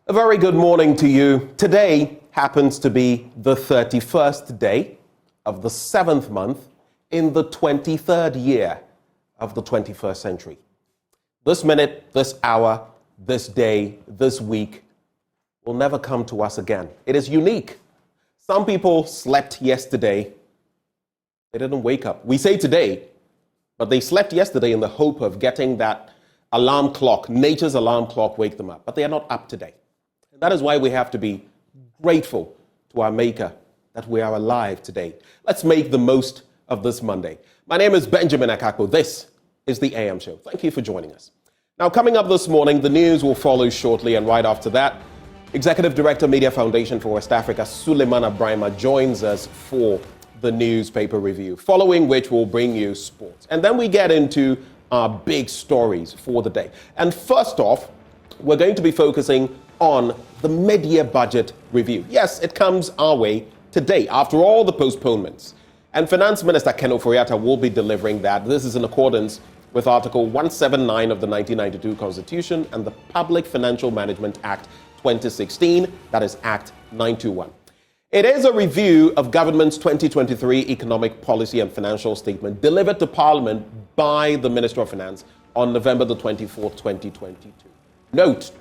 A very good morning to you. Today happens to be the 31st day of the 7th month in the 23rd year of the 21st century. This minute, this hour, this day, this week will never come to us again. It is unique. Some people slept yesterday. They didn't wake up. We say today, but they slept yesterday in the hope of getting that alarm clock, nature's alarm clock, wake them up. But they are not up today. And that is why we have to be grateful to our Maker that we are alive today. Let's make the most of this Monday. My name is Benjamin Akakpo. This is the AM Show. Thank you for joining us. Now, coming up this morning, the news will follow shortly, and right after that, Executive Director, Media Foundation for West Africa, Suleiman Abrahima, joins us for the newspaper review, following which we'll bring you sports. And then we get into our big stories for the day. And first off, we're going to be focusing on the mid-year budget review. Yes, it comes our way today after all the postponements. And Finance Minister Ken Ofori-Atta will be delivering that. This is in accordance with Article 179 of the 1992 Constitution and the Public Financial Management Act 2016, that is Act 921. It is a review of government's 2023 economic policy and financial statement delivered to Parliament by the Minister of Finance on November the 24th, 2022. Note,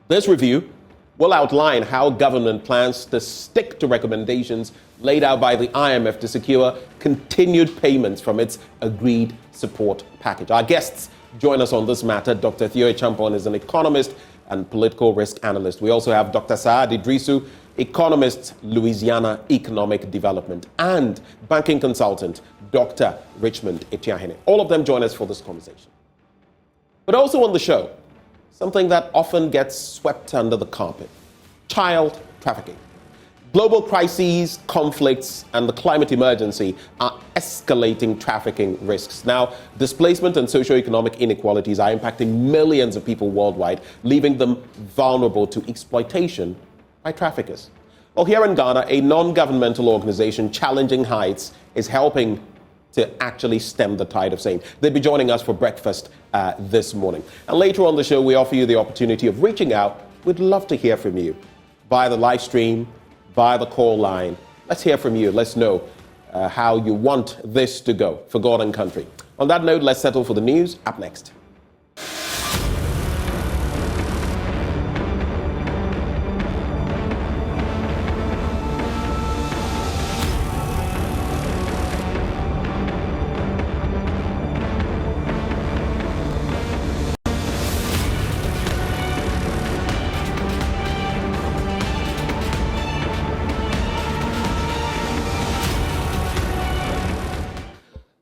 this review will outline how government plans to stick to recommendations laid out by the IMF to secure continued payments from its agreed support package. Our guests join us on this matter. Dr. Theo Champon is an economist and political risk analyst. We also have Dr. Saad Iddrisu, economist, Louisiana Economic Development, and banking consultant, Dr. Richmond Etiahene. All of them join us for this conversation. But also on the show, something that often gets swept under the carpet: child trafficking. Global crises, conflicts, and the climate emergency are escalating trafficking risks. Now, displacement and socioeconomic inequalities are impacting millions of people worldwide, leaving them vulnerable to exploitation by traffickers. Well, here in Ghana, a non-governmental organization, Challenging Heights, is helping to actually stem the tide of same. They'll be joining us for breakfast this morning. And later on the show, we offer you the opportunity of reaching out. We'd love to hear from you via the live stream, via the call line. Let's hear from you. Let's know how you want this to go for God and country. On that note, let's settle for the news up next.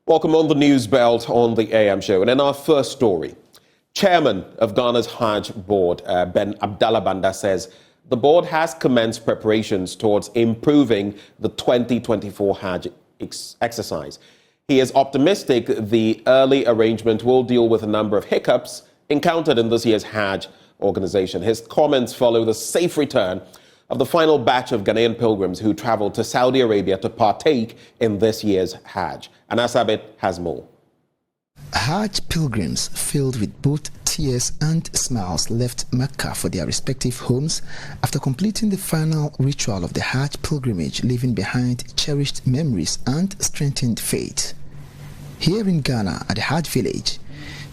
Welcome on the News Belt on the AM Show. And in our first story, Chairman of Ghana's Hajj Board, Ben Abdallah Banda, says the board has commenced preparations towards improving the 2024 Hajj exercise. He is optimistic the early arrangement will deal with a number of hiccups encountered in this year's Hajj organization. His comments follow the safe return of the final batch of Ghanaian pilgrims who traveled to Saudi Arabia to partake in this year's Hajj. And Asabit has more. Hajj pilgrims filled with both tears and smiles left Mecca for their respective homes after completing the final ritual of the Hajj pilgrimage, leaving behind cherished memories and strengthened faith. Here in Ghana at the Hajj village,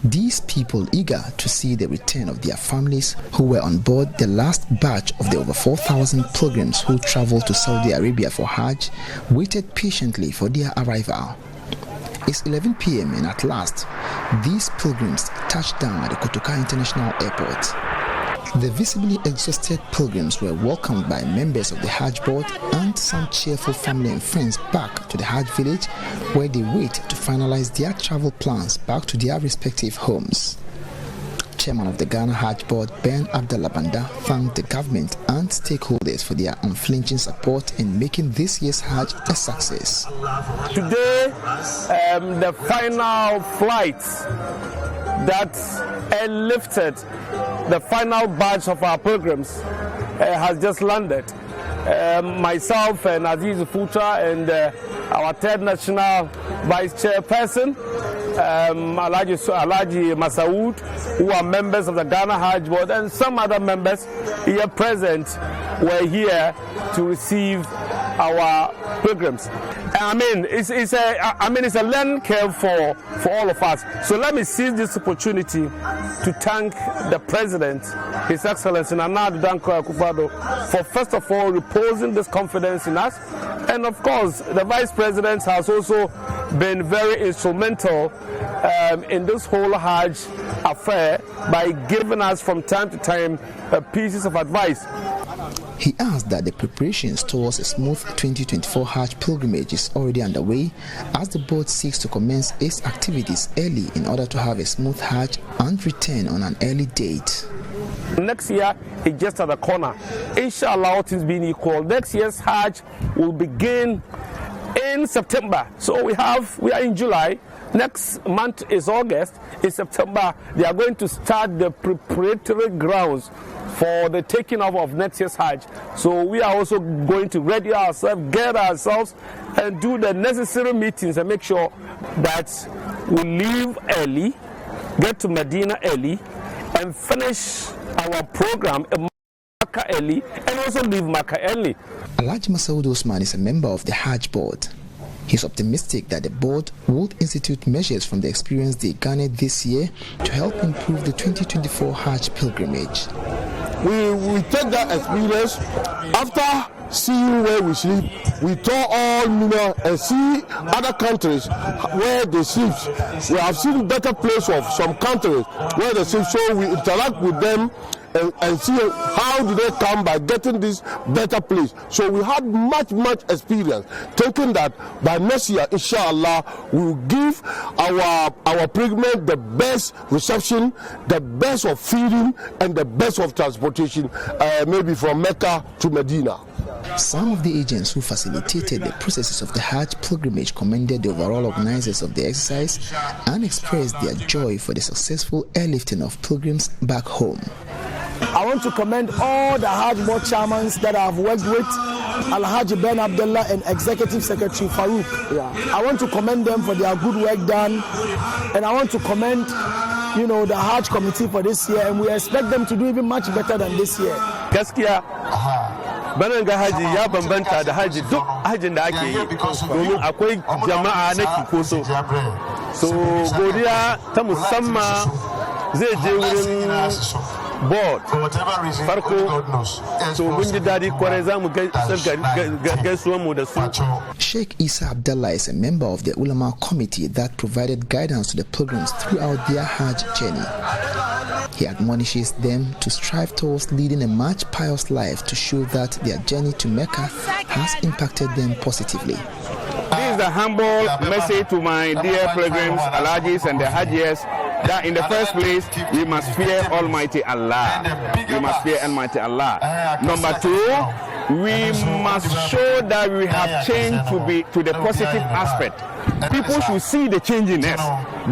these people eager to see the return of their families who were on board the last batch of the over 4,000 pilgrims who traveled to Saudi Arabia for Hajj waited patiently for their arrival. It's 11 p.m. and at last, these pilgrims touched down at the Kotoka International Airport. The visibly exhausted pilgrims were welcomed by members of the Hajj board and some cheerful family and friends back to the Hajj village, where they wait to finalize their travel plans back to their respective homes. Chairman of the Ghana Hajj Board, Ben Abdallah Banda, thanked the government and stakeholders for their unflinching support in making this year's Hajj a success. Today, the final flight that lifted the final batch of our pilgrims has just landed. Myself and Aziz Futra and our third national vice chairperson Alaji Masaoud, who are members of the Ghana Hajj Board, and some other members here present were here to receive our pilgrims. I mean, it's a learning curve for all of us. So let me seize this opportunity to thank the President, His Excellency Nana Addo Dankwa Akufo-Addo, for first of all reposing this confidence in us, and of course the Vice President has also been very instrumental in this whole Hajj affair by giving us from time to time pieces of advice. He adds that the preparations towards a smooth 2024 Hajj pilgrimage is already underway as the board seeks to commence its activities early in order to have a smooth Hajj and return on an early date. Next year is just at the corner. Inshallah, all things being equal, next year's Hajj will begin in September. So we are in July. Next month is August. In September, they are going to start the preparatory grounds for the taking off of next year's Hajj. So we are also going to ready ourselves, get ourselves, and do the necessary meetings and make sure that we leave early, get to Medina early, and finish our program in Makkah early, and also leave Makkah early. Alhaji Masaoud Usman is a member of the Hajj Board. He's optimistic that the board would institute measures from the experience they garnered this year to help improve the 2024 Hajj pilgrimage. We take that experience. After seeing where we sleep, we tour all Mina and see other countries where they sleep. We have seen better place of some countries where they sleep, so we interact with them and see how do they come by getting this better place. So we had much experience, thinking that by next year, inshallah, we will give our pilgrims the best reception, the best of feeding, and the best of transportation, maybe from Mecca to Medina. Some of the agents who facilitated the processes of the Hajj pilgrimage commended the overall organizers of the exercise and expressed their joy for the successful airlifting of pilgrims back home. I want to commend all the Hajj board chairmen that I have worked with, Alhaji Ben Abdullah and Executive Secretary Farouk. I want to commend them for their good work done, and I want to commend, the Hajj committee for this year, and we expect them to do even much better than this year. Gaskiya banan ga haji ya bambanta da haji duk hajin da ake yi domin akwai jama'a na kikoso. So godiya ta musamman zai je wurin board farko, so mun ji dadi kwarai za mu gaisuwan mu da su. Sheikh Isa Abdullah is a member of the Ulama committee that provided guidance to the pilgrims throughout their Hajj journey. He admonishes them to strive towards leading a much pious life to show that their journey to Mecca has impacted them positively. This is a humble message to my dear pilgrims, Alhajis and the Hajjis, that in the first place, we must fear Almighty Allah. We must fear Almighty Allah. Number two, we must show that we have changed to the positive aspect. People should see the change in us.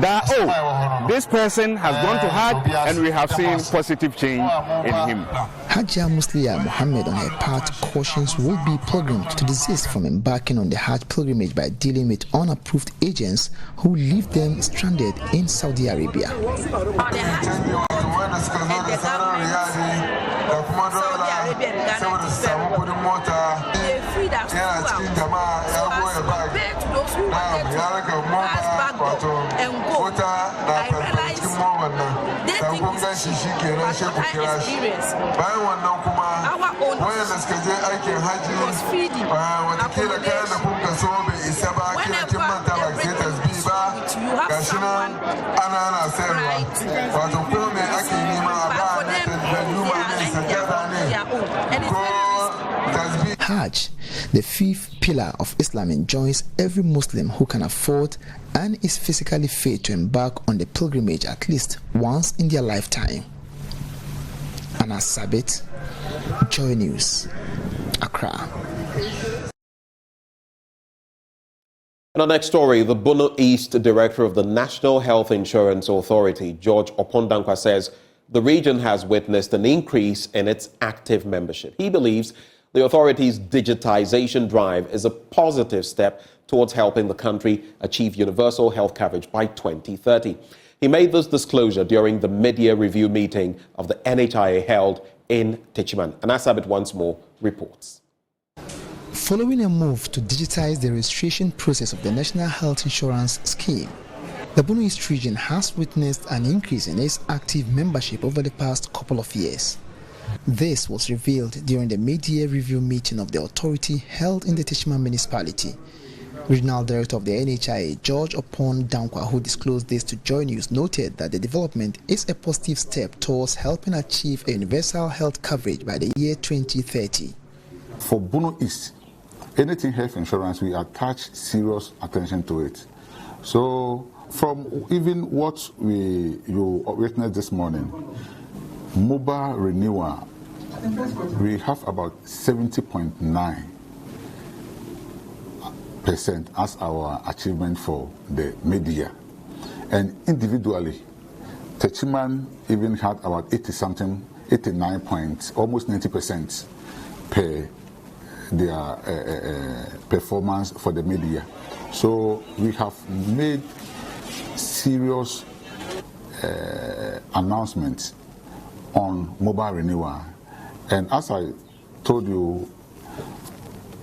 That, this person has gone to Hajj and we have seen positive change in him. Hajjah Musliya Muhammad on her part cautions would-be pilgrims to desist from embarking on the Hajj pilgrimage by dealing with unapproved agents who leave them stranded in Saudi Arabia. Hajj, the fifth pillar of Islam, enjoins every Muslim who can afford and is physically fit to embark on the pilgrimage at least once in their lifetime. Anas Sabit, Joy News, Accra. In our next story, the Bono East Director of the National Health Insurance Authority, George Opondankwa, says the region has witnessed an increase in its active membership. He believes the authority's digitization drive is a positive step towards helping the country achieve universal health coverage by 2030. He made this disclosure during the mid-year review meeting of the NHIA held in Techiman. And Asabit once more reports. Following a move to digitize the registration process of the National Health Insurance Scheme, the Bono East region has witnessed an increase in its active membership over the past couple of years. This was revealed during the mid-year review meeting of the authority held in the Techiman municipality. Regional Director of the NHIA, George Opon Dankwa, who disclosed this to Joy News, noted that the development is a positive step towards helping achieve a universal health coverage by the year 2030. For Bono East, anything health insurance, we attach serious attention to it. So from even what you witnessed this morning, mobile renewal, we have about 70.9% as our achievement for the mid-year. And individually, Techiman even had about 80-something, 89 points, almost 90% per their performance for the mid-year. So we have made serious announcements on mobile renewal. And as I told you,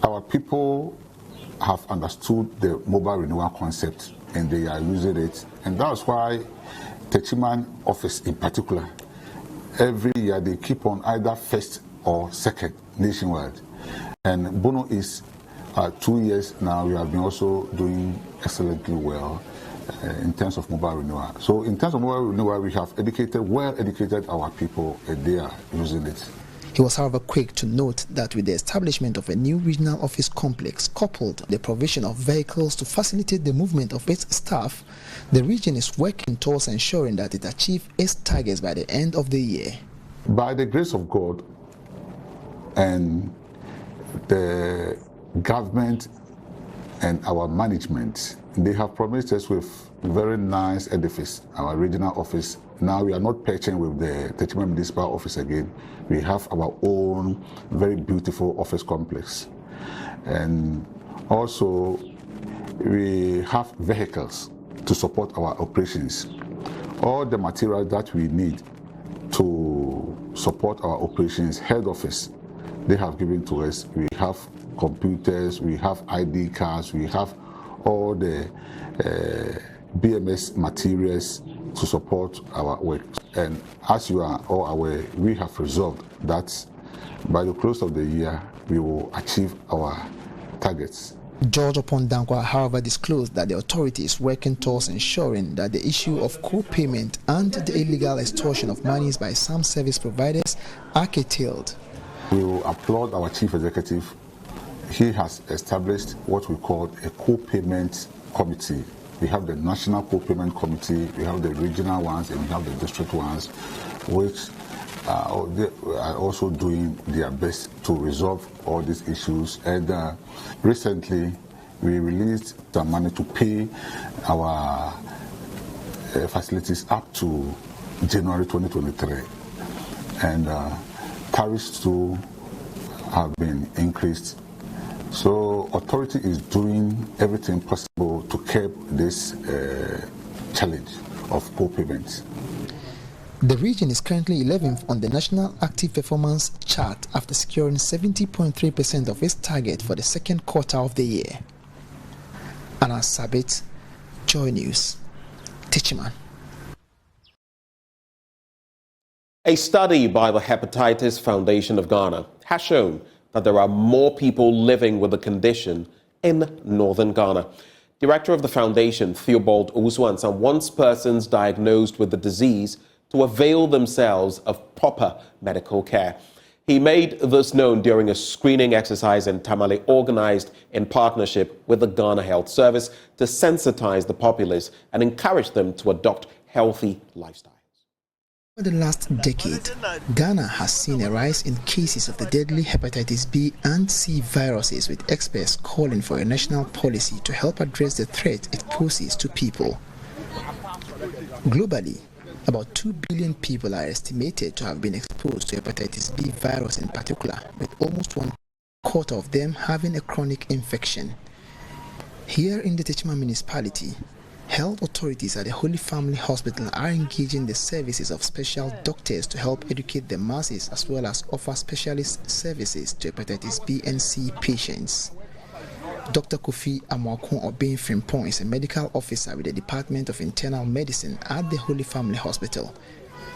our people have understood the mobile renewal concept and they are using it. And that's why Techiman office in particular, every year they keep on either first or second nationwide. And Bono is 2 years now, we have been also doing excellently well in terms of mobile renewal. So in terms of mobile renewal, we have well-educated our people and they are using it. He was, however, quick to note that with the establishment of a new regional office complex coupled with the provision of vehicles to facilitate the movement of its staff, the region is working towards ensuring that it achieves its targets by the end of the year. By the grace of God and the government and our management, they have promised us with very nice edifice, our regional office. Now we are not perching with the Techiman Municipal Office again. We have our own very beautiful office complex. And also we have vehicles to support our operations. All the material that we need to support our operations, head office, they have given to us. We have computers, we have ID cards, we have all the BMS materials to support our work. And as you are all aware, we have resolved that by the close of the year, we will achieve our targets. George Opon Dankwa, however, disclosed that the authority is working towards ensuring that the issue of co-payment and the illegal extortion of monies by some service providers are curtailed. We will applaud our chief executive. He has established what we call a co-payment committee. We have the National Co-Payment Committee, we have the regional ones, and we have the district ones, which are also doing their best to resolve all these issues. And recently, we released the money to pay our facilities up to January 2023. And tariffs too have been increased. So authority is doing everything possible to curb this challenge of co-payments. The region is currently 11th on the National Active Performance Chart after securing 70.3% of its target for the second quarter of the year. Anna Sabit, Joy News, Techiman. A study by the Hepatitis Foundation of Ghana has shown that there are more people living with the condition in northern Ghana. Director of the foundation, Theobald Owusu, wants persons diagnosed with the disease to avail themselves of proper medical care. He made this known during a screening exercise in Tamale organized in partnership with the Ghana Health Service to sensitize the populace and encourage them to adopt healthy lifestyles. Over the last decade, Ghana has seen a rise in cases of the deadly hepatitis B and C viruses, with experts calling for a national policy to help address the threat it poses to people. Globally, about 2 billion people are estimated to have been exposed to hepatitis B virus in particular, with almost 1/4 of them having a chronic infection. Here in the Techman municipality, health authorities at the Holy Family Hospital are engaging the services of special doctors to help educate the masses as well as offer specialist services to hepatitis B and C patients. Dr. Kofi Amoakun Obin Frimpong is a medical officer with the Department of Internal Medicine at the Holy Family Hospital.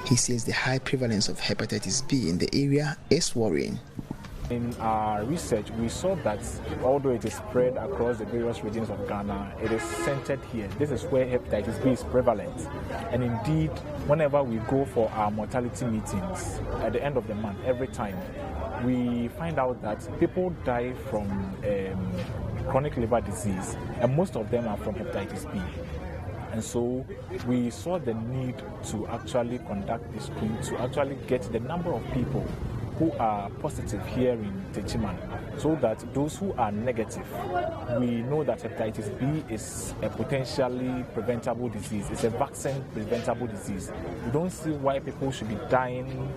He says the high prevalence of hepatitis B in the area is worrying. In our research, we saw that although it is spread across the various regions of Ghana, it is centered here. This is where hepatitis B is prevalent. And indeed, whenever we go for our mortality meetings at the end of the month, every time, we find out that people die from chronic liver disease, and most of them are from hepatitis B. And so we saw the need to actually conduct this screen to actually get the number of people who are positive here in Techiman, so that those who are negative, we know that hepatitis B is a potentially preventable disease. It's a vaccine preventable disease. We don't see why people should be dying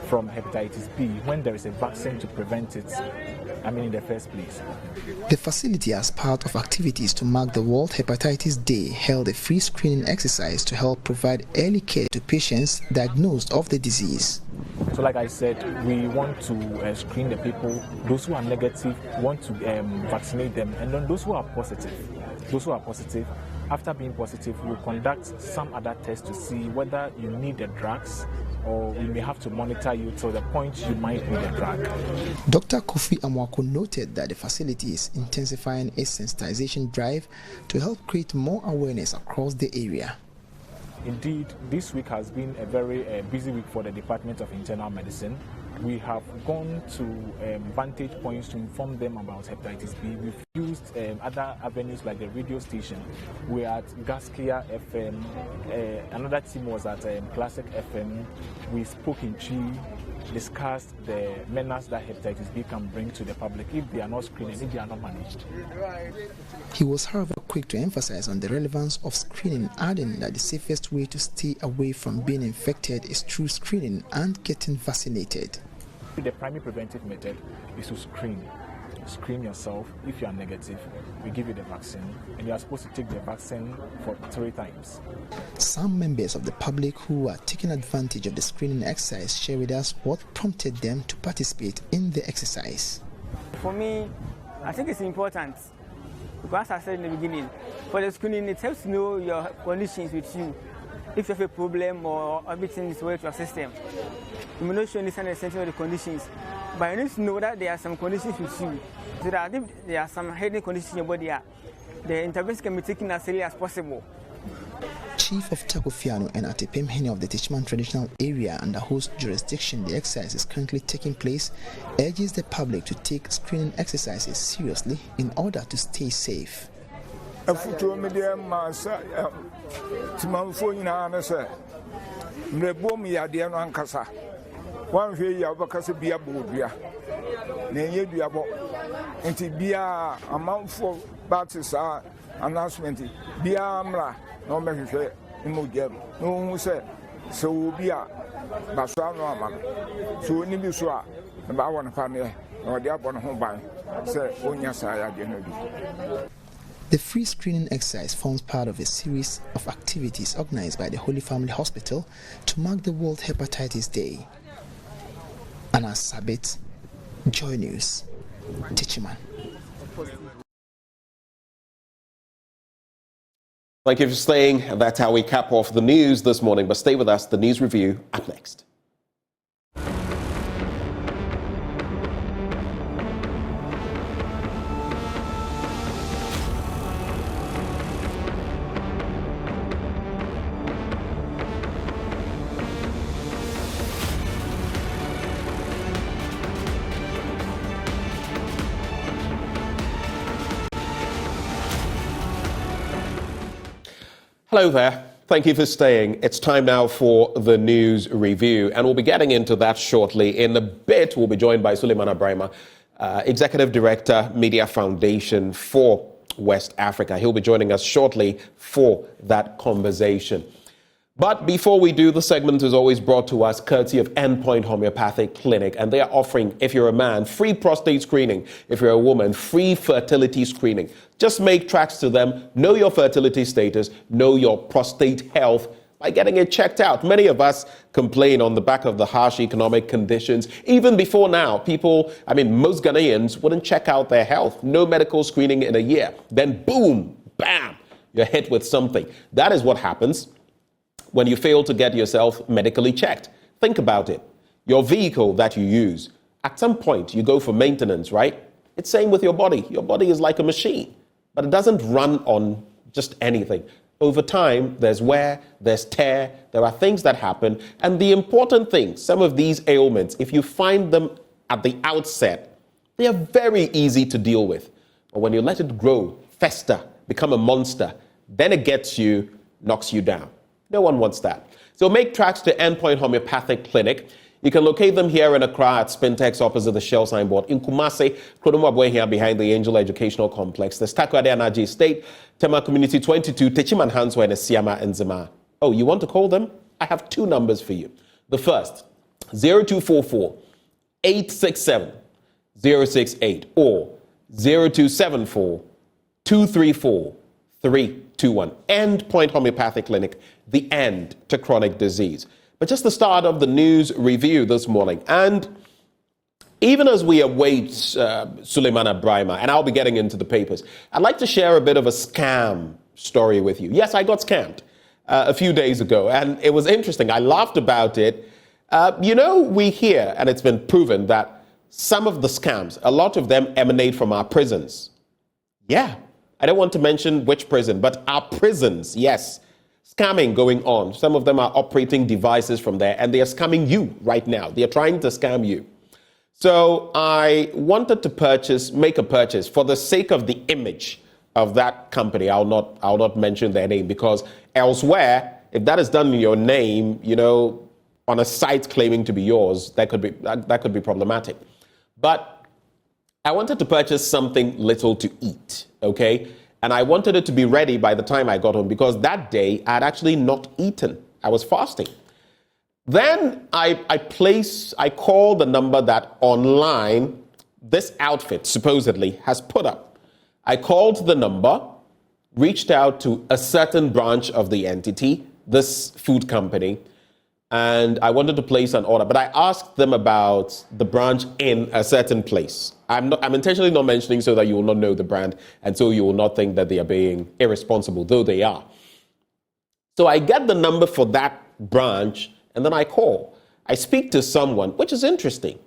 from hepatitis B when there is a vaccine to prevent it, in the first place. The facility, as part of activities to mark the World Hepatitis Day, held a free screening exercise to help provide early care to patients diagnosed of the disease. So like I said, we want to screen the people. Those who are negative, want to vaccinate them. And then those who are positive, after being positive, we'll conduct some other tests to see whether you need the drugs, or we may have to monitor you to the point you might need a drug. Dr. Kofi Amoakun noted that the facility is intensifying its sensitization drive to help create more awareness across the area. Indeed, this week has been a very busy week for the Department of Internal Medicine. We have gone to vantage points to inform them about hepatitis B. We've used other avenues like the radio station. We're at Gaskia FM. Another team was at Classic FM. We spoke in Chi, discussed the menace that hepatitis B can bring to the public if they are not screened and if they are not managed. He was, however, quick to emphasize on the relevance of screening, adding that the safest way to stay away from being infected is through screening and getting vaccinated. The primary preventive method is to screen. Screen yourself. If you are negative, we give you the vaccine, and you are supposed to take the vaccine for 3 times. Some members of the public who are taking advantage of the screening exercise share with us what prompted them to participate in the exercise. For me, I think it's important because, as I said in the beginning, for the screening, it helps to know your conditions with you. If you have a problem or everything is well to your system, you may not show any sign of the conditions, but you need to know that there are some conditions with you. So that if there are some hidden conditions in your body, the intervention can be taken as early as possible. Chief of Takofiano and Atepem Hene of the Techiman traditional area and the host jurisdiction the exercise is currently taking place, urges the public to take screening exercises seriously in order to stay safe. One way you have a Casabia Bodia, Nay, and Bia amount for Batis announcement, Bia Amra, no man, no game, no one said, so Bia Basano man, so Nibusua, about one family, or the upon home by, say, Onya Saya Genevieve. The free screening exercise forms part of a series of activities organized by the Holy Family Hospital to mark the World Hepatitis Day. Anna Sabit, Joy News, Techiman. Thank you for staying. That's how we cap off the news this morning. But stay with us. The news review up next. Hello there. Thank you for staying. It's time now for the news review, and we'll be getting into that shortly. In a bit, we'll be joined by Suleiman Abrahima, Executive Director, Media Foundation for West Africa. He'll be joining us shortly for that conversation. But before we do, the segment is always brought to us courtesy of Endpoint Homeopathic Clinic, and they are offering, if you're a man, free prostate screening. If you're a woman, free fertility screening. Just make tracks to them, know your fertility status, know your prostate health by getting it checked out. Many of us complain on the back of the harsh economic conditions. Even before now, most Ghanaians wouldn't check out their health. No medical screening in a year. Then boom, bam, you're hit with something. That is what happens when you fail to get yourself medically checked. Think about it. Your vehicle that you use, at some point you go for maintenance, right? It's same with your body. Your body is like a machine, but it doesn't run on just anything. Over time, there's wear, there's tear, there are things that happen. And the important thing, some of these ailments, if you find them at the outset, they are very easy to deal with. But when you let it grow, fester, become a monster, then it gets you, knocks you down. No one wants that. So make tracks to Endpoint Homeopathic Clinic. You can locate them here in Accra at Spintex opposite the Shell signboard. In Kumasi, Krodumabwe here behind the Angel Educational Complex. The Stakwade Anaji Estate, Tema Community 22, Techiman Hanswa and Siama and Zima. Oh, you want to call them? I have two numbers for you. The first, 0244 867 068 or 0274 234 321. Endpoint Homeopathic Clinic, the end to chronic disease. But just the start of the news review this morning. And even as we await Suleimana Brahima, and I'll be getting into the papers, I'd like to share a bit of a scam story with you. Yes, I got scammed a few days ago, and it was interesting. I laughed about it. We hear, and it's been proven, that some of the scams, a lot of them emanate from our prisons. Yeah. I don't want to mention which prison, but our prisons, yes. Scamming going on. Some of them are operating devices from there, and they are scamming you right now. They are trying to scam you. So I wanted to make a purchase for the sake of the image of that company. I'll not mention their name, because elsewhere, if that is done in your name, on a site claiming to be yours, that could be problematic. But I wanted to purchase something little to eat, okay? And I wanted it to be ready by the time I got home, because that day I had actually not eaten. I was fasting. Then I called the number that online this outfit supposedly has put up. I called the number, reached out to a certain branch of the entity, this food company, and I wanted to place an order, but I asked them about the branch in a certain place. I'm intentionally not mentioning so that you will not know the brand, and so you will not think that they are being irresponsible, though they are. So I get the number for that branch, and then I call. I speak to someone, which is interesting.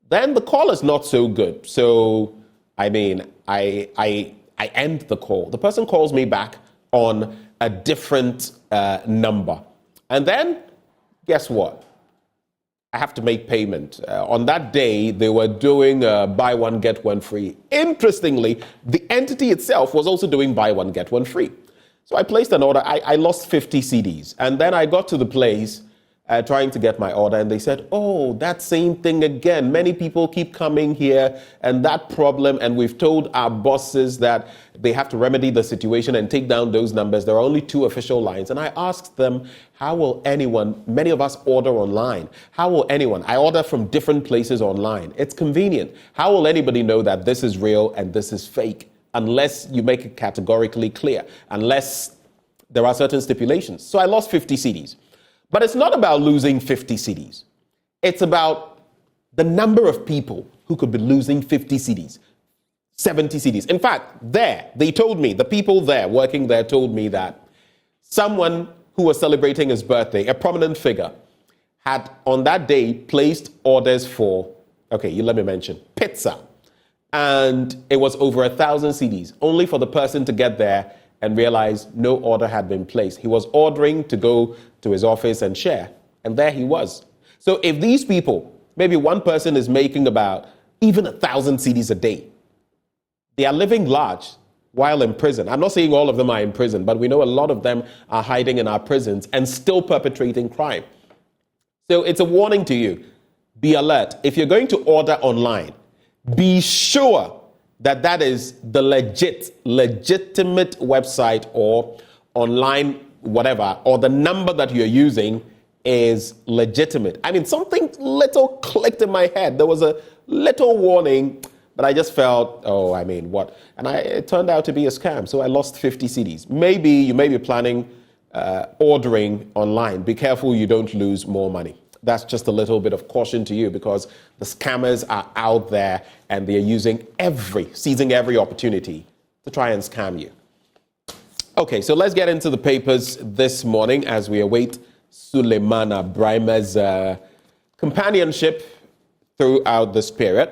Then the call is not so good. So, I end the call. The person calls me back on a different number. And then, guess what? I have to make payment. On that day, they were doing buy one, get one free. Interestingly, the entity itself was also doing buy one, get one free. So I placed an order. I lost 50 CDs. And then I got to the place trying to get my order, and they said, oh, that same thing again. Many people keep coming here, and that problem, and we've told our bosses that they have to remedy the situation and take down those numbers. There are only 2 official lines. And I asked them, how will anyone, many of us order online, how will anyone, I order from different places online. It's convenient. How will anybody know that this is real and this is fake? Unless you make it categorically clear, unless there are certain stipulations. So I lost 50 CDs. But it's not about losing 50 CDs. It's about the number of people who could be losing 50 CDs, 70 CDs. In fact, they told me, the people there working there told me that someone who was celebrating his birthday, a prominent figure, had on that day placed orders for, let me mention, pizza. And it was over 1,000 CDs, only for the person to get there and realize no order had been placed. He was ordering to go to his office and share, and there he was. So if these people, maybe one person is making about even 1,000 CDs a day, they are living large while in prison. I'm not saying all of them are in prison, but we know a lot of them are hiding in our prisons and still perpetrating crime. So it's a warning to you. Be alert. If you're going to order online, be sure that is the legitimate website or online whatever, or the number that you're using is legitimate. I mean, something little clicked in my head. There was a little warning, but I just felt, oh, I mean, what? And it turned out to be a scam. So I lost 50 cedis. Maybe you may be planning ordering online. Be careful you don't lose more money. That's just a little bit of caution to you, because the scammers are out there and they're seizing every opportunity to try and scam you. Okay, so let's get into the papers this morning as we await Sulemana Braima's companionship throughout this period.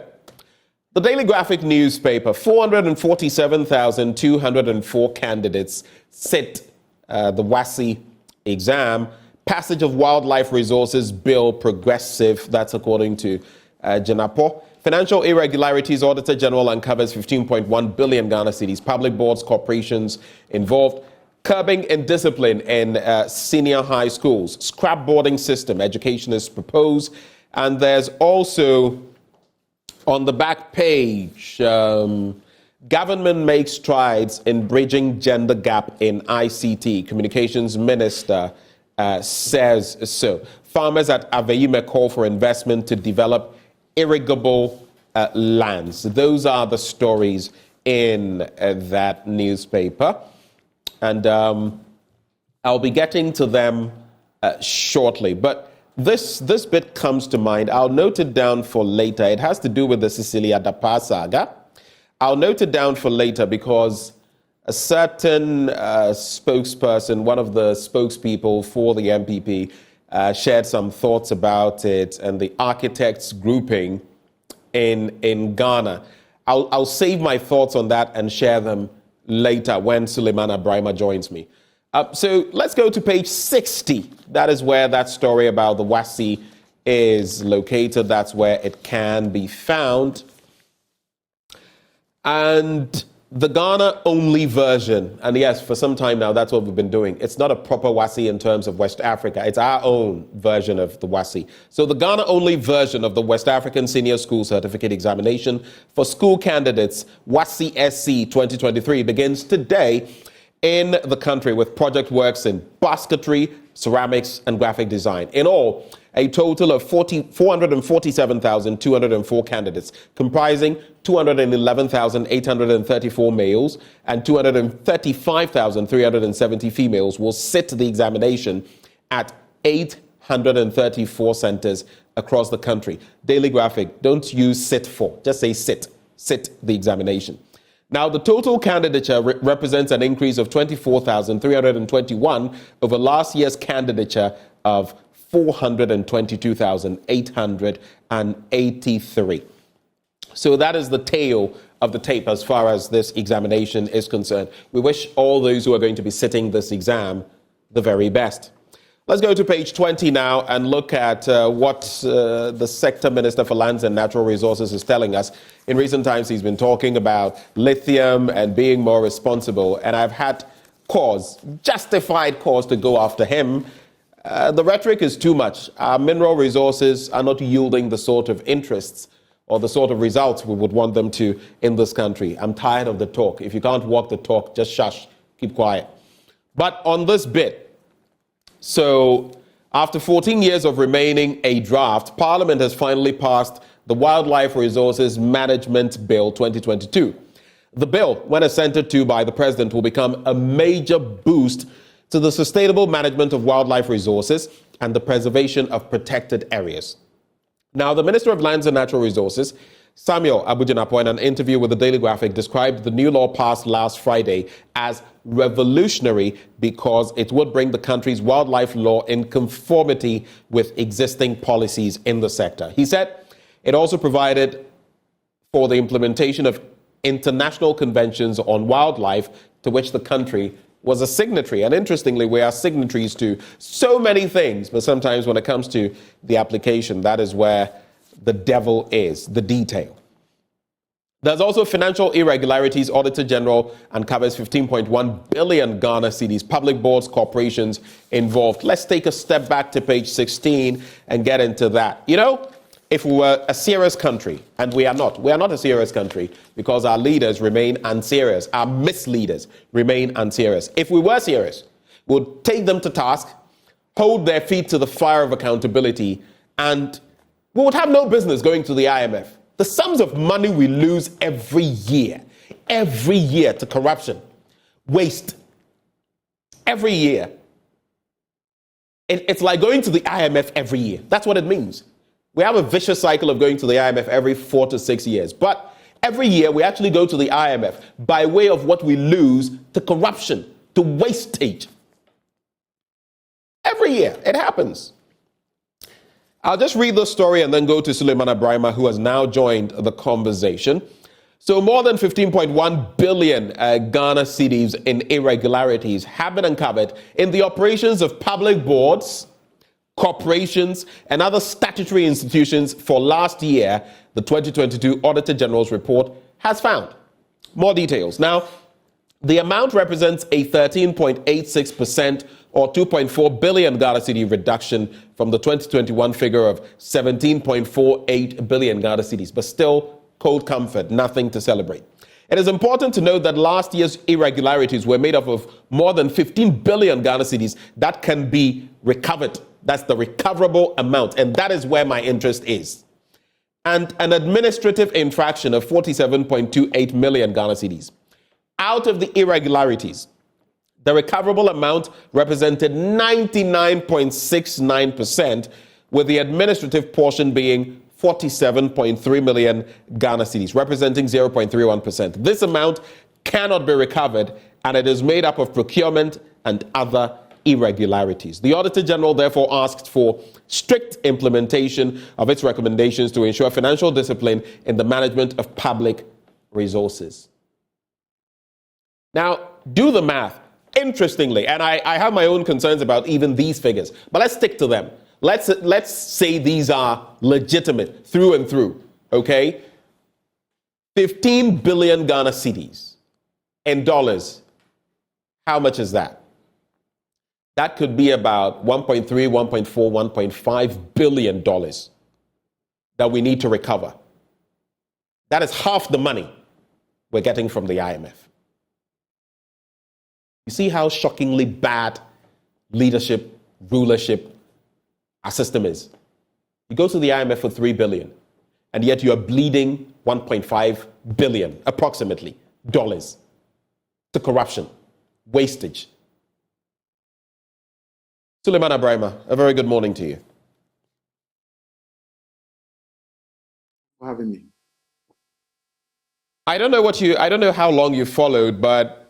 The Daily Graphic newspaper, 447,204 candidates sit the WASSCE exam. Passage of Wildlife Resources Bill progressive, that's according to Janapo. Financial irregularities, Auditor General uncovers 15.1 billion Ghana cedis. Public boards, corporations involved. Curbing indiscipline in senior high schools. Scrap boarding system, education is proposed. And there's also, on the back page, government makes strides in bridging gender gap in ICT. Communications Minister says so. Farmers at Aveyime call for investment to develop irrigable lands. Those are the stories in that newspaper. And I'll be getting to them shortly. But this bit comes to mind. I'll note it down for later. It has to do with the Cecilia Dapa saga. I'll note it down for later because a certain spokesperson, one of the spokespeople for the MPP, shared some thoughts about it and the architects grouping in Ghana. I'll save my thoughts on that and share them later when Sulemana Braima joins me. So let's go to page 60. That is where that story about the WASSCE is located. That's where it can be found. And the Ghana-only version, and yes, for some time now, that's what we've been doing. It's not a proper WASSCE in terms of West Africa. It's our own version of the WASSCE. So the Ghana-only version of the West African Senior School Certificate Examination for school candidates, WASSCE SC 2023, begins today in the country with project works in basketry, ceramics, and graphic design. In all, a total of 447,204 candidates, comprising 211,834 males and 235,370 females, will sit the examination at 834 centers across the country. Daily Graphic, don't use sit for, just say sit the examination. Now, the total candidature represents an increase of 24,321 over last year's candidature of 422,883. So that is the tale of the tape as far as this examination is concerned. We wish all those who are going to be sitting this exam the very best. Let's go to page 20 now and look at what the Sector Minister for Lands and Natural Resources is telling us. In recent times, he's been talking about lithium and being more responsible, and I've had justified cause to go after him. The rhetoric is too much. Our mineral resources are not yielding the sort of interests or the sort of results we would want them to in this country. I'm tired of the talk. If you can't walk the talk, just shush, keep quiet. But on this bit, so after 14 years of remaining a draft, Parliament has finally passed the Wildlife Resources Management Bill 2022. The bill, when assented to by the President, will become a major boost to the sustainable management of wildlife resources and the preservation of protected areas. Now, the Minister of Lands and Natural Resources, Samuel Abujanapo, in an interview with the Daily Graphic, described the new law passed last Friday as revolutionary because it would bring the country's wildlife law in conformity with existing policies in the sector. He said it also provided for the implementation of international conventions on wildlife to which the country was a signatory. And interestingly, we are signatories to so many things, but sometimes when it comes to the application, that is where the devil is, the detail. There's also financial irregularities. Auditor General uncovers 15.1 billion Ghana cedis. Public boards, corporations involved. Let's take a step back to page 16 and get into that. You know, if we were a serious country, and we are not a serious country because our leaders remain unserious. Our misleaders remain unserious. If we were serious, We'll take them to task, hold their feet to the fire of accountability, and we would have no business going to the IMF. The sums of money we lose every year to corruption, waste, every year. It's like going to the IMF every year. That's what it means. We have a vicious cycle of going to the IMF every 4 to 6 years. But every year we actually go to the IMF by way of what we lose to corruption, to wastage. Every year it happens. I'll just read the story and then go to Suleiman Abrahima, who has now joined the conversation. So more than 15.1 billion Ghana cedis in irregularities have been uncovered in the operations of public boards, corporations, and other statutory institutions for last year, the 2022 Auditor General's report has found. More details. Now, the amount represents a 13.86% or 2.4 billion Ghana cedi reduction from the 2021 figure of 17.48 billion Ghana cedis, but still cold comfort, nothing to celebrate. It is important to note that last year's irregularities were made up of more than 15 billion Ghana cedis that can be recovered. That's the recoverable amount, and that is where my interest is. And an administrative infraction of 47.28 million Ghana cedis. Out of the irregularities, the recoverable amount represented 99.69%, with the administrative portion being 47.3 million Ghana cedis, representing 0.31%. This amount cannot be recovered, and it is made up of procurement and other irregularities. The Auditor General therefore asked for strict implementation of its recommendations to ensure financial discipline in the management of public resources. Now, do the math. Interestingly, and I have my own concerns about even these figures, but let's stick to them. Let's say these are legitimate through and through, okay? 15 billion Ghana cedis in dollars. How much is that? That could be about 1.3, 1.4, 1.5 billion dollars that we need to recover. That is half the money we're getting from the IMF. You see how shockingly bad leadership, rulership, our system is. You go to the IMF for 3 billion, and yet you are bleeding 1.5 billion, approximately, dollars to corruption, wastage. Suleiman Abrahima, a very good morning to you. For having me. I don't know how long you followed, but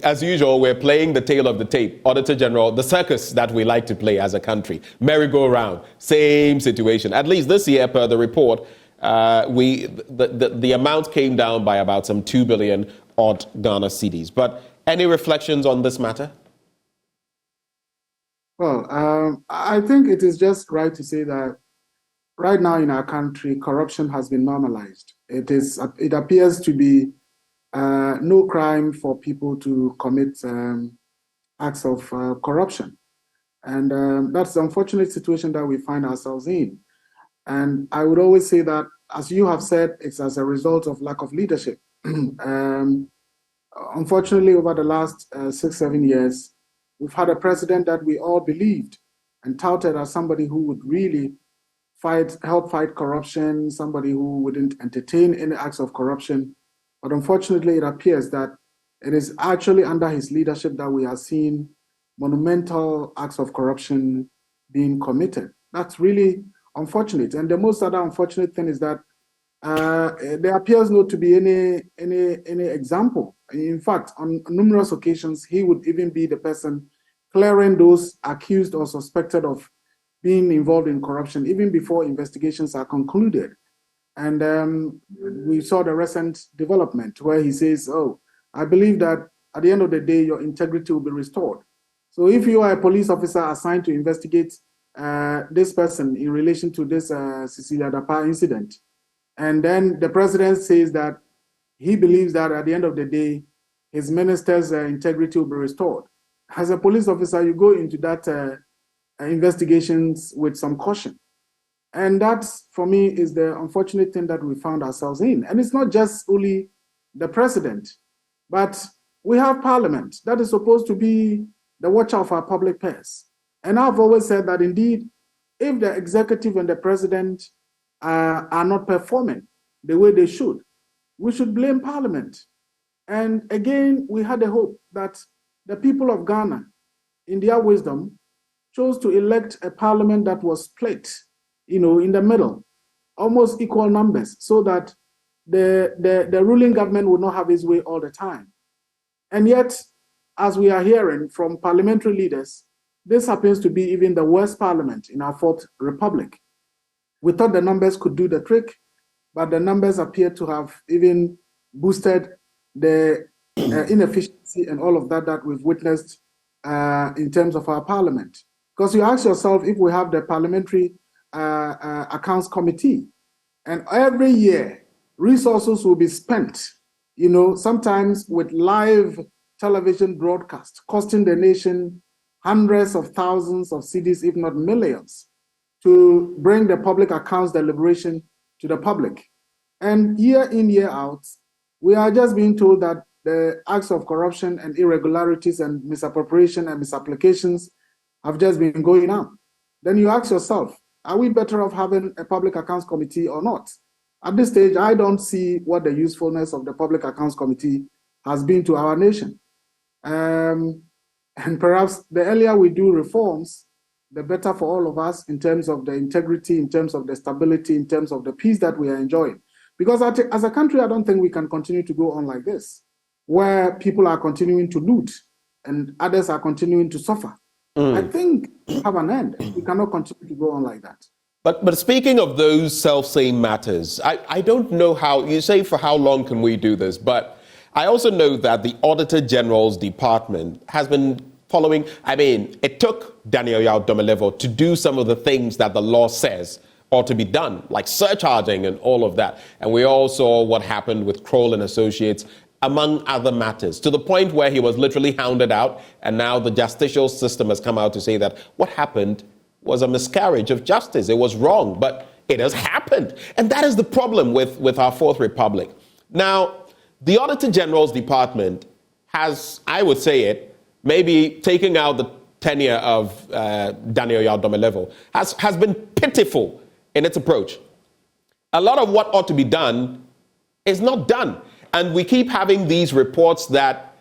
as usual, we're playing the tail of the tape. Auditor General, the circus that we like to play as a country. Merry-go-round, same situation. At least this year, per the report, the amount came down by about some 2 billion odd Ghana cedis. But any reflections on this matter? Well, I think it is just right to say that right now in our country, corruption has been normalized. It appears to be no crime for people to commit acts of corruption. And that's the unfortunate situation that we find ourselves in. And I would always say that, as you have said, it's as a result of lack of leadership. Unfortunately, over the last 6-7 years, we've had a president that we all believed and touted as somebody who would really help fight corruption, somebody who wouldn't entertain any acts of corruption. But unfortunately, it appears that it is actually under his leadership that we are seeing monumental acts of corruption being committed. That's really unfortunate. And the most other unfortunate thing is that there appears not to be any example. In fact, on numerous occasions, he would even be the person clearing those accused or suspected of being involved in corruption, even before investigations are concluded. And we saw the recent development where he says, I believe that at the end of the day, your integrity will be restored. So if you are a police officer assigned to investigate this person in relation to this Cecilia Dapa incident, and then the president says that he believes that at the end of the day, his minister's integrity will be restored. As a police officer, you go into that investigations with some caution. And that, for me, is the unfortunate thing that we found ourselves in. And it's not just only the president, but we have parliament that is supposed to be the watcher of our public purse. And I've always said that indeed, if the executive and the president are not performing the way they should, we should blame Parliament. And again, we had a hope that the people of Ghana, in their wisdom, chose to elect a parliament that was split, in the middle, almost equal numbers, so that the ruling government would not have its way all the time. And yet, as we are hearing from parliamentary leaders, this happens to be even the worst parliament in our fourth republic. We thought the numbers could do the trick, but the numbers appear to have even boosted the inefficiency and all of that we've witnessed in terms of our parliament. Because you ask yourself, if we have the parliamentary accounts committee, and every year resources will be spent, sometimes with live television broadcast, costing the nation hundreds of thousands of cedis, if not millions, to bring the public accounts deliberation to the public. And year in, year out, we are just being told that the acts of corruption and irregularities and misappropriation and misapplications have just been going on. Then you ask yourself, are we better off having a public accounts committee or not? At this stage, I don't see what the usefulness of the public accounts committee has been to our nation. And perhaps the earlier we do reforms, the better for all of us in terms of the integrity, in terms of the stability, in terms of the peace that we are enjoying. Because as a country, I don't think we can continue to go on like this, where people are continuing to loot and others are continuing to suffer. I think we have an end. We cannot continue to go on like that. But speaking of those self-same matters, I don't know how, you say for how long can we do this, but I also know that the Auditor General's department has been following, it took Daniel Yao Domelevo to do some of the things that the law says ought to be done, like surcharging and all of that. And we all saw what happened with Kroll and Associates, among other matters, to the point where he was literally hounded out. And now the justicial system has come out to say that what happened was a miscarriage of justice. It was wrong, but it has happened. And that is the problem with our Fourth Republic. Now, the Auditor General's department has, I would say it, maybe taking out the tenure of Daniel Yao Domelevo, has been pitiful in its approach. A lot of what ought to be done is not done. And we keep having these reports that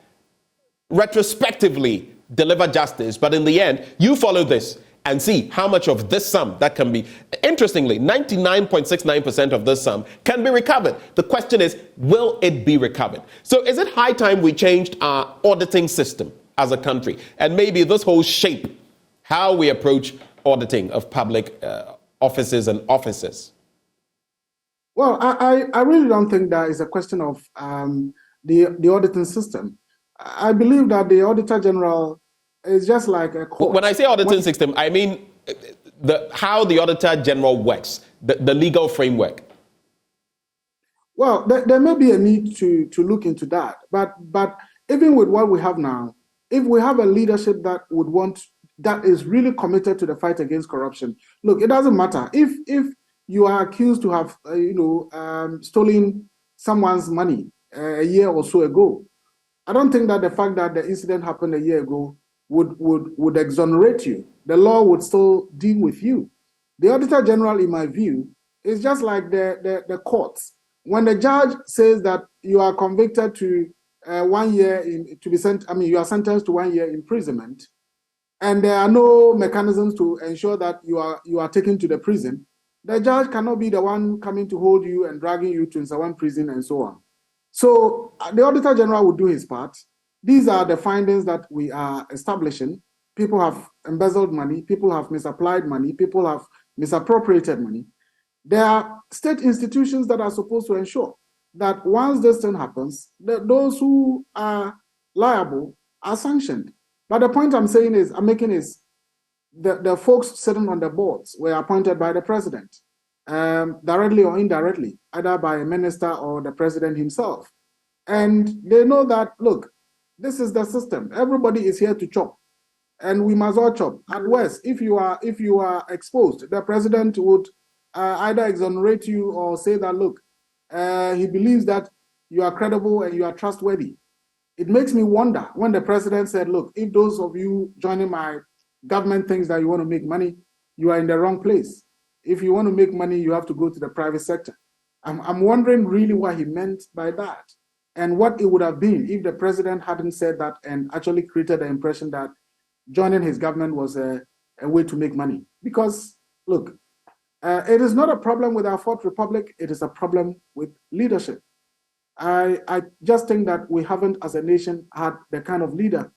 retrospectively deliver justice, but in the end, you follow this and see how much of this sum that can be. Interestingly, 99.69% of this sum can be recovered. The question is, will it be recovered? So is it high time we changed our auditing system as a country? And maybe this whole shape, how we approach auditing of public offices and officers? Well, I really don't think that is a question of the auditing system. I believe that the Auditor General is just like a court. When I say auditing system, I mean how the Auditor General works, the legal framework. Well, there may be a need to look into that. But even with what we have now, if we have a leadership that is really committed to the fight against corruption, look, it doesn't matter if you are accused to have stolen someone's money a year or so ago. I don't think that the fact that the incident happened a year ago would exonerate you. The law would still deal with you. The Auditor General, in my view, is just like the courts. When the judge says that you are convicted to 1 year you are sentenced to 1 year imprisonment, and there are no mechanisms to ensure that you are taken to the prison, the judge cannot be the one coming to hold you and dragging you to one prison and so on. So the Auditor General will do his part. These are the findings that we are establishing. People have embezzled money, people have misapplied money, people have misappropriated money. There are state institutions that are supposed to ensure that once this thing happens, those who are liable are sanctioned. But the point I'm making is the folks sitting on the boards were appointed by the president, directly or indirectly, either by a minister or the president himself. And they know that, look, this is the system. Everybody is here to chop, and we must all chop. At worst, if you are exposed, the president would either exonerate you or say that, look, he believes that you are credible and you are trustworthy. it makes me wonder when the president said, look, if those of you joining my government thinks that you want to make money, you are in the wrong place. If you want to make money, you have to go to the private sector. I'm wondering really what he meant by that and what it would have been if the president hadn't said that and actually created the impression that joining his government was a way to make money. Because, look, it is not a problem with our Fourth Republic, it is a problem with leadership. I just think that we haven't, as a nation, had the kind of leader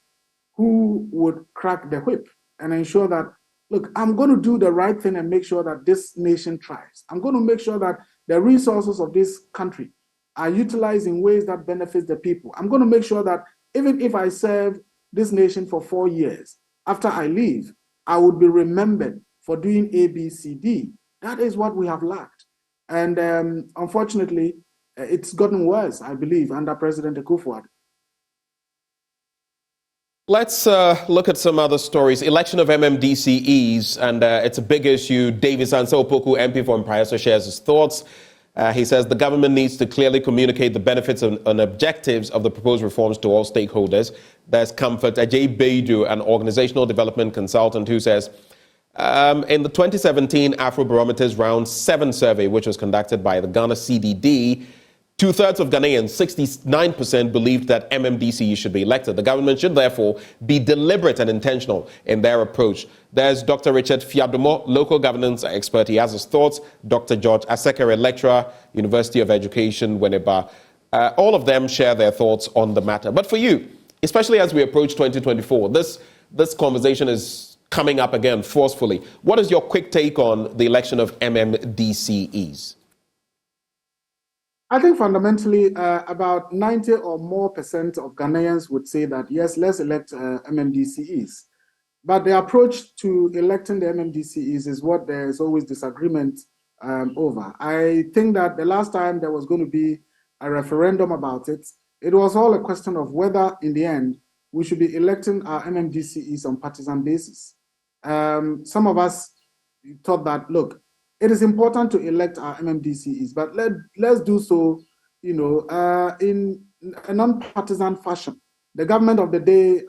who would crack the whip and ensure that, look, I'm going to do the right thing and make sure that this nation thrives. I'm going to make sure that the resources of this country are utilized in ways that benefit the people. I'm going to make sure that even if I serve this nation for 4 years, after I leave, I would be remembered for doing A, B, C, D. That is what we have lacked. And unfortunately, it's gotten worse, I believe, under President Akufo-Addo. Let's look at some other stories. Election of MMDCEs, and it's a big issue. Davis Ansah-Opoku, MP for Mpaeso, shares his thoughts. He says the government needs to clearly communicate the benefits and objectives of the proposed reforms to all stakeholders. There's Comfort Ajay Beidu, an organizational development consultant, who says, in the 2017 Afrobarometer's Round 7 survey, which was conducted by the Ghana CDD, 2/3 of Ghanaians, 69%, believed that MMDCE should be elected. The government should therefore be deliberate and intentional in their approach. There's Dr. Richard Fiadomo, local governance expert. He has his thoughts. Dr. George Asekere, lecturer, University of Education, Winneba. All of them share their thoughts on the matter. But for you, especially as we approach 2024, this conversation is coming up again forcefully. What is your quick take on the election of MMDCEs? I think fundamentally about 90 or more percent of Ghanaians would say that, yes, let's elect MMDCEs. But the approach to electing the MMDCEs is what there's always disagreement over. I think that the last time there was going to be a referendum about it, it was all a question of whether, in the end, we should be electing our MMDCEs on partisan basis. Some of us thought that, look, it is important to elect our MMDCEs, but let's do so, in a non-partisan fashion. The government of the day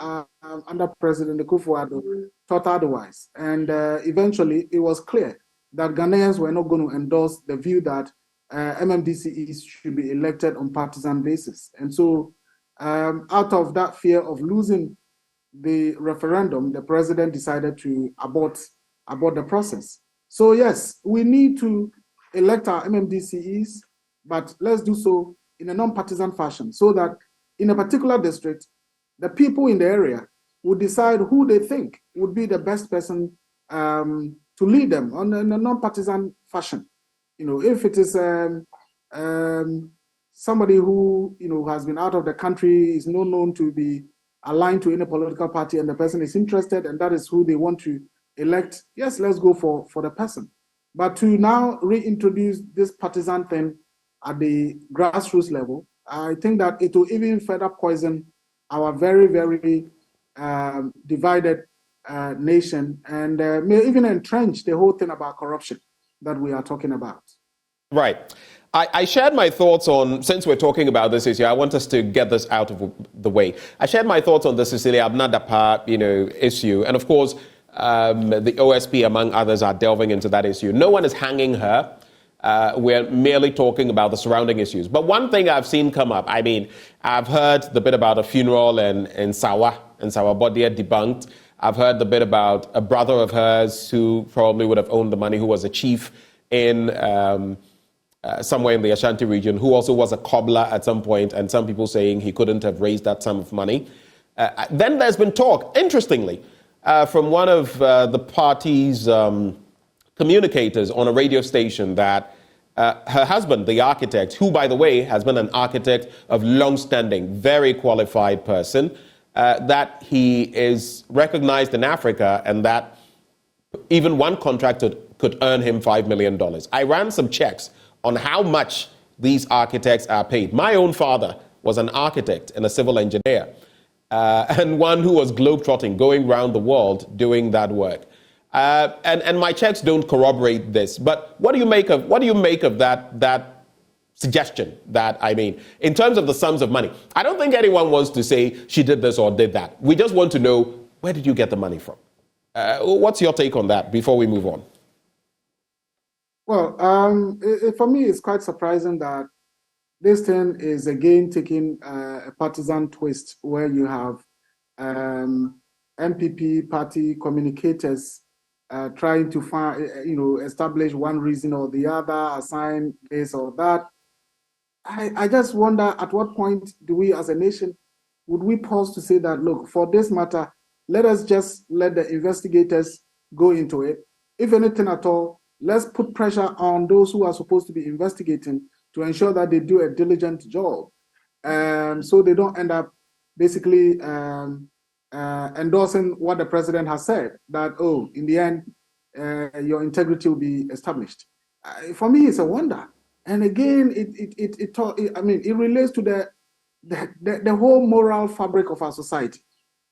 under President Akufo-Addo thought otherwise, and eventually it was clear that Ghanaians were not going to endorse the view that MMDCEs should be elected on partisan basis. And so, out of that fear of losing the referendum, the president decided to abort the process. So yes, we need to elect our MMDCEs, but let's do so in a non-partisan fashion so that in a particular district, the people in the area would decide who they think would be the best person to lead them in a non-partisan fashion. If it is somebody who has been out of the country, is not known to be aligned to any political party, and the person is interested, and that is who they want to elect, yes, let's go for the person. But to now reintroduce this partisan thing at the grassroots level, I think that it will even further poison our very, very divided nation, and may even entrench the whole thing about corruption that we are talking about. Right. I shared my thoughts on, since we're talking about this issue, I want us to get this out of the way. I shared my thoughts on the Cecilia Abnadapa, issue, and of course, the OSP, among others, are delving into that issue. No one is hanging her. We're merely talking about the surrounding issues. But one thing I've seen come up, I've heard the bit about a funeral in Sawa Bodia debunked. I've heard the bit about a brother of hers who probably would have owned the money, who was a chief in somewhere in the Ashanti region, who also was a cobbler at some point, and some people saying he couldn't have raised that sum of money. Then there's been talk, interestingly, from one of the party's communicators on a radio station that her husband, the architect, who, by the way, has been an architect of long-standing, very qualified person, that he is recognized in Africa and that even one contractor could earn him $5 million. I ran some checks on how much these architects are paid. My own father was an architect and a civil engineer, and one who was globetrotting, going around the world doing that work. And my checks don't corroborate this. But what do you make of that suggestion that, I mean, in terms of the sums of money, I don't think anyone wants to say she did this or did that. We just want to know, where did you get the money from? What's your take on that before we move on? Well, for me, it's quite surprising that this thing is again taking a partisan twist where you have MPP party communicators trying to find, establish one reason or the other, assign this or that. I just wonder, at what point do we as a nation, would we pause to say that, look, for this matter, let us just let the investigators go into it. If anything at all, let's put pressure on those who are supposed to be investigating to ensure that they do a diligent job, so they don't end up basically endorsing what the president has said, that, oh, in the end, your integrity will be established. For me, it's a wonder. And again, it relates to the whole moral fabric of our society,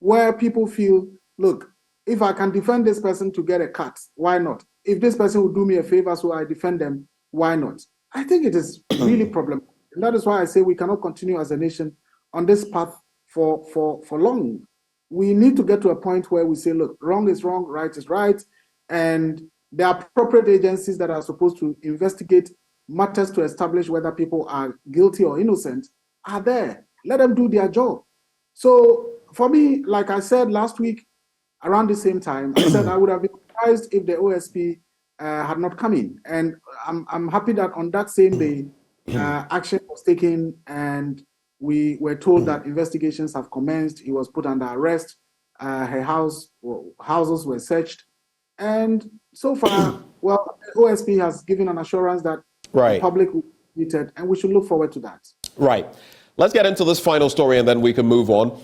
where people feel, look, if I can defend this person to get a cut, why not? If this person will do me a favor so I defend them, why not? I think it is really problematic. And that is why I say we cannot continue as a nation on this path for long. We need to get to a point where we say, look, wrong is wrong, right is right, and the appropriate agencies that are supposed to investigate matters to establish whether people are guilty or innocent are there. Let them do their job. So for me, like I said last week, around the same time, I said I would have been surprised if the OSP had not come in. And I'm happy that on that same day, action was taken and we were told that investigations have commenced. He was put under arrest. Her houses were searched. And so far, well, the OSP has given an assurance that the public will be treated, and we should look forward to that. Right. Let's get into this final story and then we can move on.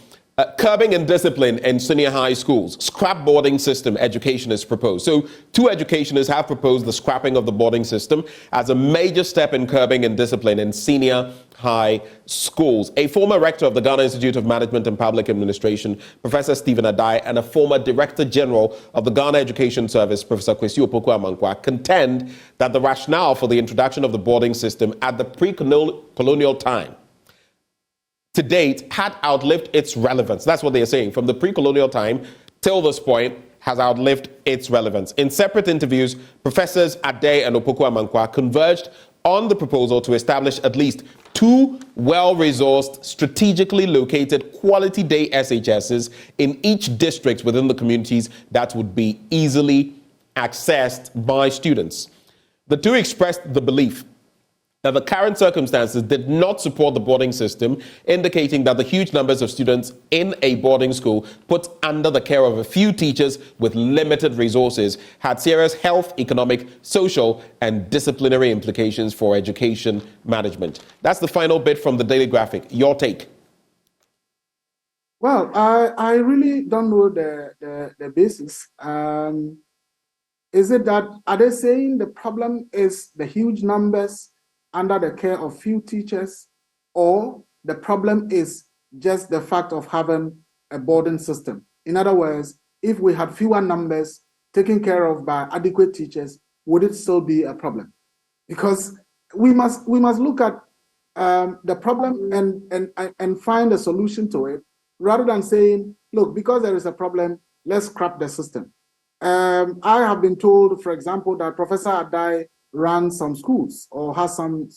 Curbing indiscipline in senior high schools. Scrap boarding system education is proposed. So 2 educationists have proposed the scrapping of the boarding system as a major step in curbing indiscipline in senior high schools. A former rector of the Ghana Institute of Management and Public Administration, Professor Stephen Adai, and a former Director General of the Ghana Education Service, Professor Kwesi Opoku-Amankwa, contend that the rationale for the introduction of the boarding system at the pre-colonial time to date had outlived its relevance. That's what they are saying. From the pre-colonial time till this point has outlived its relevance. In separate interviews, Professors Adai and Opoku-Amankwa converged on the proposal to establish at least 2 well-resourced, strategically located quality day SHSs in each district within the communities that would be easily accessed by students. The 2 expressed the belief that the current circumstances did not support the boarding system, indicating that the huge numbers of students in a boarding school put under the care of a few teachers with limited resources had serious health, economic, social, and disciplinary implications for education management. That's the final bit from the Daily Graphic. Your take? Well, I really don't know the basis. Is it that, are they saying the problem is the huge numbers under the care of few teachers, or the problem is just the fact of having a boarding system? In other words, if we had fewer numbers taken care of by adequate teachers, would it still be a problem? Because we must look at the problem and find a solution to it, rather than saying, look, because there is a problem, let's scrap the system. I have been told, for example, that Professor Adai runs some schools or has some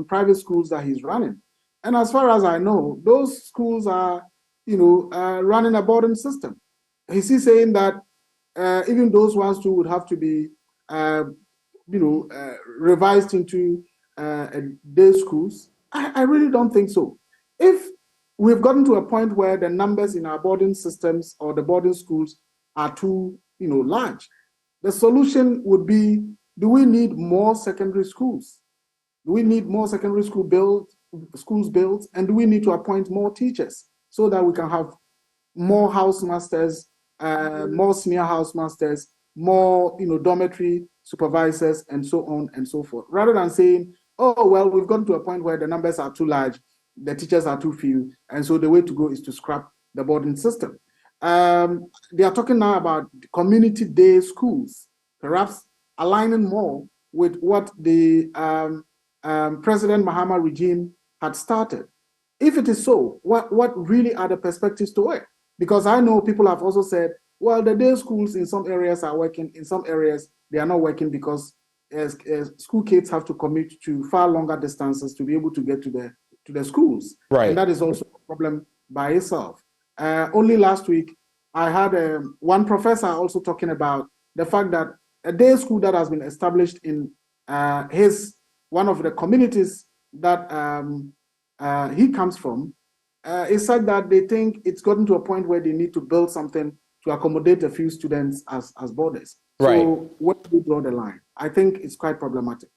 private schools that he's running. And as far as I know, those schools are, running a boarding system. Is he saying that even those ones too would have to be, revised into day schools? I really don't think so. If we've gotten to a point where the numbers in our boarding systems or the boarding schools are too, large, the solution would be, do we need more secondary schools? Do we need more secondary schools built? And do we need to appoint more teachers so that we can have more housemasters, more senior housemasters, more dormitory supervisors, and so on and so forth? Rather than saying, oh, well, we've gotten to a point where the numbers are too large, the teachers are too few, and so the way to go is to scrap the boarding system. They are talking now about community day schools, perhaps aligning more with what the President Mahama regime had started. If it is so, what really are the perspectives to it? Because I know people have also said, well, the day schools in some areas are working, in some areas they are not working because as school kids have to commute to far longer distances to be able to get to the schools. Right. And that is also a problem by itself. Only last week, I had one professor also talking about the fact that a day school that has been established in one of the communities that he comes from, is said that they think it's gotten to a point where they need to build something to accommodate a few students as boarders. Right. So where do we draw the line? I think it's quite problematic.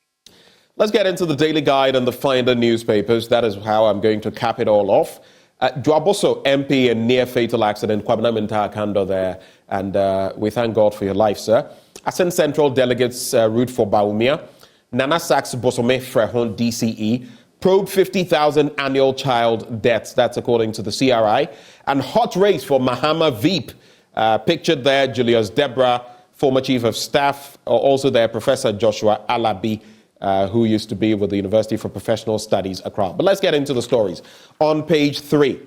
Let's get into the Daily Guide and the Finder newspapers. That is how I'm going to cap it all off. Dwaboso MP, a near-fatal accident, Kwabena Minta Kando there, and we thank God for your life, sir. Asen Central delegates root for Baumia. Nana Sachs Bosome Frehon DCE. Probe 50,000 annual child deaths. That's according to the CRI. And hot race for Mahama Veep. Pictured there, Julius Debra, former chief of staff. Also there, Professor Joshua Alabi, who used to be with the University for Professional Studies, Accra. But let's get into the stories. On page 3,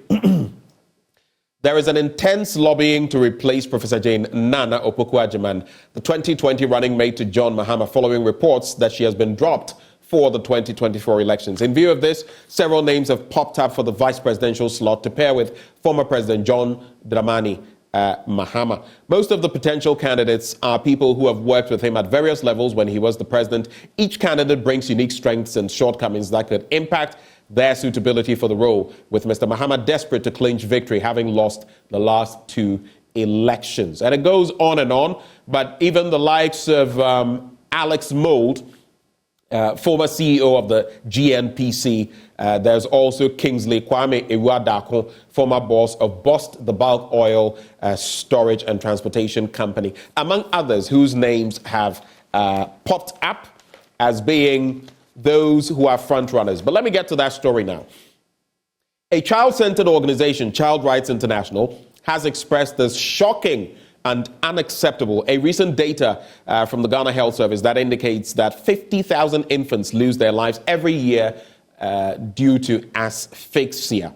there is an intense lobbying to replace Professor Jane Nana Opoku-Agyeman, the 2020 running mate to John Mahama, following reports that she has been dropped for the 2024 elections. In view of this, several names have popped up for the vice presidential slot to pair with former President John Dramani Mahama. Most of the potential candidates are people who have worked with him at various levels when he was the president. Each candidate brings unique strengths and shortcomings that could impact their suitability for the role, with Mr. Mahama desperate to clinch victory, having lost the last 2 elections. And it goes on, but even the likes of Alex Mould, former CEO of the GNPC. There's also Kingsley Kwame Iwadako, former boss of Bost, the bulk oil storage and transportation company, among others whose names have popped up as being those who are front runners. But let me get to that story now. A child-centered organization, Child Rights International, has expressed this shocking and unacceptable a recent data from the Ghana Health Service that indicates that 50,000 infants lose their lives every year due to asphyxia.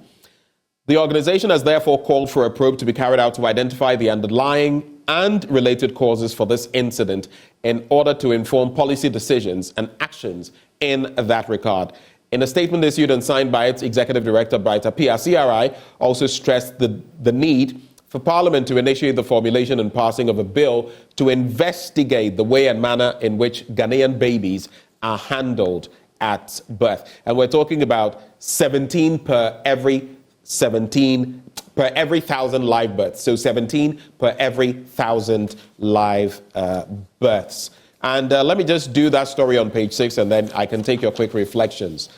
The organization has therefore called for a probe to be carried out to identify the underlying and related causes for this incident in order to inform policy decisions and actions in that regard. In a statement issued and signed by its executive director, Brighter Pia, CRI also stressed the need for Parliament to initiate the formulation and passing of a bill to investigate the way and manner in which Ghanaian babies are handled at birth. And we're talking about 17 per every 1,000 live births. So 17 per every 1,000 live births. And let me just do that story on page 6, and then I can take your quick reflections.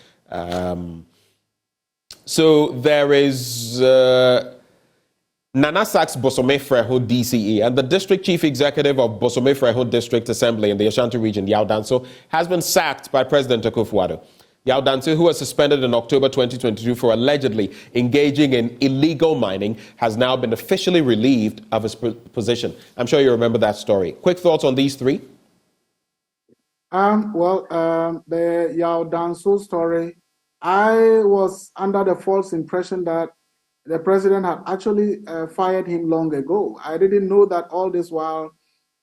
So there is Nana Sachs Bosome Frehon DCE, and the district chief executive of Bosome Frehon District Assembly in the Ashanti region, Yao Danso, has been sacked by President Akufo-Addo. Yao Danso, who was suspended in October 2022 for allegedly engaging in illegal mining, has now been officially relieved of his position. I'm sure you remember that story. Quick thoughts on these three? The Yao Danso story, I was under the false impression that the president had actually fired him long ago. I didn't know that all this while,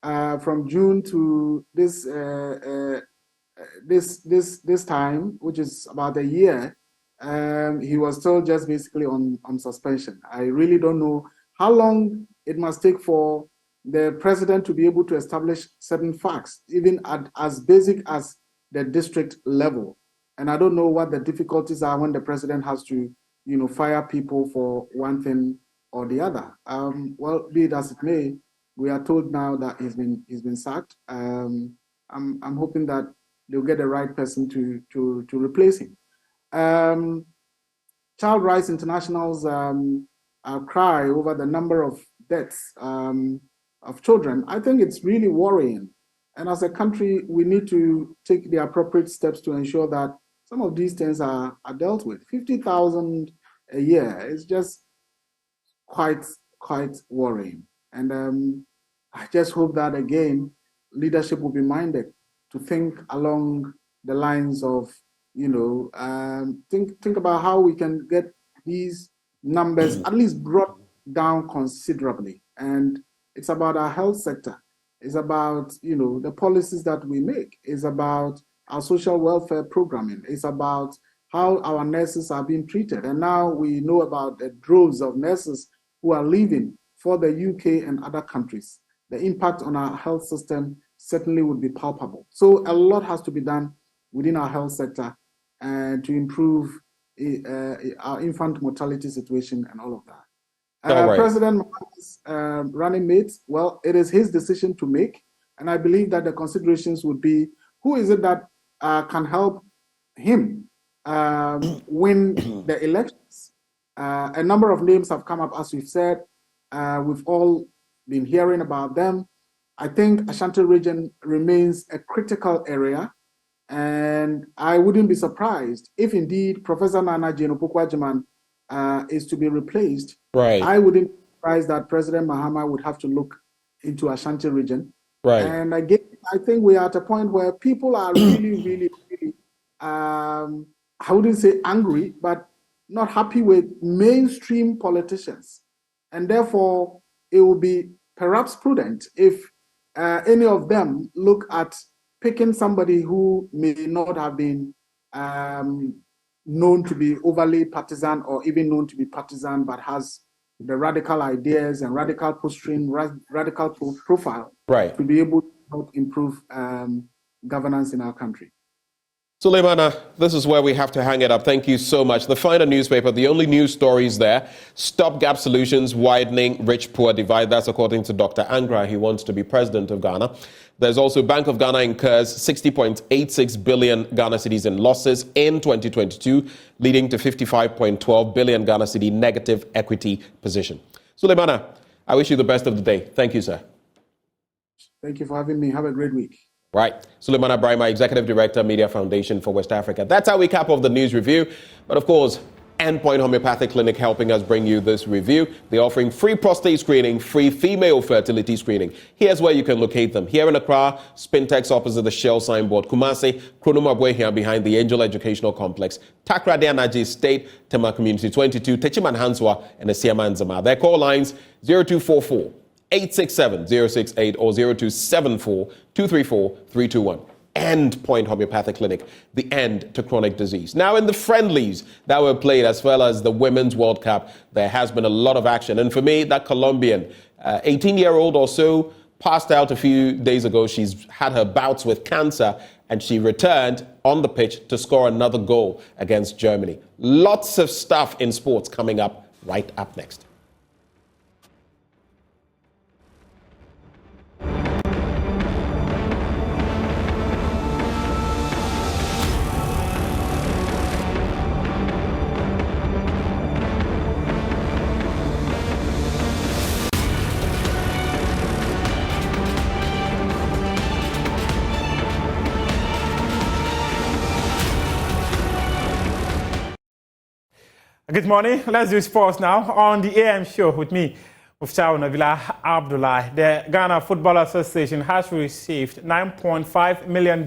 from June to this time, which is about a year, he was still just basically on suspension. I really don't know how long it must take for the president to be able to establish certain facts, even at as basic as the district level. And I don't know what the difficulties are when the president has to, fire people for one thing or the other. Well, be it as it may, we are told now that he's been sacked. I'm hoping that they'll get the right person to replace him. Child Rights International's cry over the number of deaths of children, I think it's really worrying. And as a country, we need to take the appropriate steps to ensure that some of these things are dealt with. 50,000 a year is just quite worrying. And I just hope that, again, leadership will be minded to think along the lines of think about how we can get these numbers at least brought down considerably. And it's about our health sector. It's about, the policies that we make. It's about our social welfare programming. It's about how our nurses are being treated. And now we know about the droves of nurses who are leaving for the UK and other countries. The impact on our health system certainly would be palpable. So a lot has to be done within our health sector to improve our infant mortality situation and all of that. President Mahama's running mate, well, it is his decision to make. And I believe that the considerations would be, who is it that can help him win the elections? A number of names have come up, as we've said. We've all been hearing about them. I think Ashanti region remains a critical area. And I wouldn't be surprised if indeed Professor Nana Jane Opoku-Agyeman is to be replaced. Right. I wouldn't be surprised that President Mahama would have to look into Ashanti region. Right. And again, I think we are at a point where people are really, I wouldn't say angry, but not happy with mainstream politicians. And therefore, it will be perhaps prudent if any of them look at picking somebody who may not have been known to be overly partisan or even known to be partisan, but has the radical ideas and radical posturing, radical profile, right, to be able to help improve governance in our country. Suleimana, this is where we have to hang it up. Thank you so much. The Finder newspaper, the only news stories there: stopgap solutions, widening rich-poor divide. That's according to Dr. Angra. He wants to be president of Ghana. There's also Bank of Ghana incurs 60.86 billion Ghana cedis in losses in 2022, leading to 55.12 billion Ghana cedi negative equity position. Suleimana, I wish you the best of the day. Thank you, sir. Thank you for having me. Have a great week. Right. Suleimana Brahima, Executive Director, Media Foundation for West Africa. That's how we cap off the news review. But of course, Endpoint Homeopathic Clinic helping us bring you this review. They're offering free prostate screening, free female fertility screening. Here's where you can locate them. Here in Accra, Spintex opposite the Shell signboard. Kumasi, Kronoma here behind the Angel Educational Complex. Takrade Anaji State, Tema Community 22, Techiman Hanswa, and Esiaman Zama. Their call lines 0244 867 068 or 0274 234 321. Endpoint Homeopathic Clinic, the end to chronic disease. Now, in the friendlies that were played, as well as the Women's World Cup, there has been a lot of action. And for me, that Colombian, 18-year-old or so, passed out a few days ago. She's had her bouts with cancer, and she returned on the pitch to score another goal against Germany. Lots of stuff in sports coming up right up next. Good morning. Let's do sports now on the AM show with me, Muftau Nabila Abdullah. The Ghana Football Association has received $9.5 million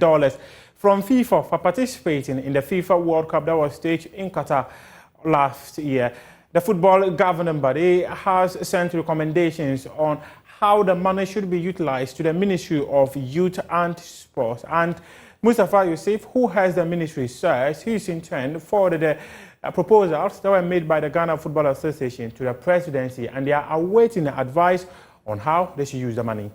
from FIFA for participating in the FIFA World Cup that was staged in Qatar last year. The football governing body has sent recommendations on how the money should be utilized to the Ministry of Youth and Sports. And Mustafa Youssef, who has the ministry, says he's in turn forwarded the proposals that were made by the Ghana Football Association to the presidency, and they are awaiting advice on how they should use the money.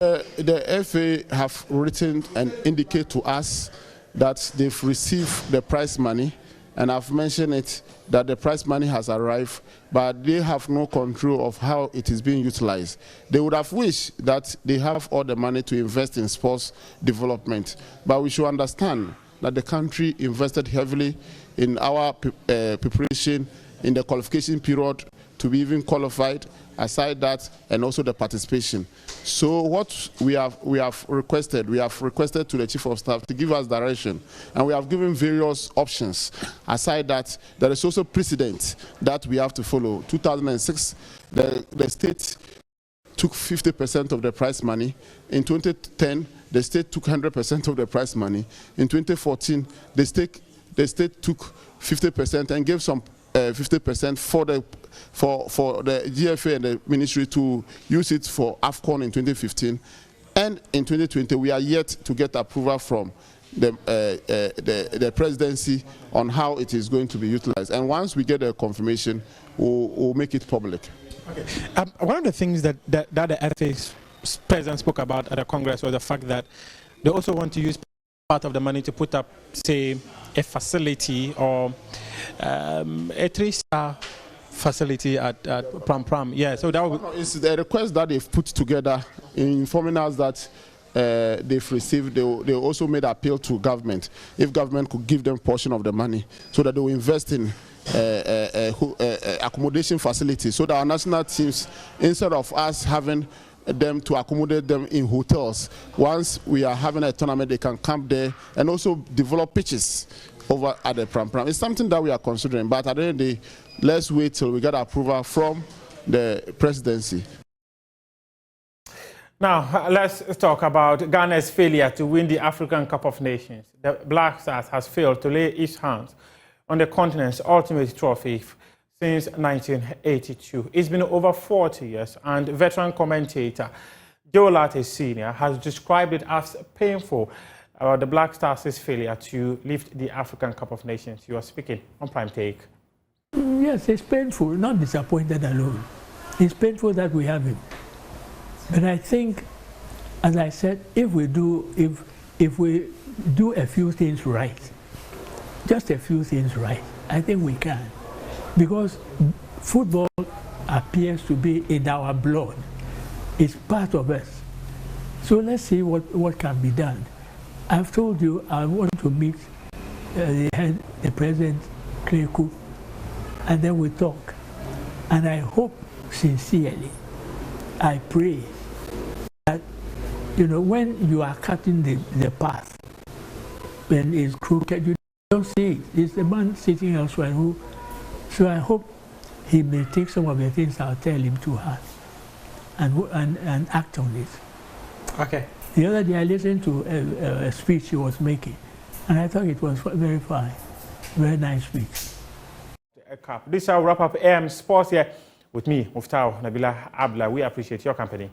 The FA have written and indicate to us that they've received the prize money, and I've mentioned it that the prize money has arrived, but they have no control of how it is being utilized. They would have wished that they have all the money to invest in sports development, but we should understand that the country invested heavily in our preparation in the qualification period to be even qualified, aside that, and also the participation. So what we have requested to the Chief of Staff to give us direction, and we have given various options. Aside that, there is also precedent that we have to follow. 2006, the state took 50% of the prize money. In 2010, the state took 100% of the prize money. In 2014, the state took 50% and gave some 50% for the GFA and the ministry to use it for AFCON in 2015. And in 2020, we are yet to get approval from the presidency on how it is going to be utilized. And once we get a confirmation, we'll make it public. Okay. One of the things that the ethics president spoke about at the Congress was the fact that they also want to use part of the money to put up, say, a facility or a 3-star facility at Pram. Yeah, so that would... It's the request that they've put together in informing us that they've received. They also made appeal to government, if government could give them portion of the money so that they will invest in accommodation facilities, so that our national teams, instead of us having them to accommodate them in hotels, once we are having a tournament, they can camp there and also develop pitches over at the Pram. It's something that we are considering, but at the end of the day, let's wait till we get approval from the presidency. Now, let's talk about Ghana's failure to win the African Cup of Nations. The Black Stars has failed to lay its hands on the continent's ultimate trophy since 1982. It's been over 40 years, and veteran commentator Joe Latte Sr. has described it as painful about the Black Stars' failure to lift the African Cup of Nations. You are speaking on Prime Take. Yes, it's painful, not disappointed alone. It's painful that we haven't. But I think, as I said, if we do a few things right, just a few things right, I think we can. Because football appears to be in our blood. It's part of us. So let's see what can be done. I've told you I want to meet the President Kleku, and then we talk. And I hope sincerely, I pray that, when you are cutting the path, when it's crooked, you don't see it. It's the man sitting elsewhere who. So I hope he may take some of the things I'll tell him to heart and act on it. Okay. The other day I listened to a speech he was making, and I thought it was very fine, very nice speech. This will wrap up AM Sports here with me, Muftau Nabila Abla. We appreciate your company.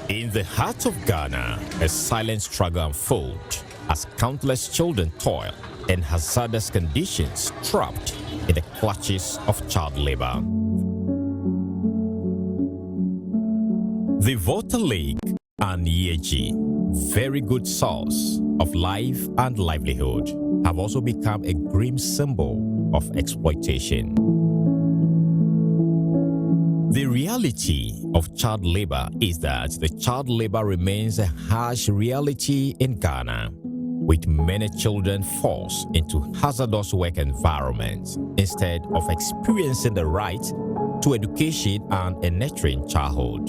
In the heart of Ghana, a silent struggle unfolds as countless children toil in hazardous conditions, trapped in the clutches of child labor. The Water Lake and Yeji, very good source of life and livelihood, have also become a grim symbol of exploitation. The reality of child labor is that the child labor remains a harsh reality in Ghana, with many children forced into hazardous work environments instead of experiencing the right to education and a nurturing childhood.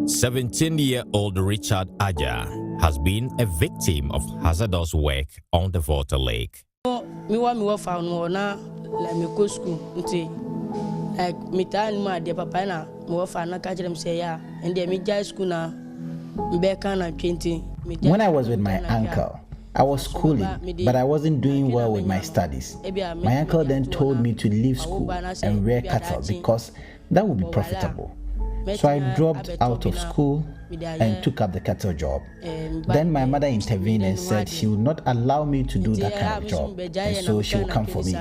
17-year-old Richard Aja has been a victim of hazardous work on the Water Lake. When I was with my uncle, I was schooling, but I wasn't doing well with my studies. My uncle then told me to leave school and rear cattle because that would be profitable. So I dropped out of school and took up the cattle job. Then my mother intervened and said she would not allow me to do that kind of job, and so she would come for me.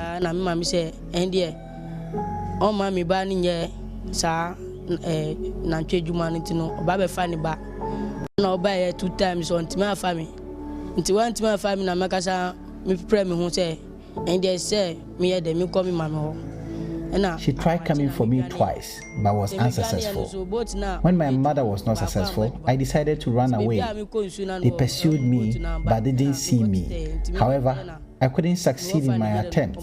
Oh, mommy, banning ye, sir, Nanche Jumanitino, Baba Fanny Ba. No, buy 2 times on Tima family. Until 1 Tima family, Namakasa, me pray me who say, and they say, me at the me coming mamma. She tried coming for me twice, but was unsuccessful. When my mother was not successful, I decided to run away. They pursued me, but didn't see me. However, I couldn't succeed in my attempt.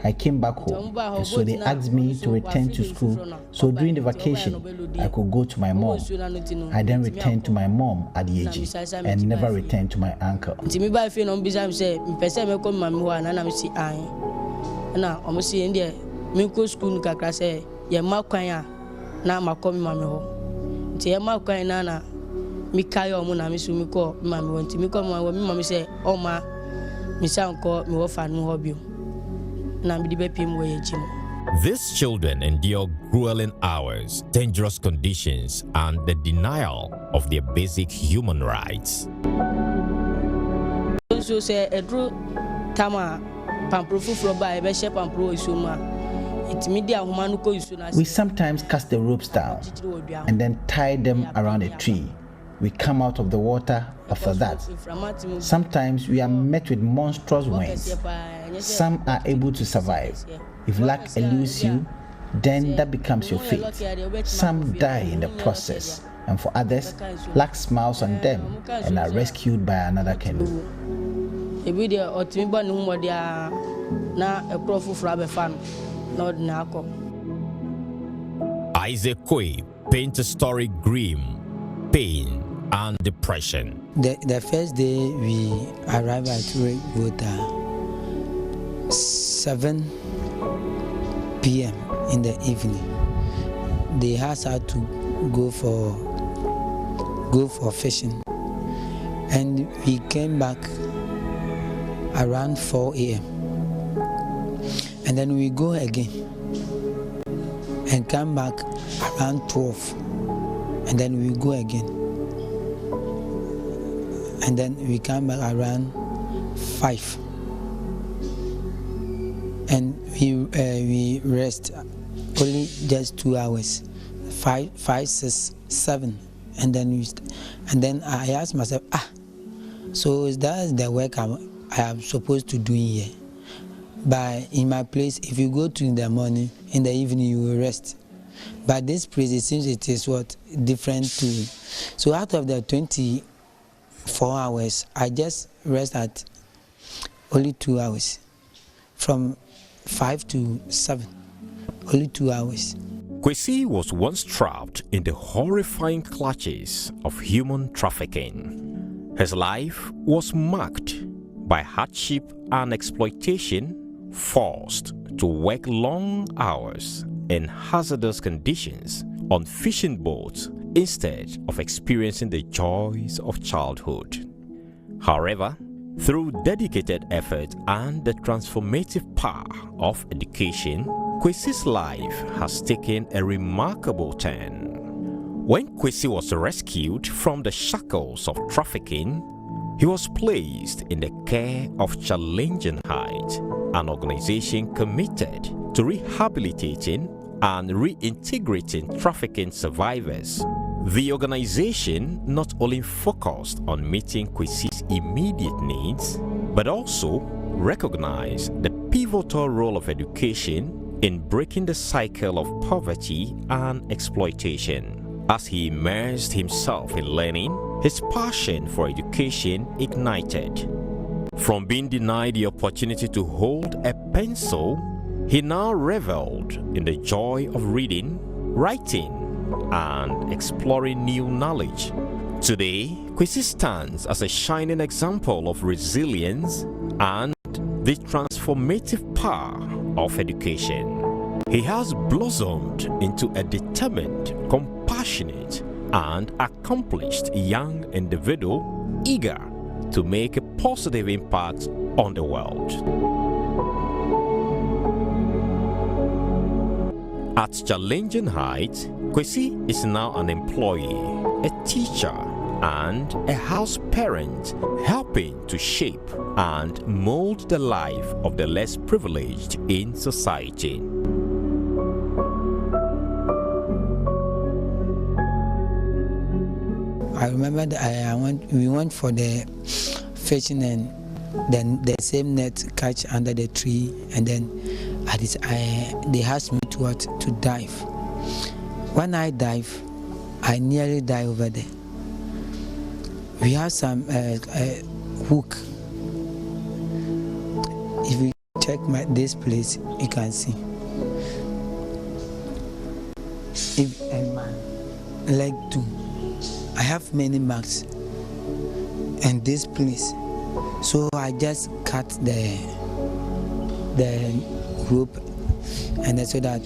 I came back home, and so they asked me to return to school. So during the vacation, I could go to my mom. I then returned to my mom at the age and never returned to my uncle. These children endure grueling hours, dangerous conditions, and the denial of their basic human rights. We sometimes cast the ropes down and then tie them around a tree. We come out of the water after that. Sometimes we are met with monstrous winds. Some are able to survive. If luck eludes you, then that becomes your fate. Some die in the process, and for others, luck smiles on them and are rescued by another canoe. Isaac Kwe paints a story grim, pain, and depression. The first day we arrived at Rota, 7 p.m. in the evening. They asked us to go for fishing, and we came back around 4 a.m. and then we go again and come back around 12, and then we go again. And then we come back around 5, and we rest only just 2 hours, 5, 6, 7, and then I asked myself, so that's the work I am supposed to do here. But in my place, if you go to in the morning, in the evening you will rest. But this place, it seems it is different too. So out of the 24 hours, I just rest at only 2 hours, from 5 to 7, only 2 hours. Kwesi was once trapped in the horrifying clutches of human trafficking. His life was marked by hardship and exploitation, forced to work long hours in hazardous conditions on fishing boats instead of experiencing the joys of childhood. However, through dedicated effort and the transformative power of education, Kwesi's life has taken a remarkable turn. When Kwesi was rescued from the shackles of trafficking, he was placed in the care of Challenging Heights, an organization committed to rehabilitating and reintegrating trafficking survivors. The organization not only focused on meeting Kwesi's immediate needs, but also recognized the pivotal role of education in breaking the cycle of poverty and exploitation. As he immersed himself in learning, his passion for education ignited. From being denied the opportunity to hold a pencil, he now reveled in the joy of reading, writing, and exploring new knowledge. Today, Kwesi stands as a shining example of resilience and the transformative power of education. He has blossomed into a determined, compassionate, and accomplished young individual eager to make a positive impact on the world. At Challenging Heights, Kwesi is now an employee, a teacher, and a house parent, helping to shape and mold the life of the less privileged in society. I remember that we went for the fishing, and then the same net catch under the tree, and then they asked me to to dive. When I dive, I nearly die over there. We have some hook. If you check this place, you can see. If my leg too, I have many marks. And this place, so I just cut the rope, and so that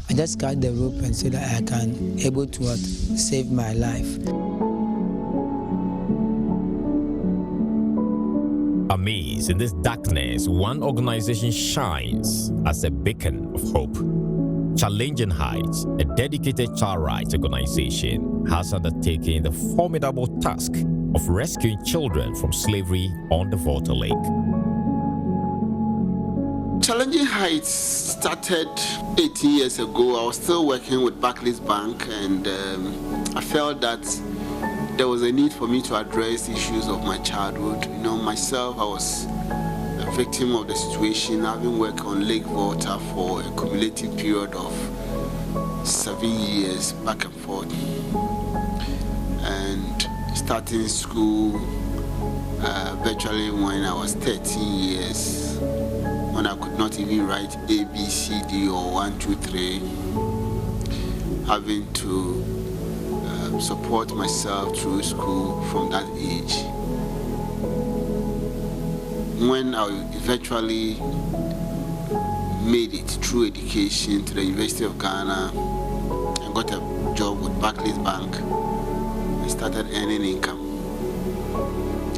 I just cut the rope, and so that I can able to save my life. Amazed in this darkness, one organization shines as a beacon of hope. Challenging Heights, a dedicated child rights organization, has undertaken the formidable task of rescuing children from slavery on the Volta Lake. Challenging Heights started 18 years ago. I was still working with Barclays Bank, and I felt that there was a need for me to address issues of my childhood. You know, myself, I was a victim of the situation, having worked on Lake Volta for a cumulative period of 7 years back and forth. And starting school virtually when I was 13 years, when I could not even write A, B, C, D, or 1, 2, 3, having to support myself through school from that age. When I eventually made it through education to the University of Ghana and got a job with Barclays Bank, I started earning income.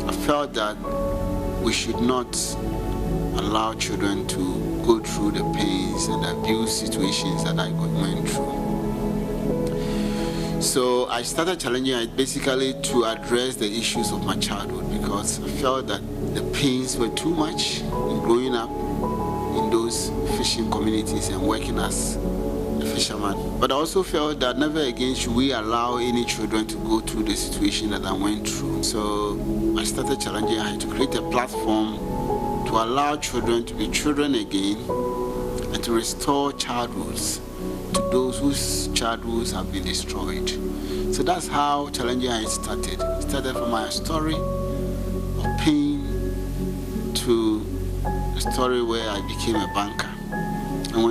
I felt that we should not allow children to go through the pains and abuse situations that I went through. So I started challenging it basically to address the issues of my childhood, because I felt that the pains were too much in growing up in those fishing communities and working as a fisherman. But I also felt that never again should we allow any children to go through the situation that I went through. So I started challenging it to create a platform to allow children to be children again and to restore childhoods to those whose childhoods have been destroyed. So that's how Challenging Heights started. It started from my story of pain to a story where I became a banker and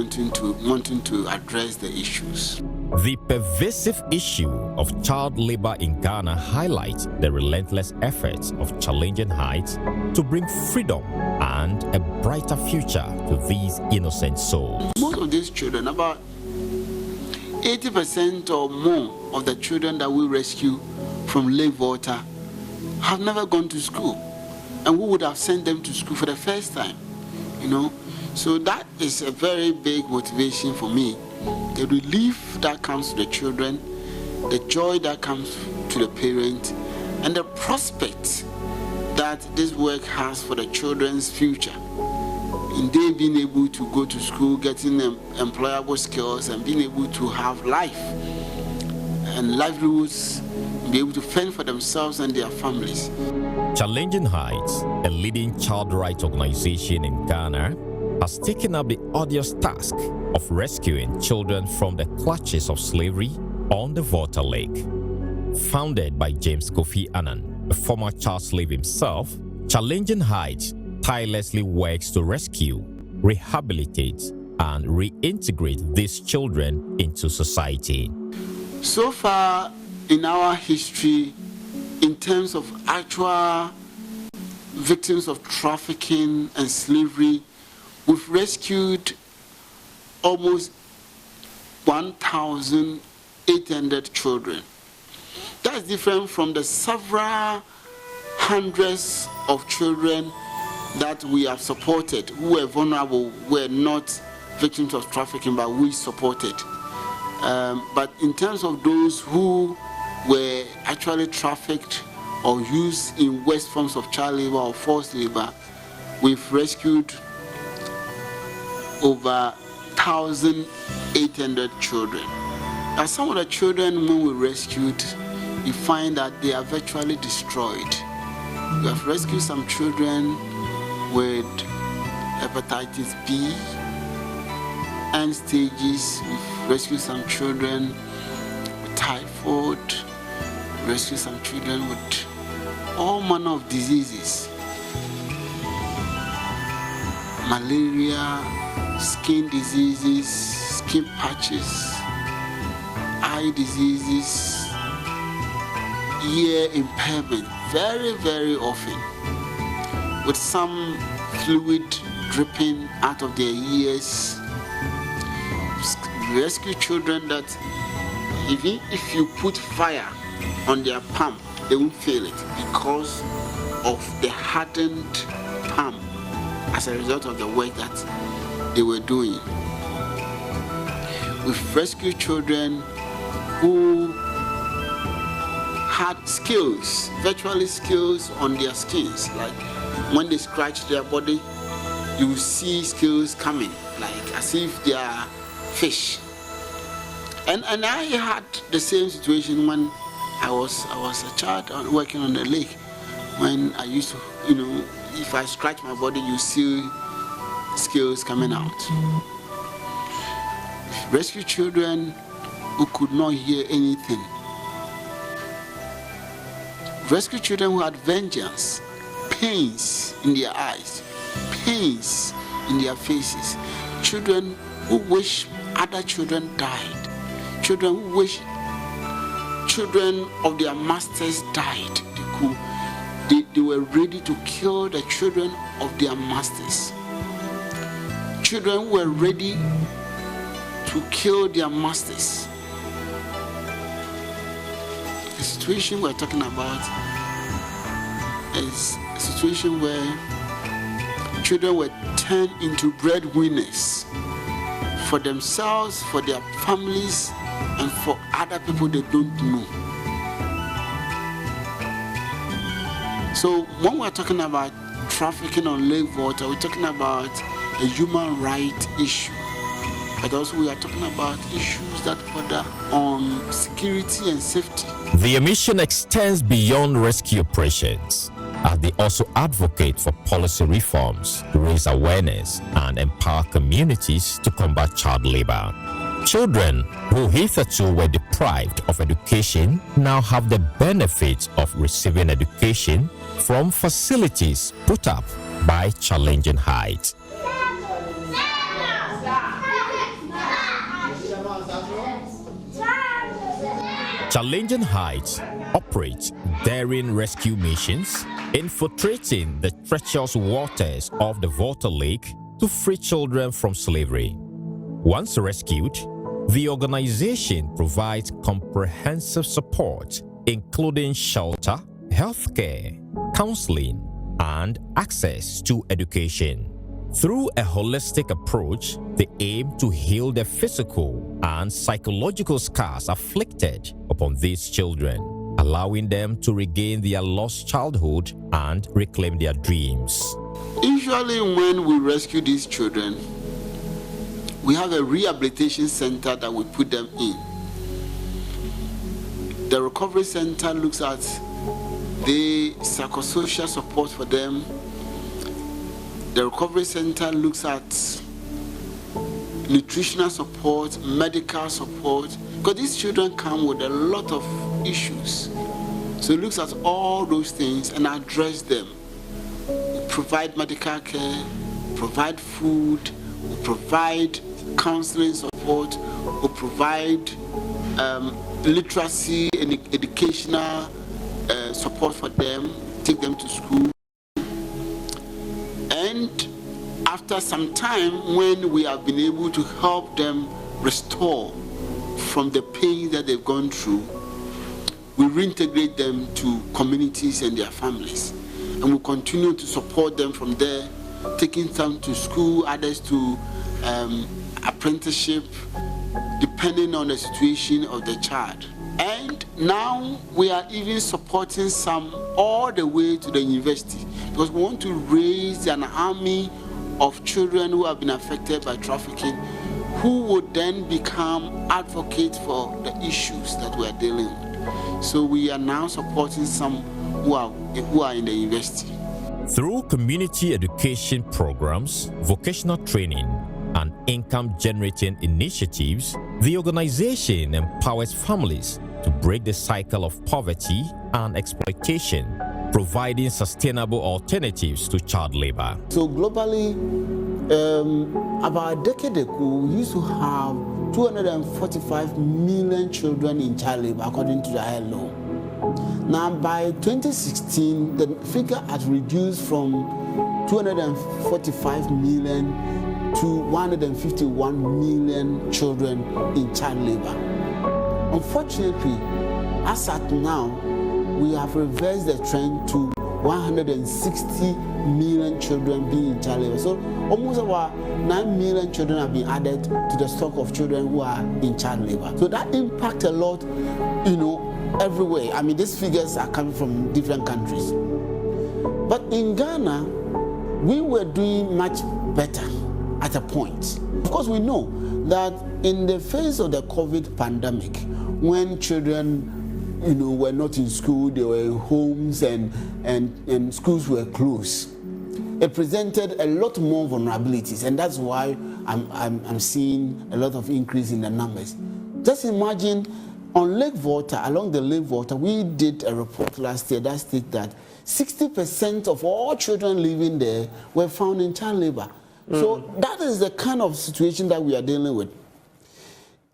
wanting to address the issues. The pervasive issue of child labor in Ghana highlights the relentless efforts of Challenging Heights to bring freedom and a brighter future to these innocent souls. Most of these children, about 80% or more of the children that we rescue from Lake Volta have never gone to school, and we would have sent them to school for the first time, you know. So that is a very big motivation for me. The relief that comes to the children, the joy that comes to the parents, and the prospect that this work has for the children's future. In they being able to go to school, getting employable skills, and being able to have life and livelihoods, be able to fend for themselves and their families. Challenging Heights, a leading child rights organization in Ghana, has taken up the odious task of rescuing children from the clutches of slavery on the Volta Lake. Founded by James Kofi Annan, a former child slave himself, Challenging Heights tirelessly works to rescue, rehabilitate, and reintegrate these children into society. So far in our history, in terms of actual victims of trafficking and slavery, we've rescued almost 1,800 children. That's different from the several hundreds of children that we have supported who were vulnerable, were not victims of trafficking, but we supported. But in terms of those who were actually trafficked or used in worse forms of child labor or forced labor, we've rescued over 1,800 children. Now, some of the children, when we rescued, you find that they are virtually destroyed. We have rescued some children with Hepatitis B, end stages. We've rescued some children with typhoid, rescued some children with all manner of diseases. Malaria, skin diseases, skin patches, eye diseases, ear impairment, very, very often, with some fluid dripping out of their ears. Rescue children that even if you put fire on their palm, they won't feel it because of the hardened palm as a result of the work that they were doing. We've rescued children who had skills, virtually skills on their skins, like when they scratch their body, you will see skills coming, like as if they are fish. And I had the same situation when I was a child working on the lake. When I used to, if I scratch my body, you see skills coming out. Rescue children who could not hear anything. Rescue children who had vengeance, pains in their eyes, pains in their faces. Children who wish other children died. Children who wish children of their masters died. They were ready to kill the children of their masters. Children who were ready to kill their masters. The situation we're talking about is a situation where children were turned into breadwinners for themselves, for their families, and for other people they don't know. So when we're talking about trafficking on lake water, we're talking about a human right issue. But also we are talking about issues that border on security and safety. The mission extends beyond rescue operations, as they also advocate for policy reforms, raise awareness, and empower communities to combat child labor. Children who hitherto were deprived of education now have the benefit of receiving education from facilities put up by Challenging Heights. Challenging Heights operates daring rescue missions, infiltrating the treacherous waters of the Volta Lake to free children from slavery. Once rescued, the organization provides comprehensive support, including shelter, healthcare, counseling, and access to education. Through a holistic approach, they aim to heal the physical and psychological scars afflicted upon these children, allowing them to regain their lost childhood and reclaim their dreams. Usually when we rescue these children, we have a rehabilitation center that we put them in. The recovery center looks at the psychosocial support for them. The recovery center looks at nutritional support, medical support, because these children come with a lot of issues. So it looks at all those things and address them. We provide medical care, provide food, we provide counseling support, we provide literacy and educational support for them, take them to school. And after some time, when we have been able to help them restore from the pain that they've gone through, we reintegrate them to communities and their families. And we continue to support them from there, taking them to school, others to apprenticeship, depending on the situation of the child. And now we are even supporting some all the way to the university, because we want to raise an army of children who have been affected by trafficking, who would then become advocates for the issues that we are dealing with. So we are now supporting some who are in the university. Through community education programs, vocational training, and income-generating initiatives, the organization empowers families to break the cycle of poverty and exploitation, providing sustainable alternatives to child labor. So globally, about a decade ago, we used to have 245 million children in child labor, according to the ILO. Now, by 2016, the figure has reduced from 245 million to 151 million children in child labor. Unfortunately, as at now, we have reversed the trend to 160 million children being in child labor. So almost about 9 million children have been added to the stock of children who are in child labor. So that impacts a lot, everywhere. I mean, these figures are coming from different countries. But in Ghana, we were doing much better at a point. Of course, we know that in the face of the COVID pandemic, when children were not in school, they were in homes and schools were closed, it presented a lot more vulnerabilities, and that's why I'm seeing a lot of increase in the numbers. Just imagine on Lake Volta, along the Lake Volta, we did a report last year that stated that 60% of all children living there were found in child labor. So that is the kind of situation that we are dealing with.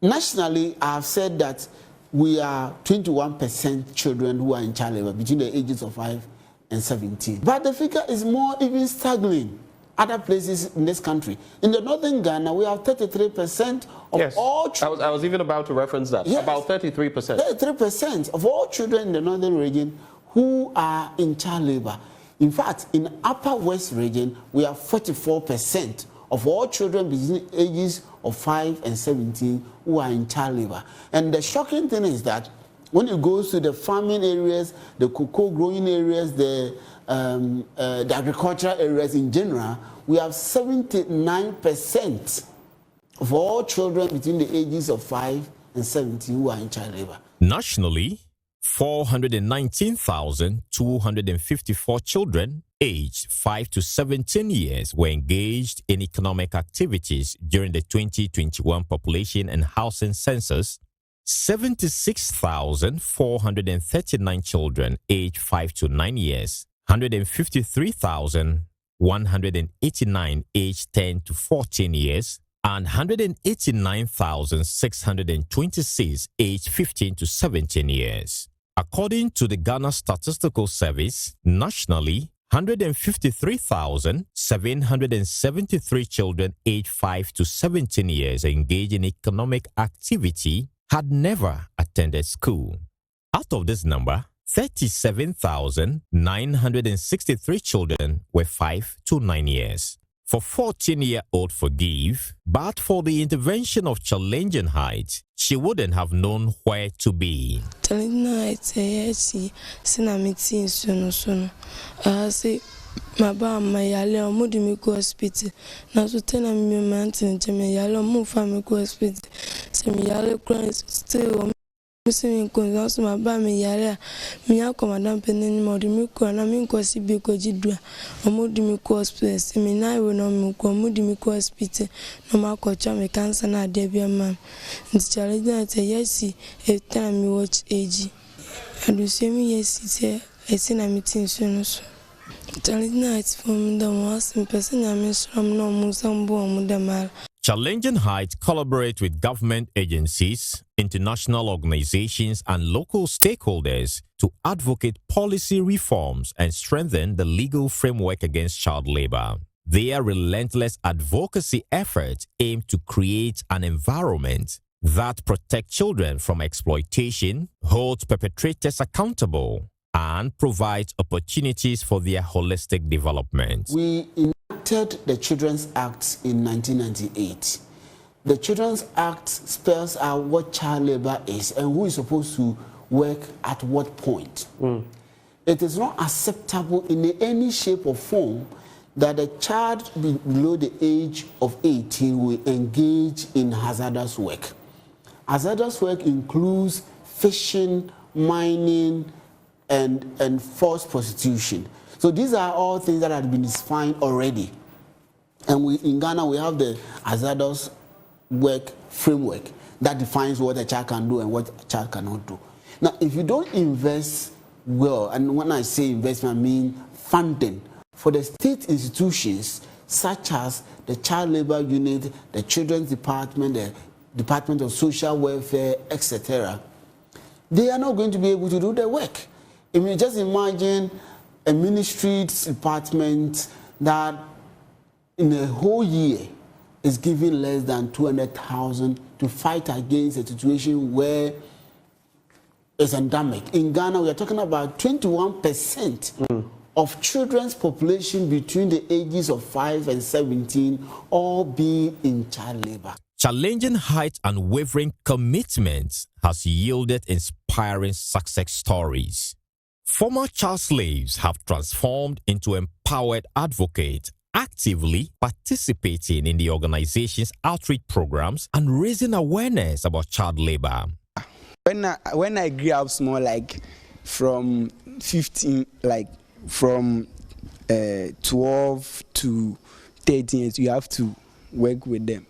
Nationally, I have said that we are 21% children who are in child labor between the ages of 5 and 17. But the figure is more even staggering. Other places in this country. In the northern Ghana, we have 33% of all children. I was even about to reference that. Yes. About 33%. 33% of all children in the northern region who are in child labor. In fact, in Upper West region, we have 44% of all children between ages of 5 and 17 who are in child labor. And the shocking thing is that when it goes to the farming areas, the cocoa growing areas, the agricultural areas in general, we have 79% of all children between the ages of 5 and 17 who are in child labor. Nationally, 419,254 children aged 5 to 17 years were engaged in economic activities during the 2021 population and housing census. 76,439 children aged 5 to 9 years, 153,189 aged 10 to 14 years, and 189,626 aged 15 to 17 years. According to the Ghana Statistical Service, nationally, 153,773 children aged 5 to 17 years engaged in economic activity had never attended school. Out of this number, 37,963 children were 5 to 9 years. For 14-year-old Forgive, but for the intervention of Challenging Heights, she wouldn't have known where to be. Challenging Heights, my bam, my yellow, moody me go hospital. Now to tell me, mountain, Jimmy yellow, move from me go hospital. Some yellow cries still. Missing consults my bam, yellow. Me, I come and dump any more. The milk and I mean, cause it be good. Or moody me go hospital. See me now, will not milk or moody me go hospital. No more coach, me cancer, not Debbie, ma'am. And the challenge I say, yes, every time you watch age. I do see me, yes, it's here. I seen a meeting soon. Challenging Heights collaborate with government agencies, international organizations, and local stakeholders to advocate policy reforms and strengthen the legal framework against child labor. Their relentless advocacy efforts aim to create an environment that protects children from exploitation, holds perpetrators accountable, and provides opportunities for their holistic development. We enacted the Children's Act in 1998. The Children's Act spells out what child labor is and who is supposed to work at what point. It is not acceptable in any shape or form that a child below the age of 18 will engage in hazardous work. Hazardous work includes fishing, mining, and forced prostitution. So these are all things that have been defined already. And in Ghana, we have the hazardous work framework that defines what a child can do and what a child cannot do. Now, if you don't invest well, and when I say investment, I mean funding for the state institutions such as the Child Labor Unit, the Children's Department, the Department of Social Welfare, etc., they are not going to be able to do their work. I mean, just imagine a ministry's department that in a whole year is giving less than 200,000 to fight against a situation where it's endemic. In Ghana, we are talking about 21% of children's population between the ages of 5 and 17 all being in child labor. Challenging Heights' unwavering commitment has yielded inspiring success stories. Former child slaves have transformed into empowered advocates, actively participating in the organization's outreach programs and raising awareness about child labor. When I grew up small, like from 15, like from 12 to 13 years, you have to work with them.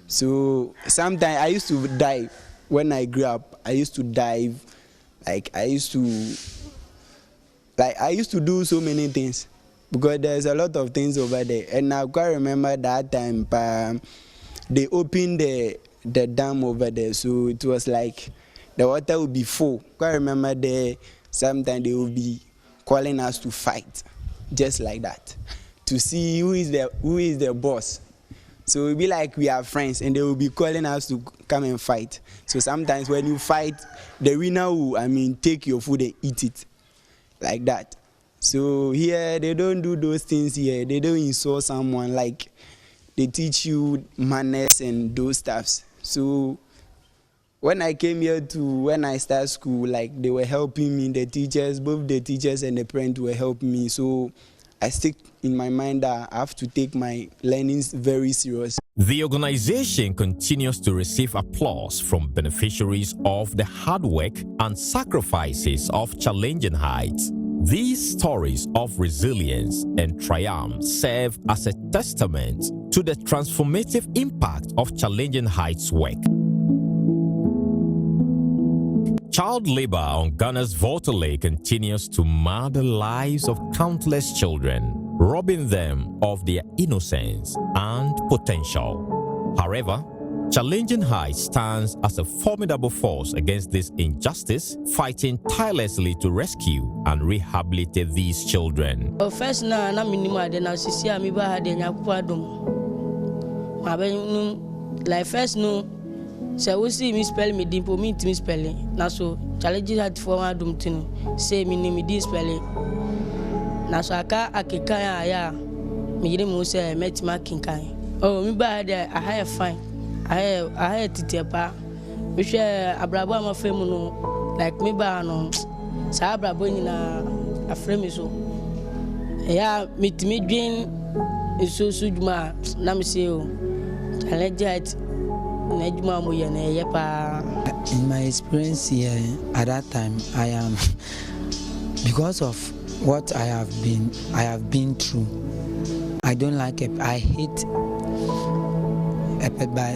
So sometimes I used to dive. When I grew up, I used to dive. Like I used to do so many things because there's a lot of things over there. And I quite remember that time they opened the dam over there, so it was like the water would be full. I remember there sometimes they would be calling us to fight, just like that, to see who is the boss. So it would be like we are friends, and they will be calling us to come and fight. So sometimes when you fight, the winner will, take your food and eat it, like that. So here, they don't do those things here. They don't insult someone, like they teach you manners and those stuffs. So when I came here when I started school, like they were helping me, the teachers, both the teachers and the parents were helping me. So I stick in my mind that I have to take my learnings very serious. The organization continues to receive applause from beneficiaries of the hard work and sacrifices of Challenging Heights. These stories of resilience and triumph serve as a testament to the transformative impact of Challenging Heights' work. Child labor on Ghana's Volta Lake continues to mar the lives of countless children, robbing them of their innocence and potential. However, Challenging Heights stands as a formidable force against this injustice, fighting tirelessly to rescue and rehabilitate these children. First, na minimum de na sisi ami ba de nyakupa dum. Ma be nu like first no say we see me spell me dimpo me intimi spelling. Na so Challenging Heights for ma dum tin say me name di spelling. Na so aka akeka ya me yire mu say metima kinkan. Oh me ba de I have fine. I had to tell pa. We share a brabo am no like me ba no. Sa brabo ni na afremi so. Ya mitimi dwin so juma na me say o. Challenging Heights na juma mo ye na ye pa. In my experience here at that time, I am because of what I have been through. I don't like it. I hate by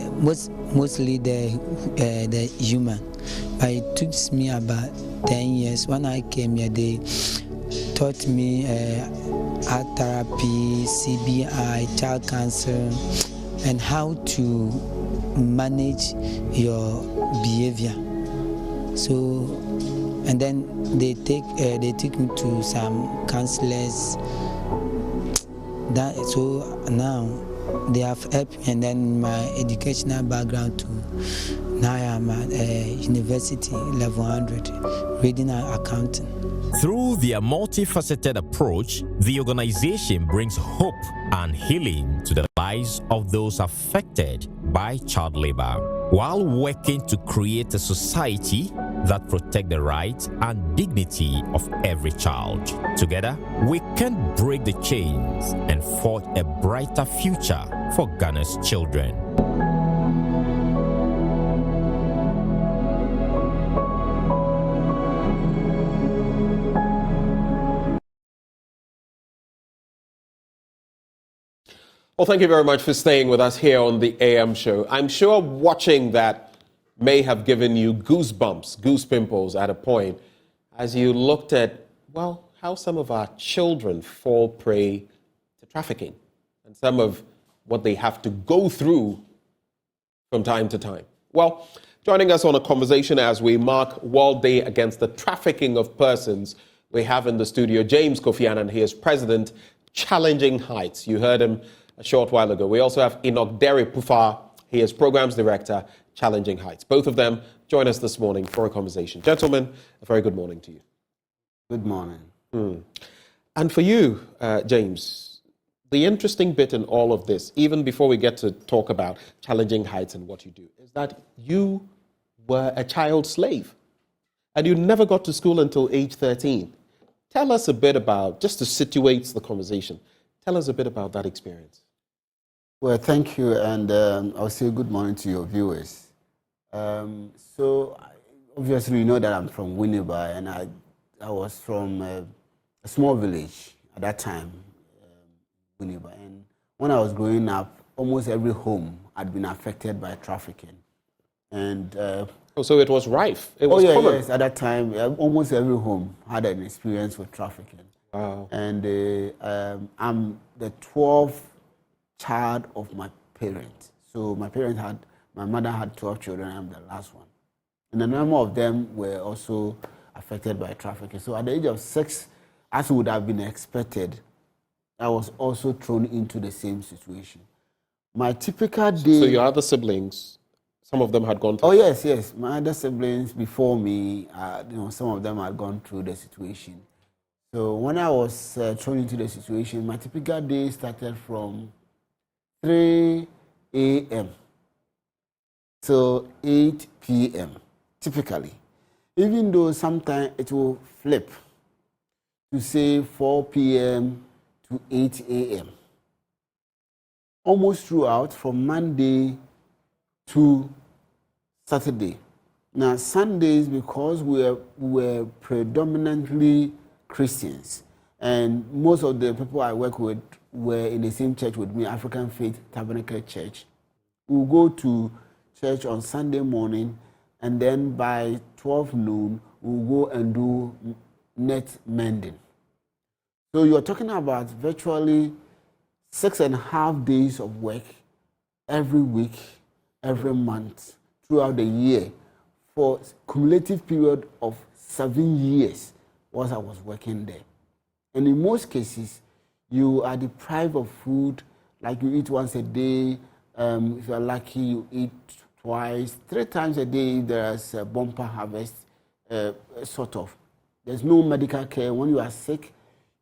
mostly the human. But it took me about 10 years. When I came here, they taught me art therapy, CBI, child cancer, and how to manage your behavior. So, and then they take me to some counselors. So now they have helped me, and then my educational background too. Now I am at university level 100, reading and accounting. Through their multifaceted approach, the organization brings hope and healing to the lives of those affected by child labor, while working to create a society that protects the rights and dignity of every child. Together, we can break the chains and forge a brighter future for Ghana's children. Well, thank you very much for staying with us here on the AM show. I'm sure watching that may have given you goosebumps, goose pimples at a point as you looked at, well, how some of our children fall prey to trafficking and some of what they have to go through from time to time. Well, joining us on a conversation as we mark World Day Against the Trafficking of Persons, we have in the studio James Kofi Annan. He is president, Challenging Heights. You heard him a short while ago. We also have Enoch Derry Pufa. He is programs director, Challenging Heights. Both of them join us this morning for a conversation. Gentlemen, a very good morning to you. Good morning. And for you, James, the interesting bit in all of this, even before we get to talk about Challenging Heights and what you do, is that you were a child slave and you never got to school until age 13. Tell us a bit about, just to situate the conversation, tell us a bit about that experience. Well, thank you, and I'll say good morning to your viewers. So, obviously, you know that I'm from Winneba, and I was from a small village at that time, Winneba. And when I was growing up, almost every home had been affected by trafficking. And so it was rife. It was common. Yes, at that time, almost every home had an experience with trafficking. Wow. And I'm the 12th child of my parents. So my mother had 12 children, I'm the last one. And a number of them were also affected by trafficking. So at the age of 6, as would have been expected, I was also thrown into the same situation. My typical day... So your other siblings, some of them had gone through... Oh, yes. My other siblings before me, some of them had gone through the situation. So when I was thrown into the situation, my typical day started from 3 a.m. till 8 p.m., typically. Even though sometimes it will flip to say 4 p.m. to 8 a.m. Almost throughout, from Monday to Saturday. Now, Sundays, because we were predominantly Christians, and most of the people I work with were in the same church with me, African Faith Tabernacle Church. We'll go to church on Sunday morning, and then by 12 noon, we'll go and do net mending. So you're talking about virtually 6.5 days of work every week, every month, throughout the year, for a cumulative period of 7 years whilst I was working there. And in most cases, you are deprived of food, like you eat once a day. If you're lucky, you eat twice, 3 times a day. There's a bumper harvest, sort of. There's no medical care. When you are sick,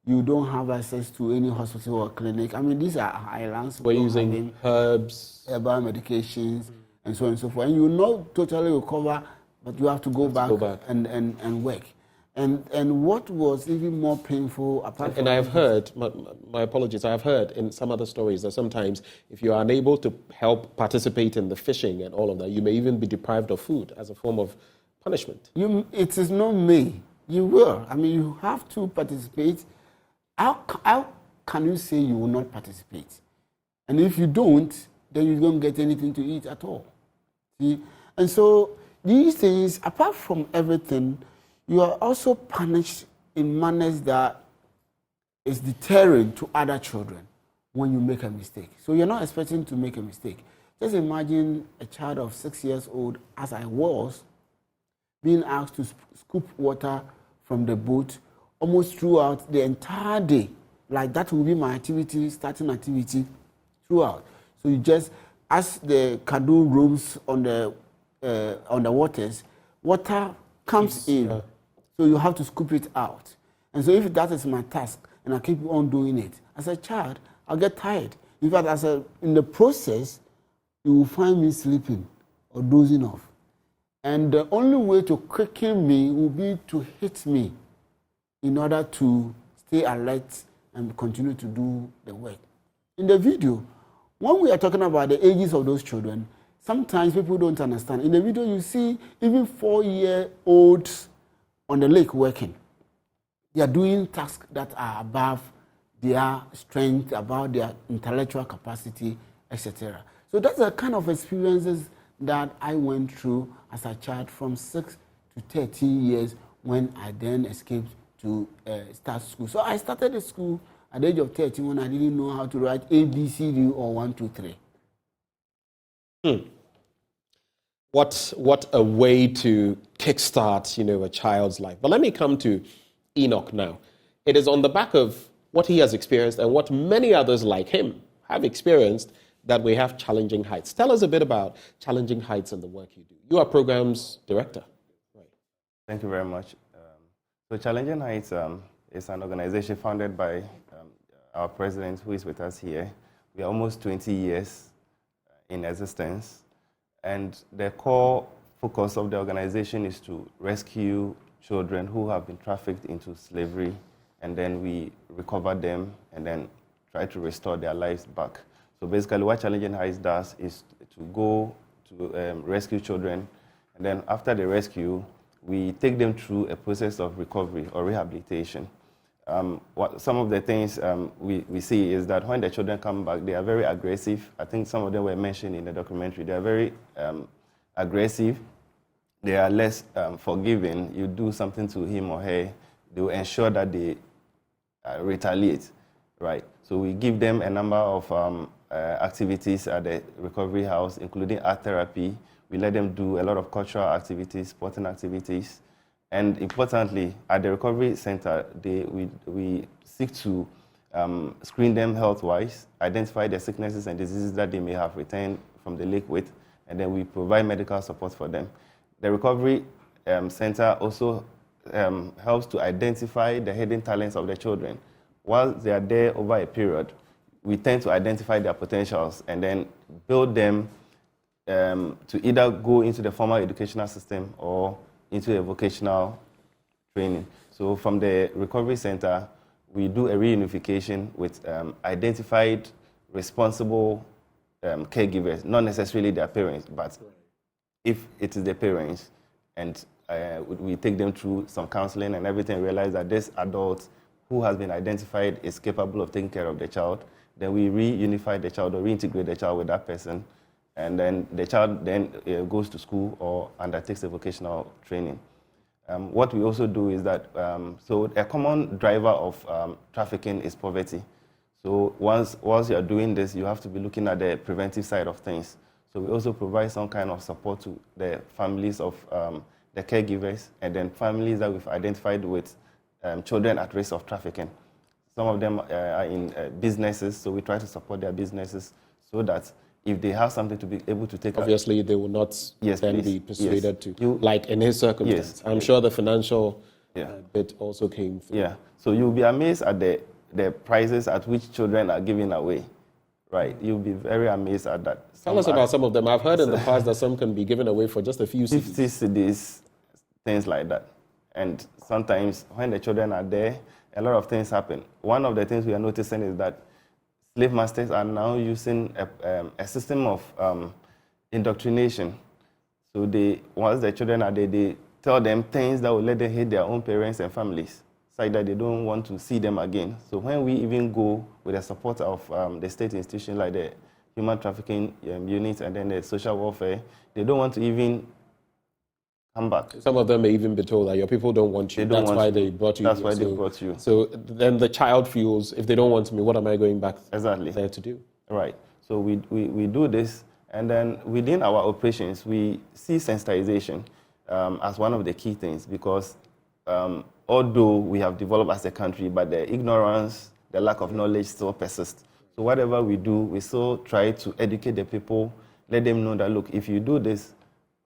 you don't have access to any hospital or clinic. I mean, these are islands. We're using herbs, herbal medications, and so on and so forth. And you not totally recover, but you have to go back. And work. And what was even more painful, apart from... And I have heard, my apologies, I have heard in some other stories that sometimes if you are unable to help participate in the fishing and all of that, you may even be deprived of food as a form of punishment. It is not me. You will. I mean, you have to participate. How can you say you will not participate? And if you don't, then you don't get anything to eat at all. See? And so these things, apart from everything, you are also punished in manners that is deterring to other children when you make a mistake. So you're not expecting to make a mistake. Just imagine a child of 6 years old, as I was, being asked to scoop water from the boat almost throughout the entire day. Like that will be my activity, starting activity throughout. So you just, as the canoe roams on the waters, water comes in. So you have to scoop it out. And so if that is my task, and I keep on doing it, as a child, I'll get tired. In fact, in the process, you will find me sleeping or dozing off. And the only way to quicken me will be to hit me in order to stay alert and continue to do the work. In the video, when we are talking about the ages of those children, sometimes people don't understand. In the video, you see even 4-year-olds on the lake working. They are doing tasks that are above their strength, about their intellectual capacity, etc. So that's the kind of experiences that I went through as a child from 6 to 13 years when I then escaped to start school. So I started the school at the age of 13 when I didn't know how to write A, B, C, D, or 1, 2, 3. What a way to kickstart, a child's life. But let me come to Enoch now. It is on the back of what he has experienced and what many others like him have experienced that we have Challenging Heights. Tell us a bit about Challenging Heights and the work you do. You are programs director. Right. Thank you very much. So Challenging Heights is an organization founded by our president, who is with us here. We are almost 20 years in existence. And the core focus of the organization is to rescue children who have been trafficked into slavery, and then we recover them and then try to restore their lives back. So basically what Challenging Heights does is to go to rescue children, and then after the rescue, we take them through a process of recovery or rehabilitation. Some of the things we see is that when the children come back, they are very aggressive. I think some of them were mentioned in the documentary. They are very aggressive. They are less forgiving. You do something to him or her, they will ensure that they retaliate, right? So we give them a number of activities at the recovery house, including art therapy. We let them do a lot of cultural activities, sporting activities. And importantly, at the recovery center, we seek to screen them health-wise, identify the sicknesses and diseases that they may have returned from the lake with, and then we provide medical support for them. The recovery center also helps to identify the hidden talents of the children. While they are there over a period, we tend to identify their potentials and then build them to either go into the formal educational system or into a vocational training. So from the recovery center, we do a reunification with identified responsible caregivers, not necessarily their parents, but if it is their parents, and we take them through some counseling and everything, realize that this adult who has been identified is capable of taking care of the child, then we reunify the child or reintegrate the child with that person, and then the child then goes to school or undertakes a vocational training. What we also do is that, so a common driver of trafficking is poverty. So once you are doing this, you have to be looking at the preventive side of things. So we also provide some kind of support to the families of the caregivers and then families that we've identified with children at risk of trafficking. Some of them are in businesses, so we try to support their businesses so that if they have something to be able to take obviously they will not then be persuaded to, like in his circumstance. I'm sure the financial bit also came through. Yeah, so you'll be amazed at the prices at which children are given away, right? You'll be very amazed at that. Tell us about some of them. I've heard in the past that some can be given away for just a few 50 cedis, things like that. And sometimes when the children are there, a lot of things happen. One of the things we are noticing is that slave masters are now using a system of indoctrination. So once the children are there, they tell them things that will let them hate their own parents and families, such that they don't want to see them again. So when we even go with the support of the state institution like the human trafficking unit and then the social welfare, they don't want to even come back. Some of them may even be told that your people don't want you. That's why they brought you. That's why they brought you. So then the child feels, if they don't want me, what am I going back there to do? Right. So we do this, and then within our operations, we see sensitization as one of the key things, because although we have developed as a country, but the ignorance, the lack of knowledge still persists. So whatever we do, we still try to educate the people, let them know that, look, if you do this,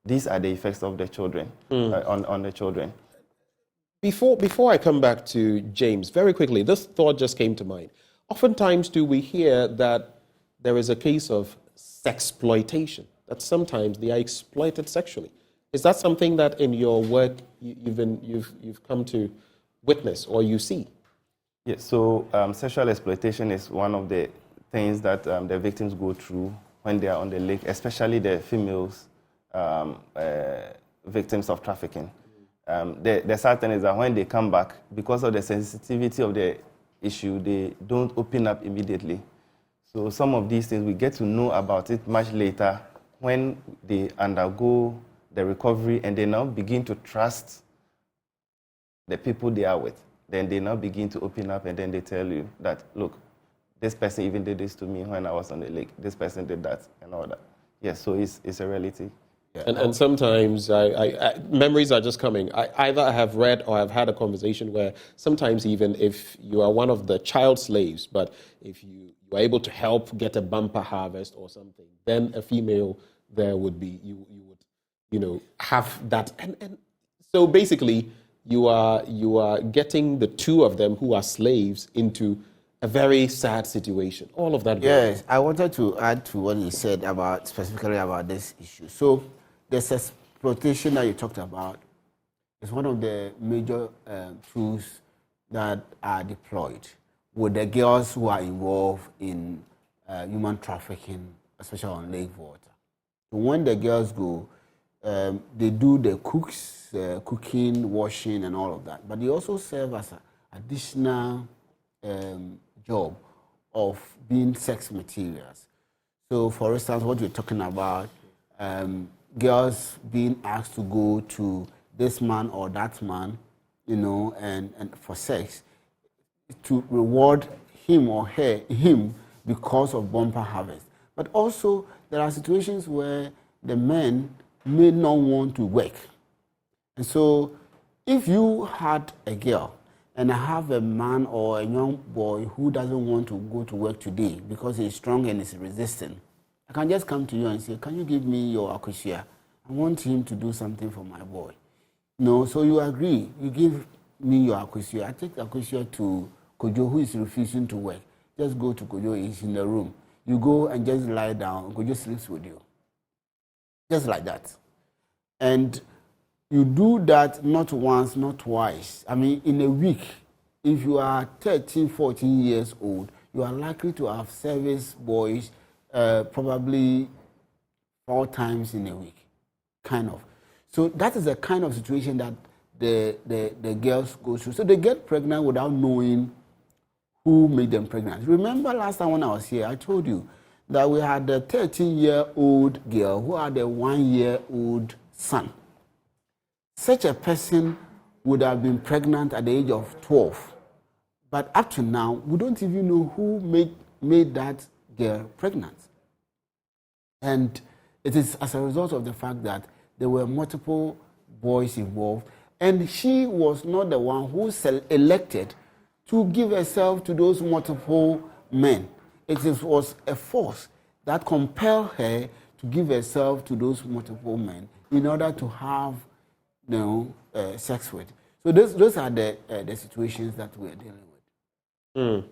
these are the effects of the children, on the children. Before I come back to James, very quickly, this thought just came to mind. Oftentimes do we hear that there is a case of sexploitation, that sometimes they are exploited sexually. Is that something that in your work you've come to witness or you see? Yes, so sexual exploitation is one of the things that the victims go through when they are on the lake, especially the females victims of trafficking. The sad thing is that when they come back, because of the sensitivity of the issue, they don't open up immediately. So some of these things, we get to know about it much later when they undergo the recovery and they now begin to trust the people they are with. Then they now begin to open up and then they tell you that, look, this person even did this to me when I was on the lake. This person did that and all that. Yes, so it's a reality. Yeah. And sometimes memories are just coming. Either I have read or I've had a conversation where sometimes even if you are one of the child slaves, but if you are able to help get a bumper harvest or something, then a female there would be, you would, have that. And so basically you are getting the two of them who are slaves into a very sad situation. All of that. Yes, I wanted to add to what you said specifically about this issue. So this exploitation that you talked about is one of the major tools that are deployed with the girls who are involved in human trafficking, especially on lake water. So when the girls go, they do the cooking, washing, and all of that. But they also serve as an additional job of being sex materials. So, for instance, what we're talking about, girls being asked to go to this man or that man, and for sex, to reward him or him because of bumper harvest. But also, there are situations where the men may not want to work. And so, if you had a girl and I have a man or a young boy who doesn't want to go to work today because he's strong and is resistant, I can just come to you and say, can you give me your akosia? I want him to do something for my boy. No, so you agree. You give me your akosia. I take akosia to Kojo, who is refusing to work. Just go to Kojo, he's in the room. You go and just lie down. Kojo sleeps with you. Just like that. And you do that not once, not twice. I mean, in a week, if you are 13, 14 years old, you are likely to have service boys probably 4 times in a week, kind of. So that is the kind of situation that the girls go through. So they get pregnant without knowing who made them pregnant. Remember last time when I was here, I told you that we had a 13-year-old girl who had a 1-year-old son. Such a person would have been pregnant at the age of 12. But up to now, we don't even know who made that girl pregnant. And it is as a result of the fact that there were multiple boys involved, and she was not the one who elected to give herself to those multiple men. It was a force that compelled her to give herself to those multiple men in order to have sex with. So those are the situations that we're dealing with.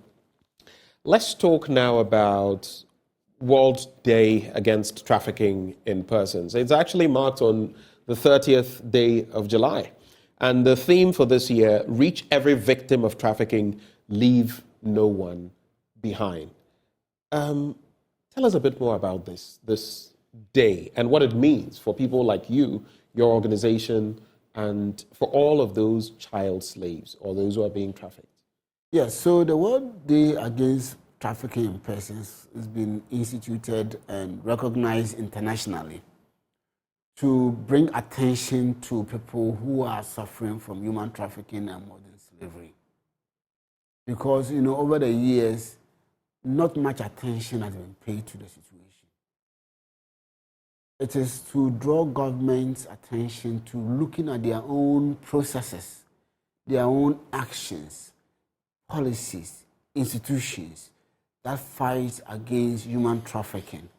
Let's talk now about World Day Against Trafficking in Persons. It's actually marked on the 30th day of July. And the theme for this year, reach every victim of trafficking, leave no one behind. Tell us a bit more about this day and what it means for people like you, your organization, and for all of those child slaves or those who are being trafficked. Yes, so the World Day Against Trafficking in Persons has been instituted and recognized internationally to bring attention to people who are suffering from human trafficking and modern slavery. Because, over the years, not much attention has been paid to the situation. It is to draw government's attention to looking at their own processes, their own actions, policies, institutions that fight against human trafficking,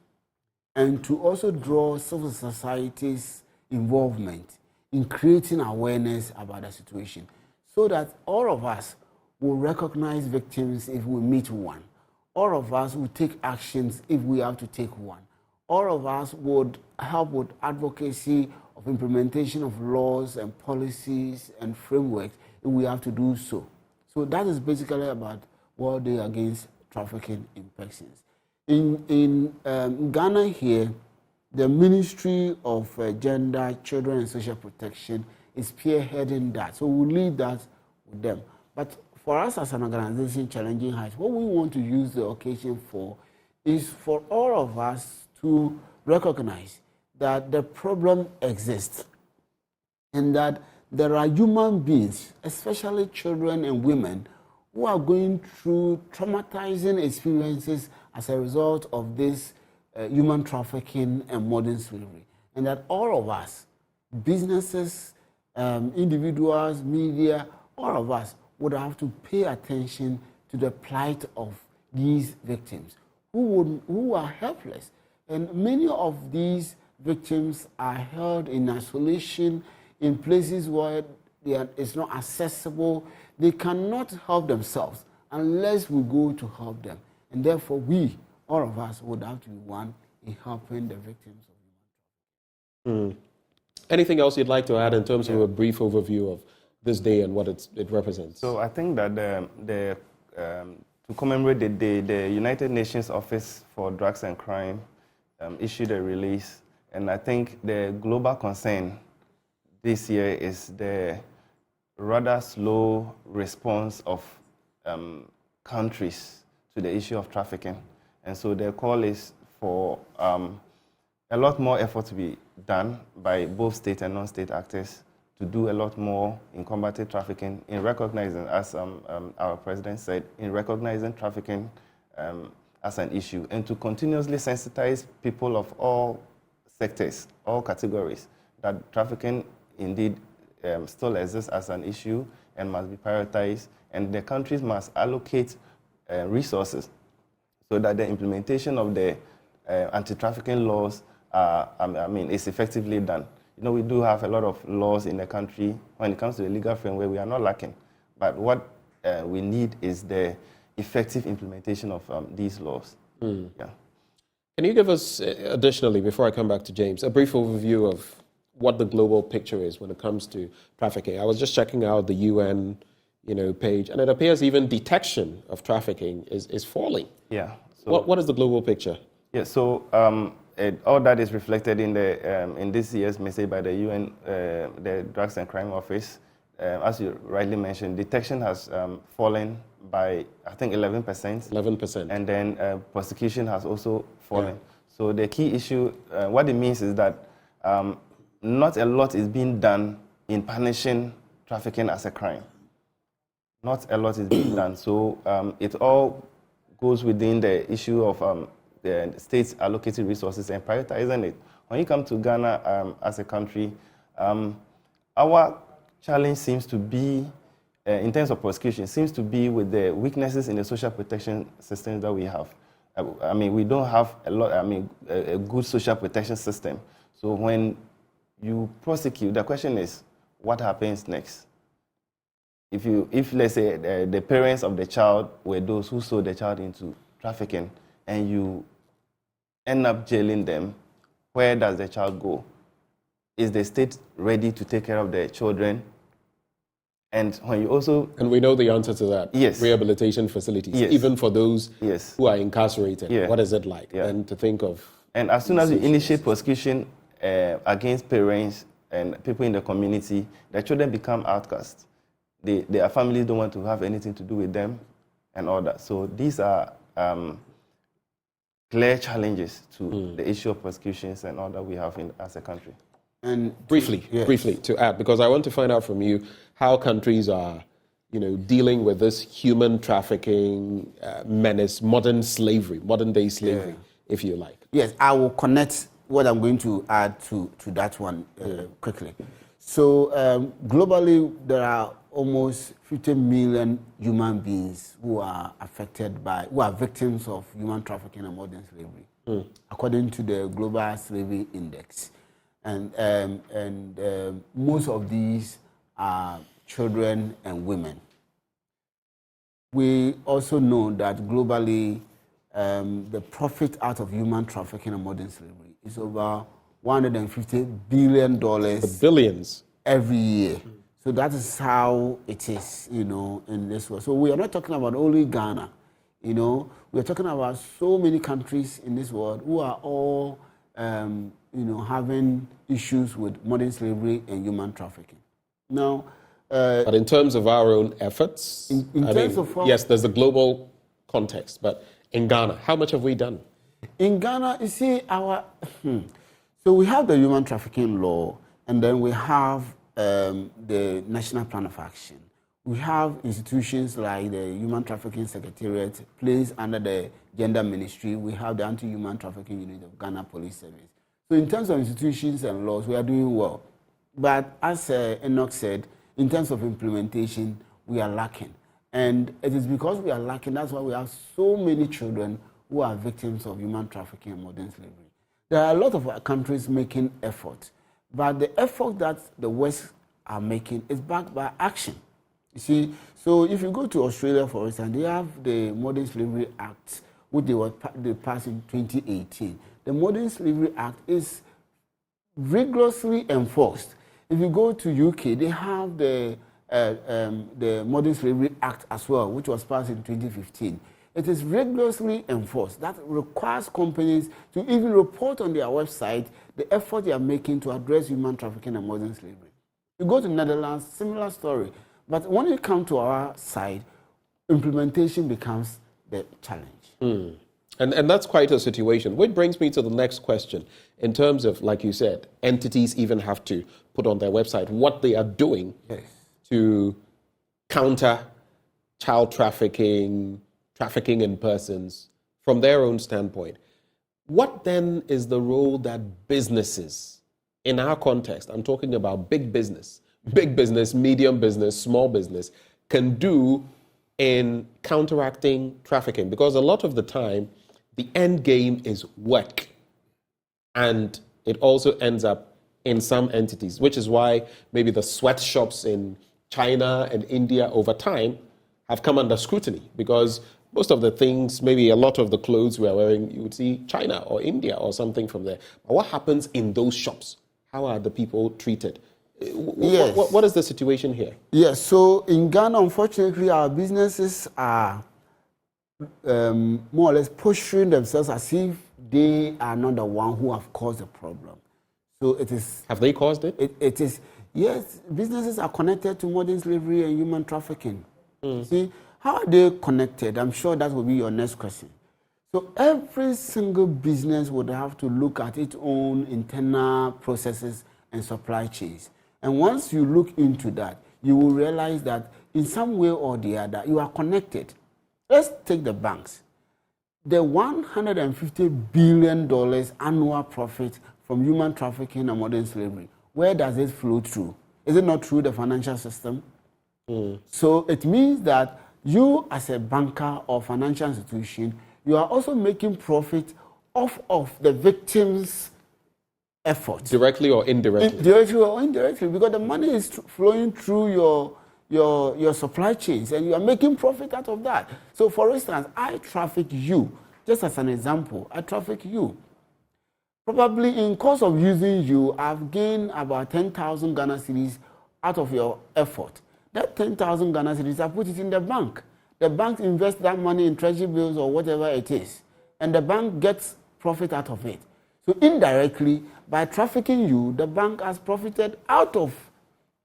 and to also draw civil society's involvement in creating awareness about the situation so that all of us will recognize victims if we meet one. All of us will take actions if we have to take one. All of us would help with advocacy of implementation of laws and policies and frameworks if we have to do so. So that is basically about World Day Against Trafficking in Persons. In Ghana here, the Ministry of Gender, Children and Social Protection is spearheading that. So we'll leave that with them. But for us as an organization, Challenging Heights, what we want to use the occasion for is for all of us to recognize that the problem exists and that there are human beings, especially children and women, who are going through traumatizing experiences as a result of this human trafficking and modern slavery. And that all of us, businesses, individuals, media, all of us would have to pay attention to the plight of these victims who are helpless. And many of these victims are held in isolation in places where it's not accessible. They cannot help themselves unless we go to help them. And therefore, we, all of us, would have to be one in helping the victims of human trafficking. Anything else you'd like to add in terms of a brief overview of this day and what it represents? So I think that to commemorate the day, the United Nations Office for Drugs and Crime issued a release, and I think the global concern this year is the rather slow response of countries to the issue of trafficking. And so the call is for a lot more effort to be done by both state and non-state actors to do a lot more in combating trafficking, in recognizing, as our president said, in recognizing trafficking as an issue, and to continuously sensitize people of all sectors, all categories, that trafficking indeed still exists as an issue and must be prioritized, and the countries must allocate resources so that the implementation of the anti-trafficking laws is effectively done. You know, we do have a lot of laws in the country. When it comes to the legal framework, we are not lacking. But what we need is the effective implementation of these laws. Yeah. Can you give us, additionally, before I come back to James, a brief overview of what the global picture is when it comes to trafficking? I was just checking out the UN page, and it appears even detection of trafficking is falling. Yeah. So what is the global picture? Yeah, so all that is reflected in the in this year's message by the UN, the Drugs and Crime Office. As you rightly mentioned, detection has fallen by, I think, 11%. 11%. And then prosecution has also fallen. Yeah. So the key issue, what it means is that not a lot is being done in punishing trafficking as a crime. Not a lot is being done. So it all goes within the issue of the states allocating resources and prioritizing it. When you come to Ghana as a country, our challenge seems to be, in terms of prosecution, seems to be with the weaknesses in the social protection systems that we have. We don't have a good social protection system. So when you prosecute, the question is, what happens next? If let's say the parents of the child were those who sold the child into trafficking, and you end up jailing them, where does the child go? Is the state ready to take care of their children? And when you also... And we know the answer to that. Yes. Rehabilitation facilities, yes, even for those yes, who are incarcerated. Yeah. What is it like? Yeah. And to think of... And as soon as you initiate prosecution against parents and people in the community, the children become outcasts. Their families don't want to have anything to do with them and all that. So these are clear challenges to the issue of prosecutions and all that we have as a country. And briefly to add, because I want to find out from you how countries are, dealing with this human trafficking menace, modern day slavery, if you like. Yes, I will connect what I'm going to add to that one quickly. So globally, there are almost 50 million human beings who are victims of human trafficking and modern slavery, according to the Global Slavery Index. And most of these are children and women. We also know that globally, the profit out of human trafficking and modern slavery is over $150 billion. Billions. Every year. So that is how it is, in this world. So we are not talking about only Ghana, we are talking about so many countries in this world who are all, having issues with modern slavery and human trafficking. Now, but in terms of our own efforts, yes, there's a global context, but in Ghana, how much have we done? In Ghana, you see, so we have the human trafficking law, and then we have the National Plan of Action. We have institutions like the Human Trafficking Secretariat placed under the Gender Ministry. We have the Anti-Human Trafficking Unit of Ghana Police Service. So in terms of institutions and laws, we are doing well. But as Enoch said, in terms of implementation, we are lacking. And it is because we are lacking, that's why we have so many children who are victims of human trafficking and modern slavery. There are a lot of countries making effort, but the effort that the West are making is backed by action. You see, so if you go to Australia, for instance, they have the Modern Slavery Act, which they passed in 2018. The Modern Slavery Act is rigorously enforced. If you go to UK, they have the Modern Slavery Act as well, which was passed in 2015. It is rigorously enforced. That requires companies to even report on their website the effort they are making to address human trafficking and modern slavery. You go to the Netherlands, similar story. But when you come to our side, implementation becomes the challenge. And that's quite a situation, which brings me to the next question. In terms of, like you said, entities even have to put on their website what they are doing to counter child trafficking, trafficking in persons, from their own standpoint. What then is the role that businesses, in our context, I'm talking about big business, medium business, small business, can do in counteracting trafficking? Because a lot of the time, the end game is work. And it also ends up in some entities, which is why maybe the sweatshops in China and India over time have come under scrutiny, because most of the things, maybe a lot of the clothes we are wearing, you would see China or India or something from there. But what happens in those shops? How are the people treated? What is the situation here? Yes, so in Ghana, unfortunately, our businesses are more or less pushing themselves as if they are not the one who have caused the problem. So it is... Have they caused it? It is, yes, businesses are connected to modern slavery and human trafficking. See, how are they connected? I'm sure that will be your next question. So every single business would have to look at its own internal processes and supply chains. And once you look into that, you will realize that in some way or the other, you are connected. Let's take the banks. The $150 billion annual profit from human trafficking and modern slavery, where does it flow through? Is it not through the financial system? So it means that you, as a banker or financial institution, you are also making profit off of the victims' effort. Directly or indirectly? Directly or indirectly, because the money is flowing through your supply chains, and you are making profit out of that. So, for instance, I traffic you. Just as an example, I traffic you. Probably in course of using you, I've gained about 10,000 Ghana cedis out of your effort. That 10,000 Ghana cedis, I put it in the bank. The bank invests that money in treasury bills or whatever it is, and the bank gets profit out of it. So indirectly, by trafficking you, the bank has profited out of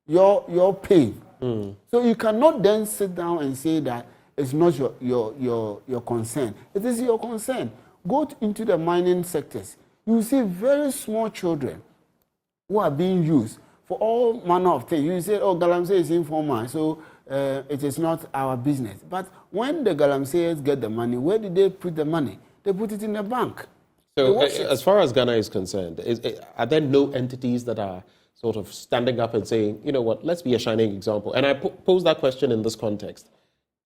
your pain. So you cannot then sit down and say that it's not your concern. It is your concern. Go into the mining sectors. You see very small children who are being used for all manner of things. You say, oh, Galamsey is informal, so it is not our business. But when the Galamseyers get the money, where did they put the money? They put it in the bank. So as far as Ghana is concerned, are there no entities that are sort of standing up and saying, you know what, let's be a shining example? And I pose that question in this context.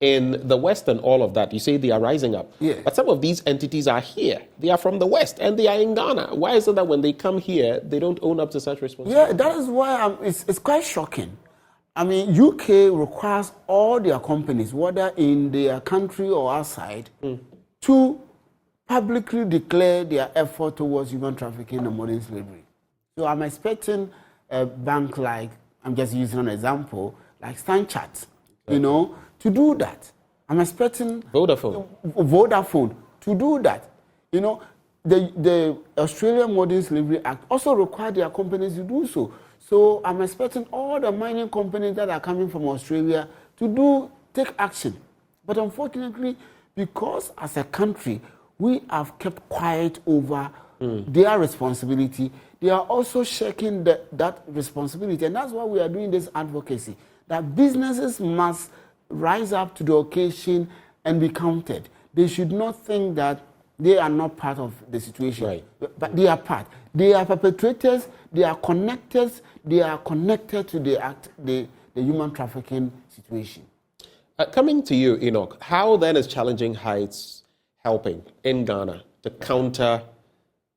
In the West and all of that, you say they are rising up. But some of these entities are here. They are from the West and they are in Ghana. Why is it that when they come here, they don't own up to such responsibility? Yeah, that is why it's quite shocking. I mean, UK requires all their companies, whether in their country or outside, to publicly declare their effort towards human trafficking and modern slavery. So I'm expecting a bank like, I'm just using an example, like Stanchart, to do that. I'm expecting Vodafone to do that. The Australian Modern Slavery Act also required their companies to do so. So I'm expecting all the mining companies that are coming from Australia to take action. But unfortunately, because as a country, we have kept quiet over their responsibility, they are also shaking that responsibility. And that's why we are doing this advocacy, that businesses must rise up to the occasion and be counted. They should not think that they are not part of the situation, right. But they are part. They are perpetrators, they are connected to the human trafficking situation. Coming to you, Enoch, how then is Challenging Heights helping in Ghana to counter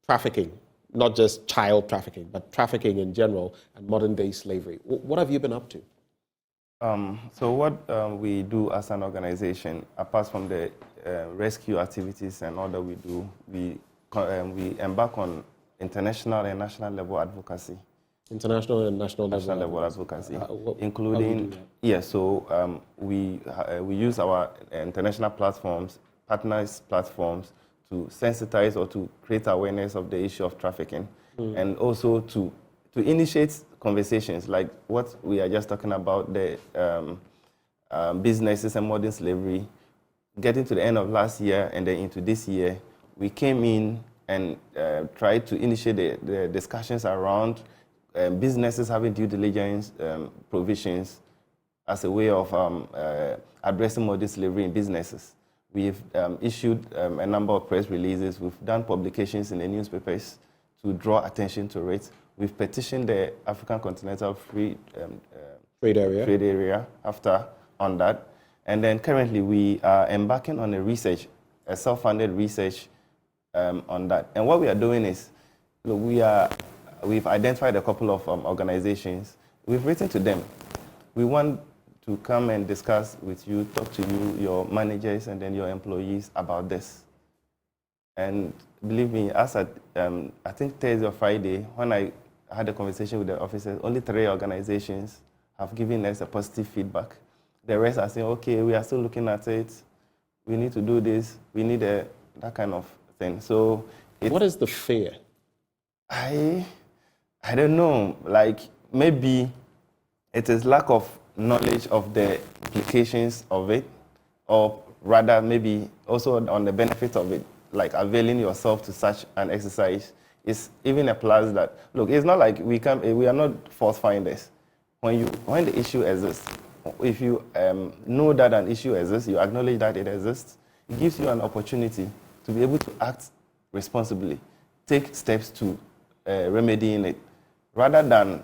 trafficking, not just child trafficking, but trafficking in general and modern-day slavery? What have you been up to? So what we do as an organization, apart from the rescue activities and all that we do, we embark on international and national level advocacy. International and national level advocacy, including we use our international platforms, partners platforms, to sensitize or to create awareness of the issue of trafficking, and also to initiate conversations like what we are just talking about, the businesses and modern slavery. Getting to the end of last year and then into this year, we came in and tried to initiate the discussions around businesses having due diligence provisions as a way of addressing modern slavery in businesses. We've issued a number of press releases. We've done publications in the newspapers to draw attention to it. We've petitioned the African Continental Free Trade Area after on that. And then currently we are embarking on a self-funded research on that. And what we are doing is, we've identified a couple of organizations. We've written to them. We want to come and discuss with you, talk to you, your managers, and then your employees about this. And believe me, as at, I think Thursday or Friday, when I had a conversation with the officers, only 3 organizations have given us a positive feedback. The rest are saying, okay, we are still looking at it. We need to do this. We need that kind of thing. So, what is the fear? I don't know. Like, maybe it is lack of knowledge of the implications of it, or rather maybe also on the benefits of it, like availing yourself to such an exercise is even a plus that, look, it's not like we are not false finders. When the issue exists, if you know that an issue exists, you acknowledge that it exists, it gives you an opportunity to be able to act responsibly, take steps to remedying it, rather than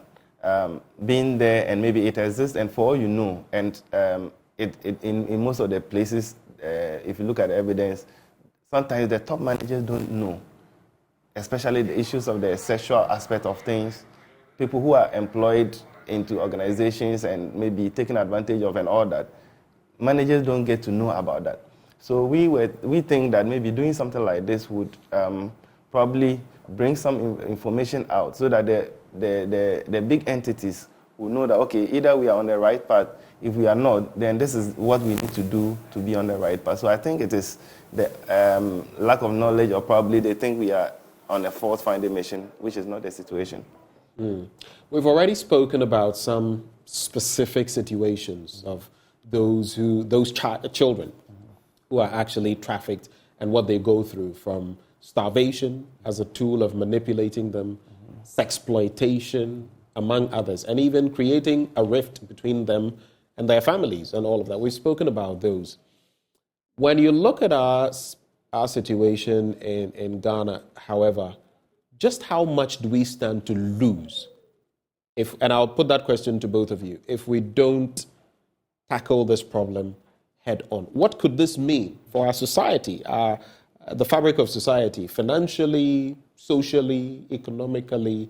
being there and maybe it exists and for all you know, and in most of the places, if you look at the evidence, sometimes the top managers don't know, especially the issues of the sexual aspect of things, people who are employed into organizations and maybe taken advantage of and all that. Managers don't get to know about that. So we think that maybe doing something like this would probably bring some information out so that the big entities will know that, okay, either we are on the right path. If we are not, then this is what we need to do to be on the right path. So I think it is the lack of knowledge, or probably they think we are on a fault-finding mission, which is not the situation. We've already spoken about some specific situations of those children who are actually trafficked and what they go through, from starvation as a tool of manipulating them, sexploitation, among others, and even creating a rift between them and their families and all of that. We've spoken about those. When you look at our situation in Ghana, however, just how much do we stand to lose? And I'll put that question to both of you. If we don't tackle this problem head on, what could this mean for our society, the fabric of society, financially, socially, economically?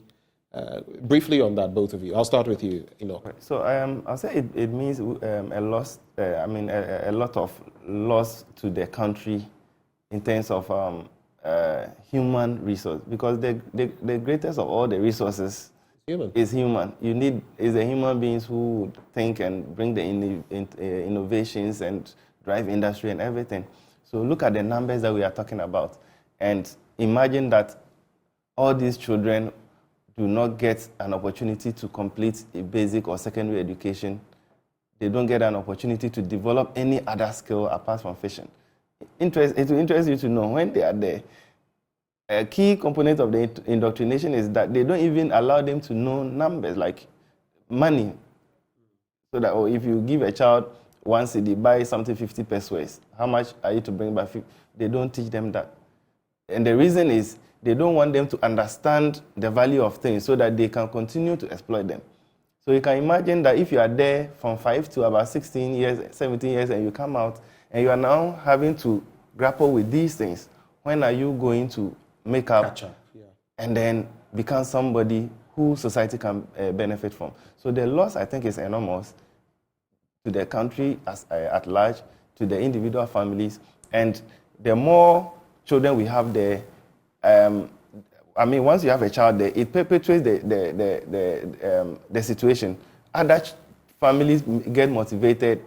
Briefly on that, both of you. I'll start with you, Enoch. So I'll say it means a loss. A lot of loss to the country in terms of human resource, because the greatest of all the resources is human. Is the human beings who think and bring the innovations and drive industry and everything. So look at the numbers that we are talking about, and imagine that all these children do not get an opportunity to complete a basic or secondary education, they don't get an opportunity to develop any other skill apart from fishing. It will interest you to know when they are there. A key component of the indoctrination is that they don't even allow them to know numbers like money. So that if you give a child 1 cedi, buy something 50 pesos, how much are you to bring back? They don't teach them that. And the reason is they don't want them to understand the value of things so that they can continue to exploit them. So you can imagine that if you are there from 5 to about 16 years, 17 years, and you come out, and you are now having to grapple with these things, when are you going to make up and then become somebody who society can benefit from? So the loss, I think, is enormous to the country at large, to the individual families, and the more children we have there, once you have a child there, it perpetuates the situation. Other families get motivated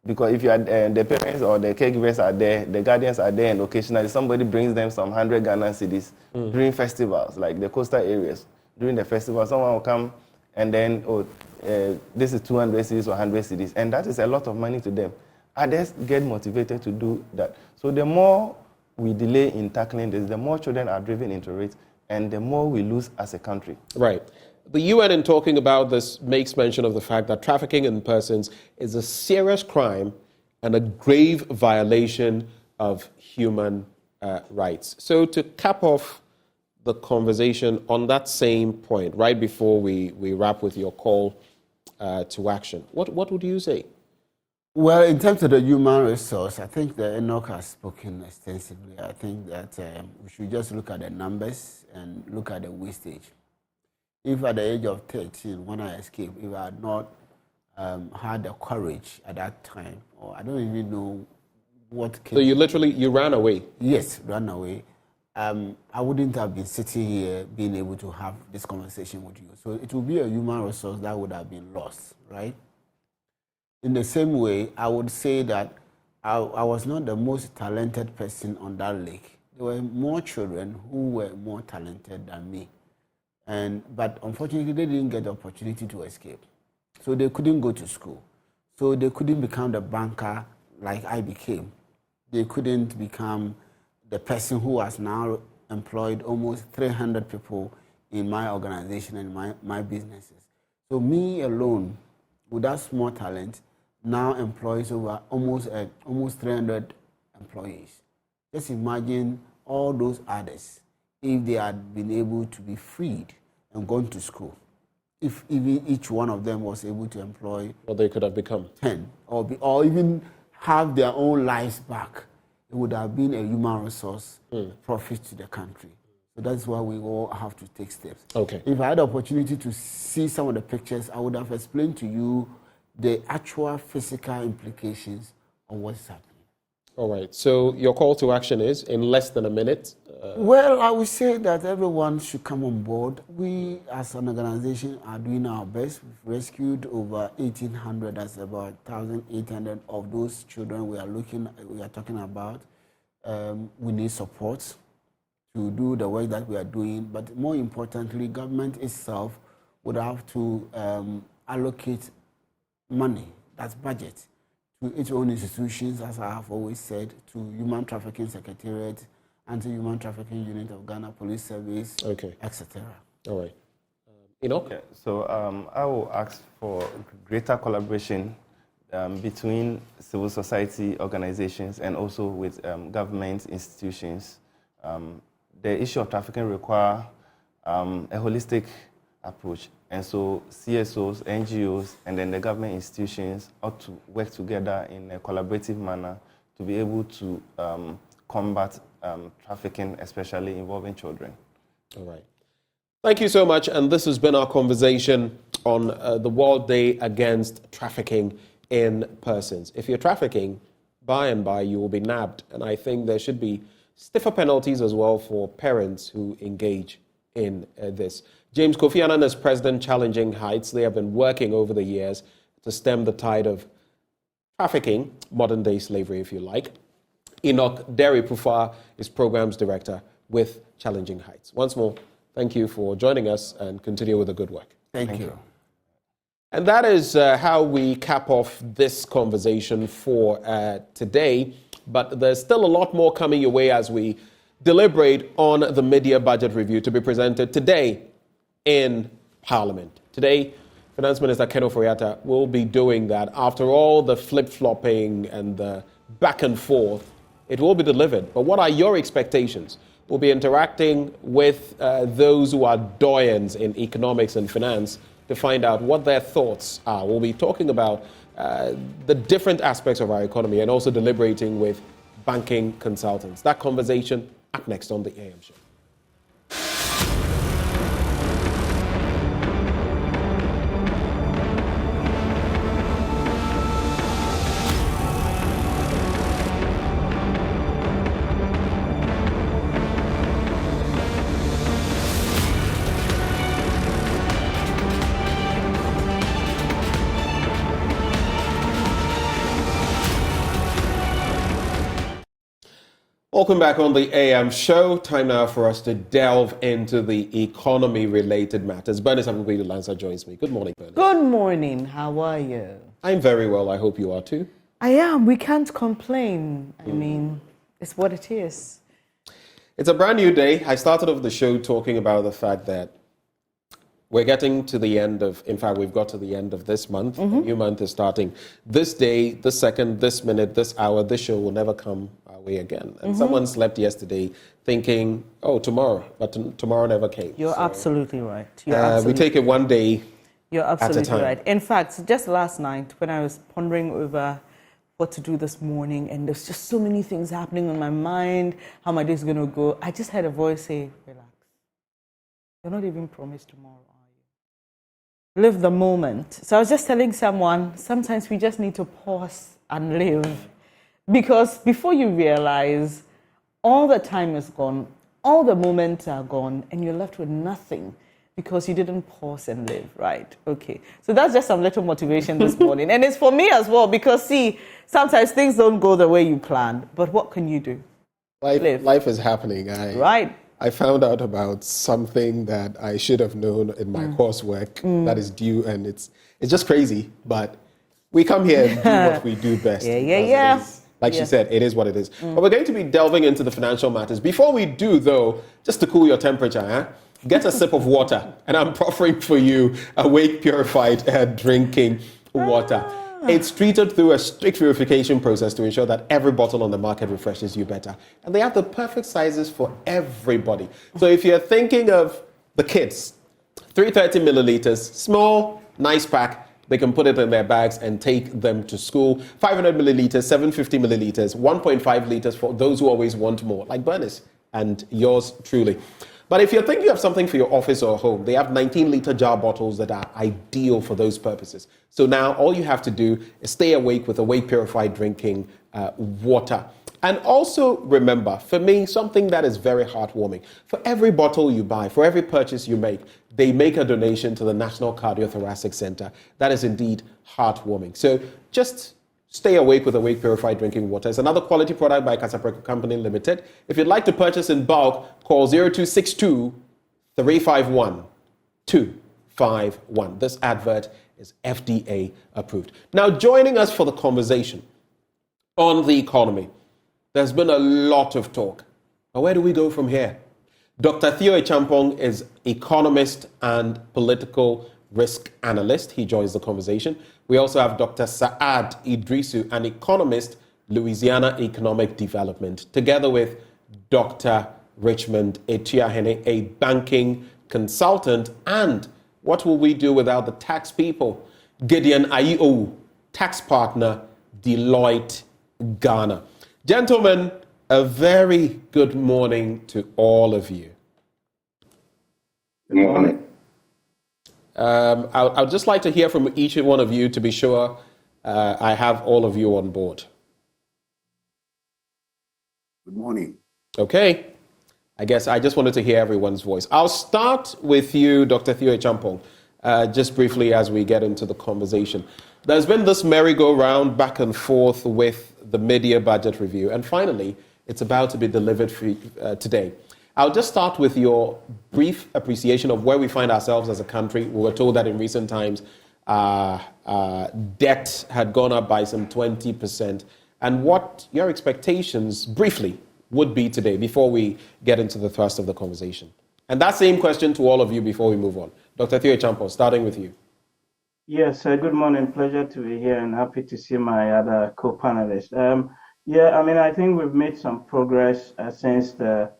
because if you are, the parents or the caregivers are there, the guardians are there, and occasionally somebody brings them some 100 Ghana cedis during festivals, like the coastal areas. During the festival, someone will come and then, this is 200 cedis or 100 cedis, and that is a lot of money to them. Others get motivated to do that. So the more we delay in tackling this, the more children are driven into it, and the more we lose as a country. Right. The UN, in talking about this, makes mention of the fact that trafficking in persons is a serious crime and a grave violation of human rights. So to cap off the conversation on that same point, right before we wrap with your call to action, what would you say? Well, in terms of the human resource, I think that Enoch has spoken extensively. I think that we should just look at the numbers and look at the wastage. If at the age of 13, when I escaped, if I had not had the courage at that time, or I don't even know what came. So you ran away? Yes, ran away. I wouldn't have been sitting here being able to have this conversation with you. So it would be a human resource that would have been lost, right? In the same way, I would say that I was not the most talented person on that lake. There were more children who were more talented than me. But unfortunately, they didn't get the opportunity to escape. So they couldn't go to school. So they couldn't become the banker like I became. They couldn't become the person who has now employed almost 300 people in my organization and my businesses. So me alone, with that small talent, now employs over almost 300 employees. Just imagine all those others if they had been able to be freed and gone to school. If even each one of them was able to employ what they could have become 10 or even have their own lives back, it would have been a human resource profit to the country. So that's why we all have to take steps. Okay. If I had the opportunity to see some of the pictures, I would have explained to you the actual physical implications of what's happening. All right. So your call to action is in less than a minute. Well, I would say that everyone should come on board. We, as an organization, are doing our best. We've rescued over 1,800. That's about 1,800 of those children we are talking about. We need support to do the work that we are doing. But more importantly, government itself would have to allocate money, that's budget, to its own institutions, as I have always said, to Human Trafficking Secretariat, Anti-Human Trafficking Unit of Ghana Police Service, etc. All right. Enoch? Okay. So I will ask for greater collaboration between civil society organizations and also with government institutions. The issue of trafficking requires a holistic approach. And so CSOs, NGOs, and then the government institutions ought to work together in a collaborative manner to be able to combat trafficking, especially involving children. All right. Thank you so much. And this has been our conversation on the World Day Against Trafficking in Persons. If you're trafficking, by and by, you will be nabbed. And I think there should be stiffer penalties as well for parents who engage in this. James Kofi Annan is president challenging Heights. They have been working over the years to stem the tide of trafficking, modern day slavery, if you like. Enoch Derry Pufar is programs director with Challenging Heights. Once more, thank Thank you for joining us and continue with the good work. Thank you. And that is how we cap off this conversation for today. But there's still a lot more coming your way as we deliberate on the mid-year budget review to be presented today in Parliament. Today, Finance Minister Ken Ofori-Atta will be doing that. After all the flip-flopping and the back and forth, it will be delivered. But what are your expectations? We'll be interacting with those who are doyens in economics and finance to find out what their thoughts are. We'll be talking about the different aspects of our economy and also deliberating with banking consultants. That conversation up next on the AM Show. Welcome back on the AM Show. Time now for us to delve into the economy-related matters. Bernice Abubuidu-Lanza joins me. Good morning, Bernice. Good morning. How are you? I'm very well. I hope you are too. I am. We can't complain. I mean, it's what it is. It's a brand new day. I started off the show talking about the fact that we're getting to the end of, in fact, we've got to the end of this month. A new month is starting this day, this second, this minute, this hour. This show will never come our way again. And someone slept yesterday thinking, oh, tomorrow, but tomorrow never came. You're absolutely right. We take it one day You're absolutely at a time. right. In fact, just last night when I was pondering over what to do this morning, and there's just so many things happening on my mind, how my day's going to go, I just heard a voice say, relax. You're not even promised tomorrow. Live the moment. So I was just telling someone, sometimes we just need to pause and live. Because before you realize, all the time is gone, all the moments are gone, and you're left with nothing because you didn't pause and live, right? Okay. So that's just some little motivation this morning. And it's for me as well, because see, sometimes things don't go the way you planned, but what can you do? Life is happening. Right. I found out about something that I should have known in my coursework that is due, and it's just crazy. But we come here and do what we do best. Yeah. Like she said, it is what it is. But we're going to be delving into the financial matters. Before we do, though, just to cool your temperature, get a sip of water. And I'm proffering for you Awake Purified drinking water. It's treated through a strict purification process to ensure that every bottle on the market refreshes you better. And they have the perfect sizes for everybody. So if you're thinking of the kids, 330 milliliters, small, nice pack, they can put it in their bags and take them to school. 500 milliliters, 750 milliliters, 1.5 liters for those who always want more, like Bernice and yours truly. But if you're thinking of something for your office or home, they have 19-liter jar bottles that are ideal for those purposes. So now all you have to do is stay awake with Awake Purified drinking water. And also remember, for me, something that is very heartwarming. For every bottle you buy, for every purchase you make, they make a donation to the National Cardiothoracic Center. That is indeed heartwarming. So just stay awake with Awake Purified drinking water. It's another quality product by Casapreco Company Limited. If you'd like to purchase in bulk, call 0262 351 251. This advert is FDA approved. Now, joining us for the conversation on the economy, there's been a lot of talk. But where do we go from here? Dr. Theo Echampong is economist and political risk analyst. He joins the conversation. We also have Dr. Saad Iddrisu, an economist, Louisiana Economic Development, together with Dr. Richmond Etiahene, a banking consultant. And what will we do without the tax people? Gideon Ayo, tax partner, Deloitte, Ghana. Gentlemen, a very good morning to all of you. Good morning. I'd just like to hear from each one of you to be sure I have all of you on board. Good morning. Okay. I guess I just wanted to hear everyone's voice. I'll start with you, Dr. Theo Echampong, just briefly as we get into the conversation. There's been this merry-go-round back and forth with the mid-year budget review, and finally, it's about to be delivered today. I'll just start with your brief appreciation of where we find ourselves as a country. We were told that in recent times, debt had gone up by some 20%, and what your expectations, briefly, would be today before we get into the thrust of the conversation. And that same question to all of you before we move on. Dr. Theo Champo, starting with you. Yes, good morning. Pleasure to be here and happy to see my other co-panelists. I think we've made some progress since the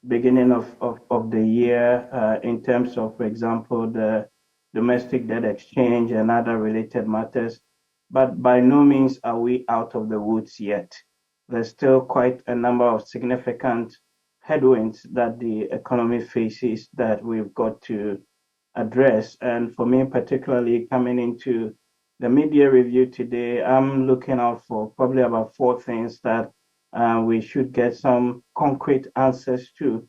beginning of the year in terms of, for example, the domestic debt exchange and other related matters. But by no means are we out of the woods yet. There's still quite a number of significant headwinds that the economy faces that we've got to address. And for me, particularly coming into the media review today, I'm looking out for probably about 4 things that we should get some concrete answers to.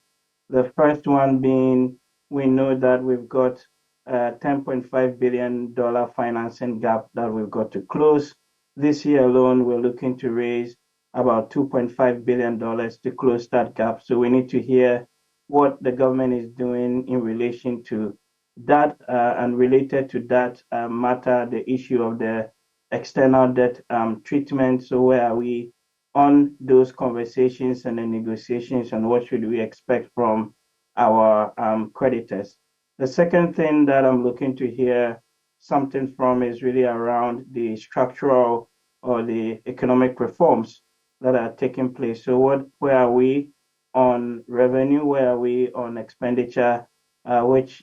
The first one being, we know that we've got a $10.5 billion financing gap that we've got to close. This year alone, we're looking to raise about $2.5 billion to close that gap. So we need to hear what the government is doing in relation to that, and related to that matter, the issue of the external debt treatment. So where are we on those conversations and the negotiations, and what should we expect from our creditors? The second thing that I'm looking to hear something from is really around the structural or the economic reforms that are taking place. So where are we on revenue? Where are we on expenditure? Which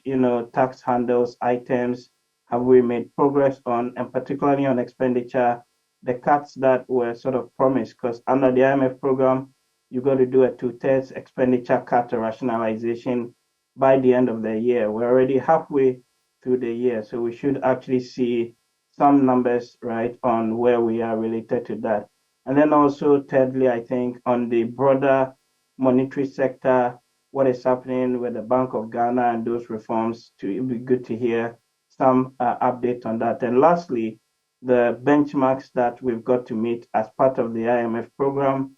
tax handles items have we made progress on, and particularly on expenditure, the cuts that were sort of promised, because under the IMF program, you got to do a 2/3 expenditure cut or rationalization by the end of the year. We're already halfway through the year, so we should actually see some numbers right on where we are related to that. And then also, thirdly, I think on the broader monetary sector, what is happening with the Bank of Ghana and those reforms, it would be good to hear some update on that. And lastly, the benchmarks that we've got to meet as part of the IMF program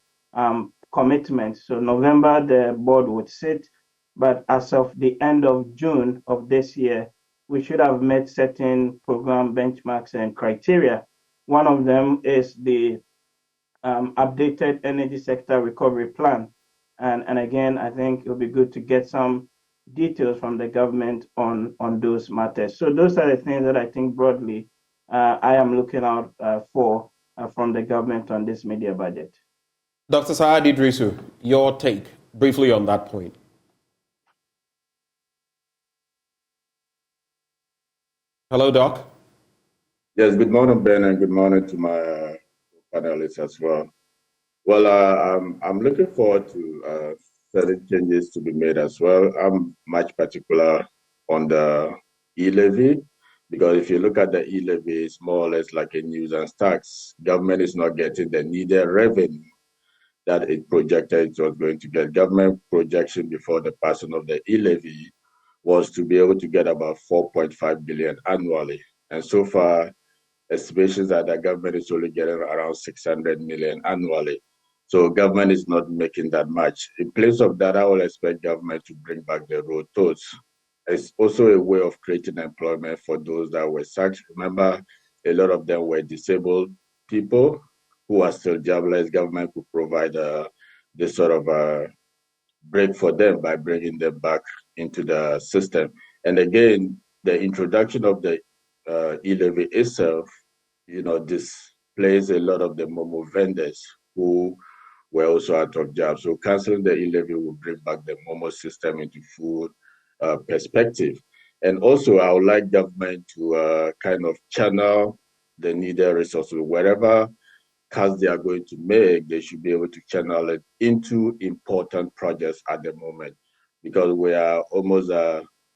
commitments. So November, the board would sit, but as of the end of June of this year, we should have met certain program benchmarks and criteria. One of them is the updated energy sector recovery plan. And again, I think it'll be good to get some details from the government on those matters. So those are the things that I think broadly I am looking out for from the government on this media budget. Dr. Saad Iddrisu, your take briefly on that point. Hello, Doc. Yes, good morning, Ben, and good morning to my panelists as well. Well, I'm looking forward to certain changes to be made as well. I'm much particular on the e-levy, because if you look at the e-levy, it's more or less like a nuisance tax. Government is not getting the needed revenue that it projected it was going to get. Government projection before the passing of the e-levy was to be able to get about 4.5 billion annually. And so far, estimations are that government is only getting around 600 million annually. So government is not making that much. In place of that, I will expect government to bring back the road tolls. It's also a way of creating employment for those that were sacked. Remember, a lot of them were disabled people who are still jobless. Government could provide this sort of break for them by bringing them back into the system. And again, the introduction of the e-levy itself, displays a lot of the Momo vendors who were also out of jobs. So canceling the e-levy will bring back the Momo system into full perspective. And also, I would like government to kind of channel the needed resources. Wherever cuts they are going to make, they should be able to channel it into important projects at the moment, because we are almost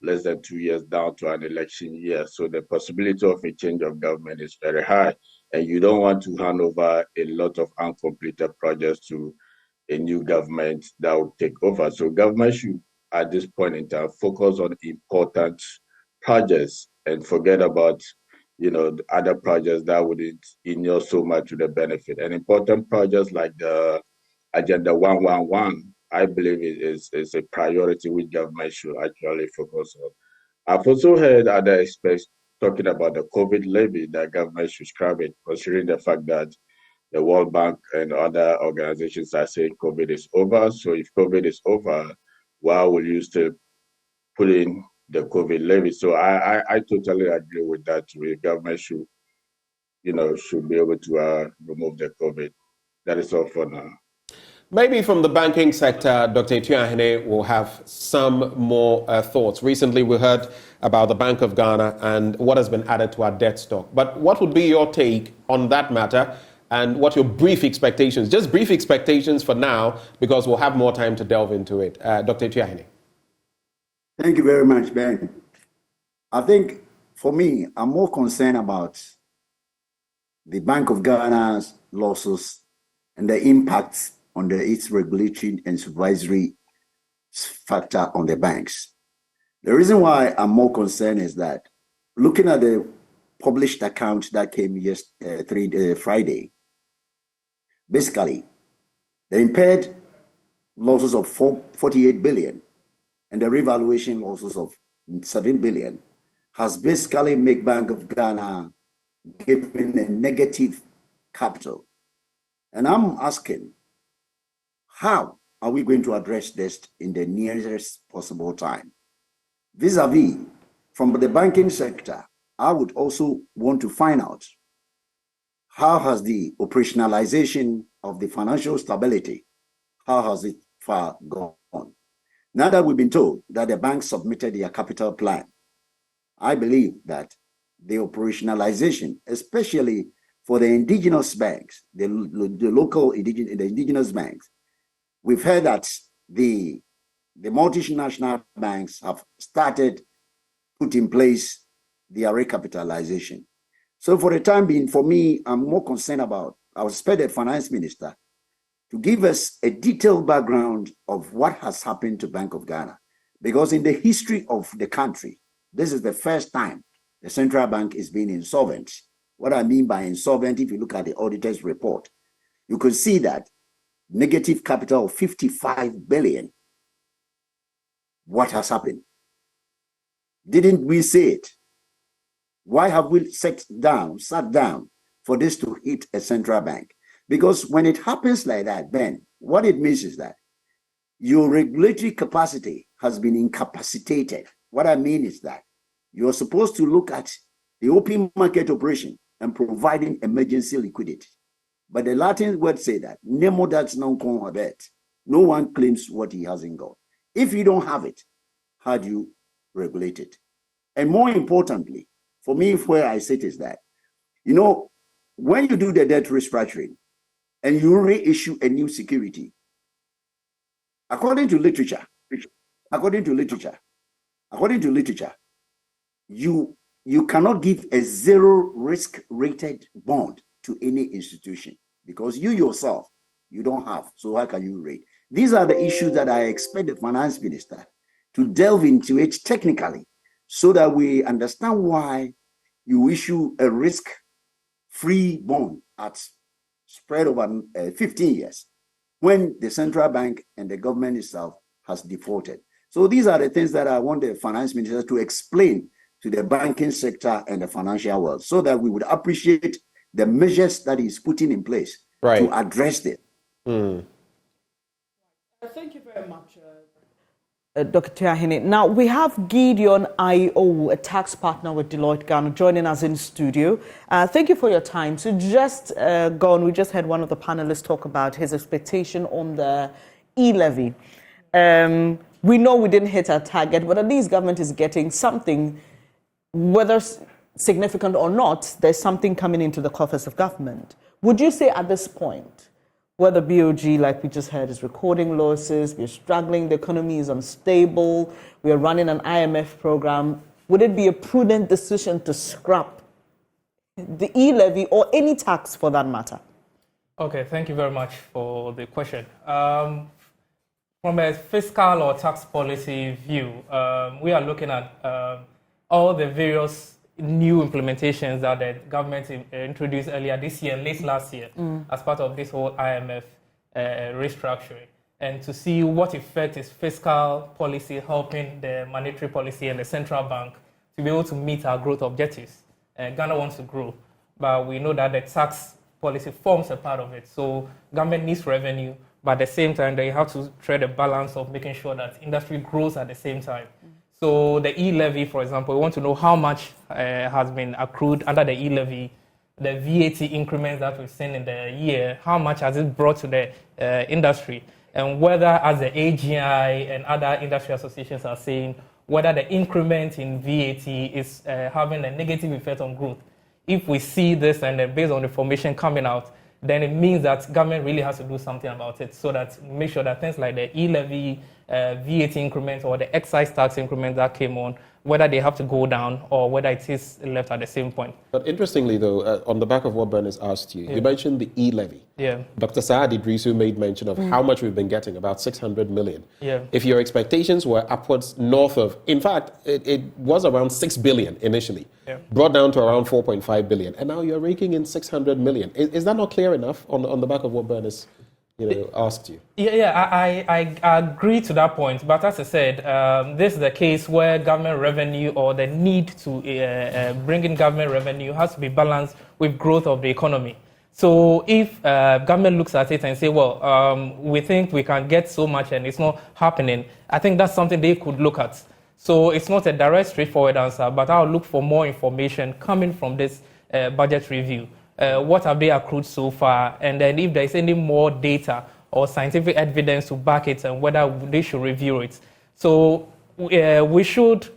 less than 2 years down to an election year. So the possibility of a change of government is very high. And you don't want to hand over a lot of uncompleted projects to a new government that will take over. So government should, at this point in time, focus on important projects and forget about the other projects that wouldn't inure so much to the benefit. And important projects like the Agenda 111 I believe is a priority which government should actually focus on. I've also heard other experts talking about the COVID levy that government should scrap it, considering the fact that the World Bank and other organizations are saying COVID is over. So if COVID is over, why will you still put in the COVID levy? So I totally agree with that. The government should, should be able to remove the COVID. That is all for now. Maybe from the banking sector, Dr. Ituahene will have some more thoughts. Recently, we heard about the Bank of Ghana and what has been added to our debt stock. But what would be your take on that matter, and what your brief expectations, just brief expectations for now, because we'll have more time to delve into it. Dr. Ituahene. Thank you very much, Ben. I think, for me, I'm more concerned about the Bank of Ghana's losses and the impacts on its regulatory and supervisory factor on the banks. The reason why I'm more concerned is that looking at the published account that came Friday, basically, the impaired losses of 48 billion and the revaluation losses of 7 billion has basically made Bank of Ghana giving a negative capital. And I'm asking, how are we going to address this in the nearest possible time? Vis-a-vis, from the banking sector, I would also want to find out how has the operationalization of the financial stability, how has it far gone? Now that we've been told that the bank submitted their capital plan, I believe that the operationalization, especially for the indigenous banks, the local indigenous banks, we've heard that the multinational banks have started put in place their recapitalization. So for the time being, for me, I'm more concerned about, I would expect the finance minister to give us a detailed background of what has happened to Bank of Ghana. Because in the history of the country, this is the first time the central bank is being insolvent. What I mean by insolvent, if you look at the auditor's report, you could see that negative capital of 55 billion. What has happened? Didn't we say it? Why have we sat down for this to hit a central bank? Because when it happens like that, Ben, what it means is that your regulatory capacity has been incapacitated. What I mean is that you're supposed to look at the open market operation and providing emergency liquidity. But the Latin word say that, nemo dat non con habet. No one claims what he hasn't got. If you don't have it, how do you regulate it? And more importantly, for me, where I sit is that, when you do the debt restructuring and you reissue a new security, according to literature, you cannot give a zero risk rated bond to any institution because you yourself, you don't have. So how can you rate? These are the issues that I expect the finance minister to delve into it technically so that we understand why you issue a risk-free bond at spread over 15 years when the central bank and the government itself has defaulted. So these are the things that I want the finance minister to explain to the banking sector and the financial world so that we would appreciate the measures that he's putting in place to address it. Thank you very much, Dr. Ituahene. Now, we have Gideon I.O., a tax partner with Deloitte Ghana, joining us in studio. Thank you for your time. So just gone, we just had one of the panelists talk about his expectation on the e-levy. We know we didn't hit our target, but at least government is getting something, whether significant or not, there's something coming into the coffers of government. Would you say at this point, where the BOG, like we just heard, is recording losses, we're struggling, the economy is unstable, we're running an IMF program, would it be a prudent decision to scrap the e-levy or any tax for that matter? Okay, thank you very much for the question. From a fiscal or tax policy view, we are looking at all the various new implementations that the government introduced earlier this year, late last year, as part of this whole IMF restructuring. and to see what effect is fiscal policy helping the monetary policy and the central bank to be able to meet our growth objectives. Ghana wants to grow, but we know that the tax policy forms a part of it. So government needs revenue, but at the same time, they have to tread a balance of making sure that industry grows at the same time. So the e-levy, for example, we want to know how much has been accrued under the e-levy, the VAT increments that we've seen in the year, how much has it brought to the industry, and whether, as the AGI and other industry associations are saying, whether the increment in VAT is having a negative effect on growth. If we see this and based on the information coming out, then it means that government really has to do something about it so that make sure that things like the e-levy, VAT increment or the excise tax increment that came on, whether they have to go down or whether it is left at the same point. But interestingly, though, on the back of what Bernice asked you, you mentioned the e-levy. Yeah. Dr. Saad Iddrisu made mention of how much we've been getting, about 600 million. Yeah. If your expectations were upwards north of, in fact, it was around 6 billion initially, brought down to around 4.5 billion, and now you're raking in 600 million. Is that not clear enough on the back of what Bernice asked you? I agree to that point. But as I said, this is the case where government revenue or the need to bring in government revenue has to be balanced with growth of the economy. So if government looks at it and say, well, we think we can get so much and it's not happening, I think that's something they could look at. So it's not a direct, straightforward answer, but I'll look for more information coming from this budget review. What have they accrued so far, and then if there's any more data or scientific evidence to back it, and whether they should review it. So we should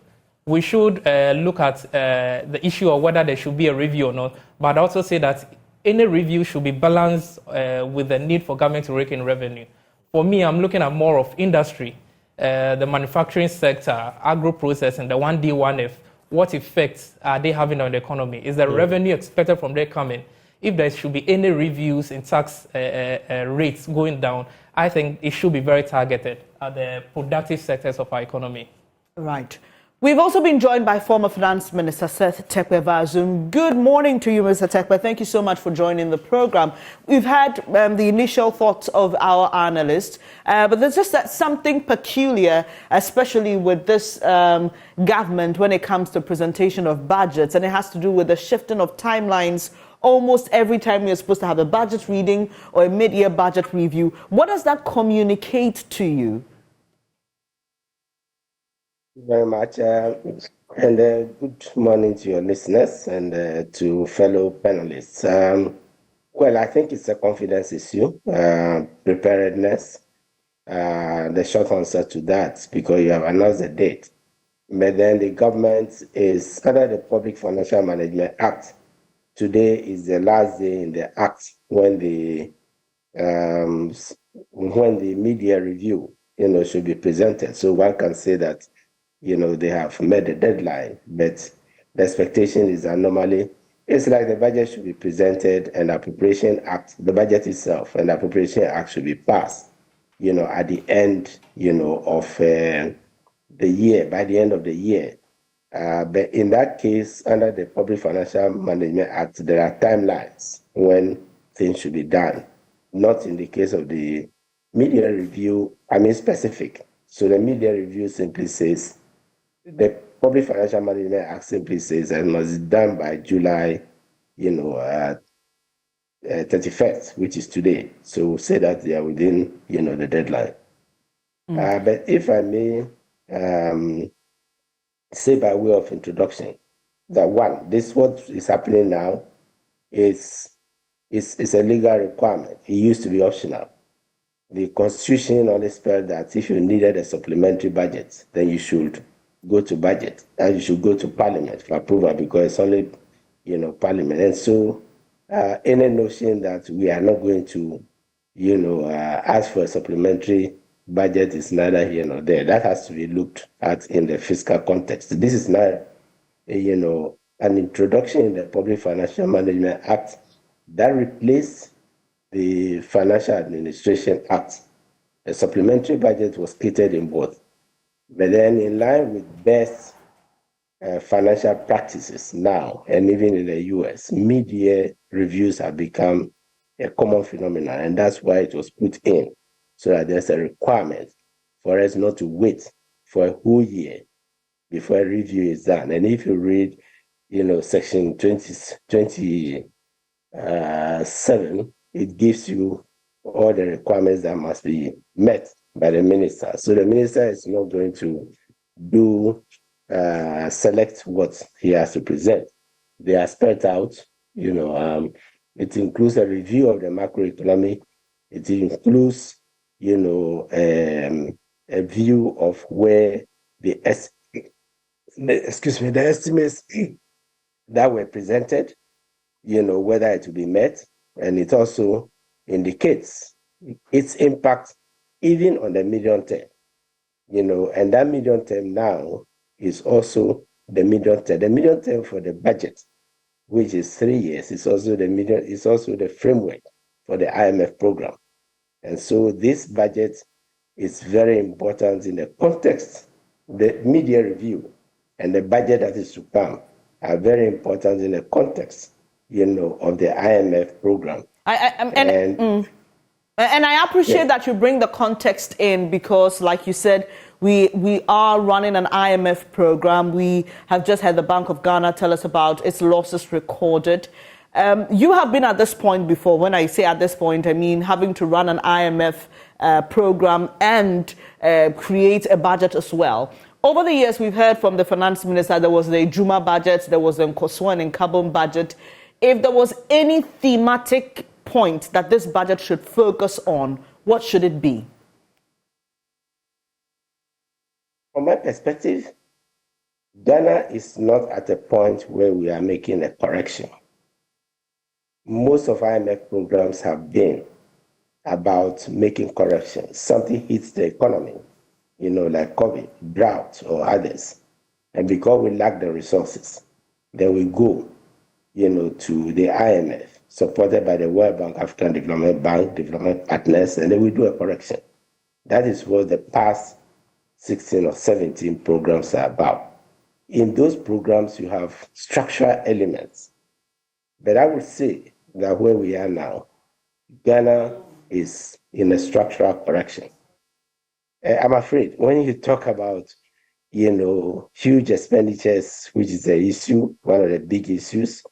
look at the issue of whether there should be a review or not, but also say that any review should be balanced with the need for government to rake in revenue. For me, I'm looking at more of industry, the manufacturing sector, agro-processing, the 1D, 1F. What effects are they having on the economy? Is the revenue expected from their coming? If there should be any reviews in tax rates going down, I think it should be very targeted at the productive sectors of our economy. Right. We've also been joined by former Finance Minister Seth Terkper via Zoom. Good morning to you, Mr. Terkper. Thank you so much for joining the program. We've had the initial thoughts of our analysts, but there's just something peculiar, especially with this government when it comes to presentation of budgets, and it has to do with the shifting of timelines almost every time you're supposed to have a budget reading or a mid-year budget review. What does that communicate to you? Very much, and good morning to your listeners and to fellow panelists. Well, I think it's a confidence issue, preparedness. The short answer to that, because you have announced a date, but then the government is under the Public Financial Management Act. Today is the last day in the act when the media review, should be presented. So one can say that they have met the deadline, but the expectation is that normally it's like the budget should be presented and the Appropriation Act, the budget itself and the Appropriation Act should be passed, at the end, of the year, by the end of the year. But in that case, under the Public Financial Management Act, there are timelines when things should be done, not in the case of the media review, specific. So the media review simply says, the Public Financial Management Act simply says that it must be done by July, 31st, which is today. So say that they are within, the deadline. But if I may say by way of introduction, that one, this what is happening now is a legal requirement. It used to be optional. The Constitution only spelled that if you needed a supplementary budget, then you should go to budget and you should go to Parliament for approval, because it's only, Parliament. And so any notion that we are not going to, ask for a supplementary budget is neither here nor there. That has to be looked at in the fiscal context. This is not, an introduction in the Public Financial Management Act that replaced the Financial Administration Act. A supplementary budget was created in both. But then in line with best financial practices now, and even in the US, mid-year reviews have become a common phenomenon, and that's why it was put in. so that there's a requirement for us not to wait for a whole year before a review is done. And if you read, section 27, it gives you all the requirements that must be met by the minister. So the minister is not going to select what he has to present. They are spread out. It includes a review of the macroeconomy. It includes, a view of where the estimates that were presented, whether it will be met, and it also indicates its impact even on the medium term, and that medium term now is also the medium term. The medium term for the budget, which is 3 years, is also the framework for the IMF program. And so this budget is very important in the context. The media review and the budget that is to come are very important in the context, of the IMF program. And I appreciate that you bring the context in because, like you said, we are running an IMF program. We have just had the Bank of Ghana tell us about its losses recorded. You have been at this point before. When I say at this point, I mean having to run an IMF program and create a budget as well. Over the years, we've heard from the finance minister, there was the Juma budget, there was the Nkosua and Kabon budget. If there was any thematic point that this budget should focus on, what should it be? From my perspective, Ghana is not at a point where we are making a correction. Most of IMF programs have been about making corrections. Something hits the economy, like COVID, drought, or others. And because we lack the resources, then we go, to the IMF, supported by the World Bank, African Development Bank, development partners, and then we do a correction. That is what the past 16 or 17 programs are about. In those programs, you have structural elements. But I would say that where we are now, Ghana is in a structural correction. I'm afraid when you talk about, huge expenditures, which is the issue, one of the big issues,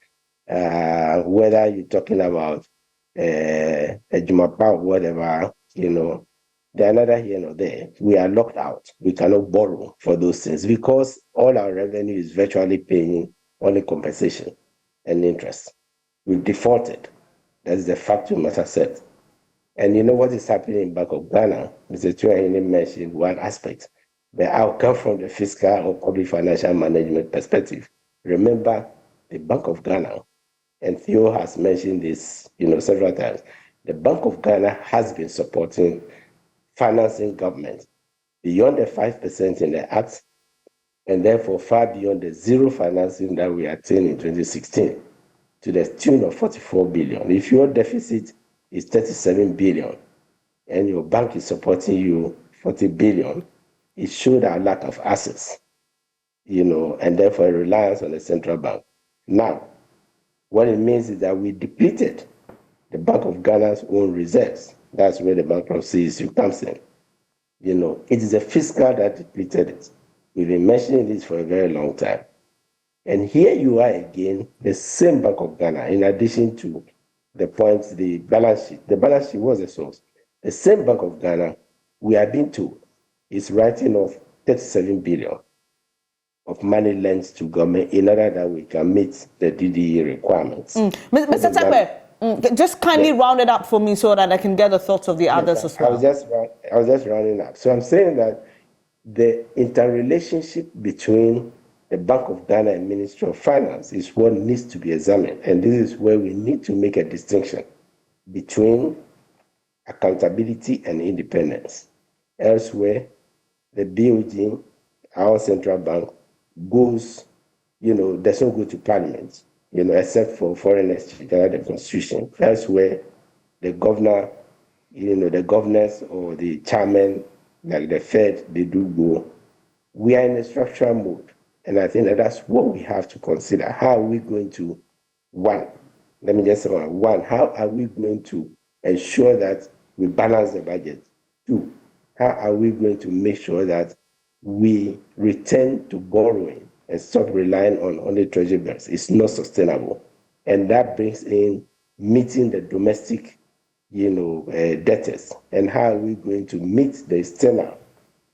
whether you're talking about a Jumapa or whatever, they're neither here nor there. We are locked out. We cannot borrow for those things because all our revenue is virtually paying only compensation and interest. We defaulted. That's the fact you must accept. And you know what is happening in Bank of Ghana? Mr. Tuahine mentioned one aspect, but I'll come from the fiscal or public financial management perspective. Remember, the Bank of Ghana, and Theo has mentioned this, several times. The Bank of Ghana has been supporting financing government beyond the 5% in the Act, and therefore far beyond the zero financing that we attained in 2016 to the tune of 44 billion. If your deficit is 37 billion and your bank is supporting you 40 billion, it showed our lack of assets, and therefore a reliance on the central bank. Now, what it means is that we depleted the Bank of Ghana's own reserves. That's where the bankruptcy issue comes in. It is a fiscal that depleted it. We've been mentioning this for a very long time. And here you are again, the same Bank of Ghana, in addition to the points, the balance sheet. The balance sheet was the source. The same Bank of Ghana, we are being told, is writing off 37 billion of money lent to government in order that we can meet the DDE requirements. Mr. Tekpe, just kindly round it up for me so that I can get the thoughts of the others as well. I was just rounding up. So I'm saying that the interrelationship between the Bank of Ghana and Ministry of Finance is what needs to be examined. And this is where we need to make a distinction between accountability and independence. Elsewhere, the BOG, our central bank, goes, doesn't go to parliament, except for foreign exchange, the constitution. Elsewhere, the governor, the governors or the chairman, like the Fed, they do go. We are in a structural mode. And I think that that's what we have to consider. How are we going to, how are we going to ensure that we balance the budget Two, how are we going to make sure that we return to borrowing and stop relying on only treasury bills? It's not sustainable. And that brings in meeting the domestic, debtors. And how are we going to meet the external,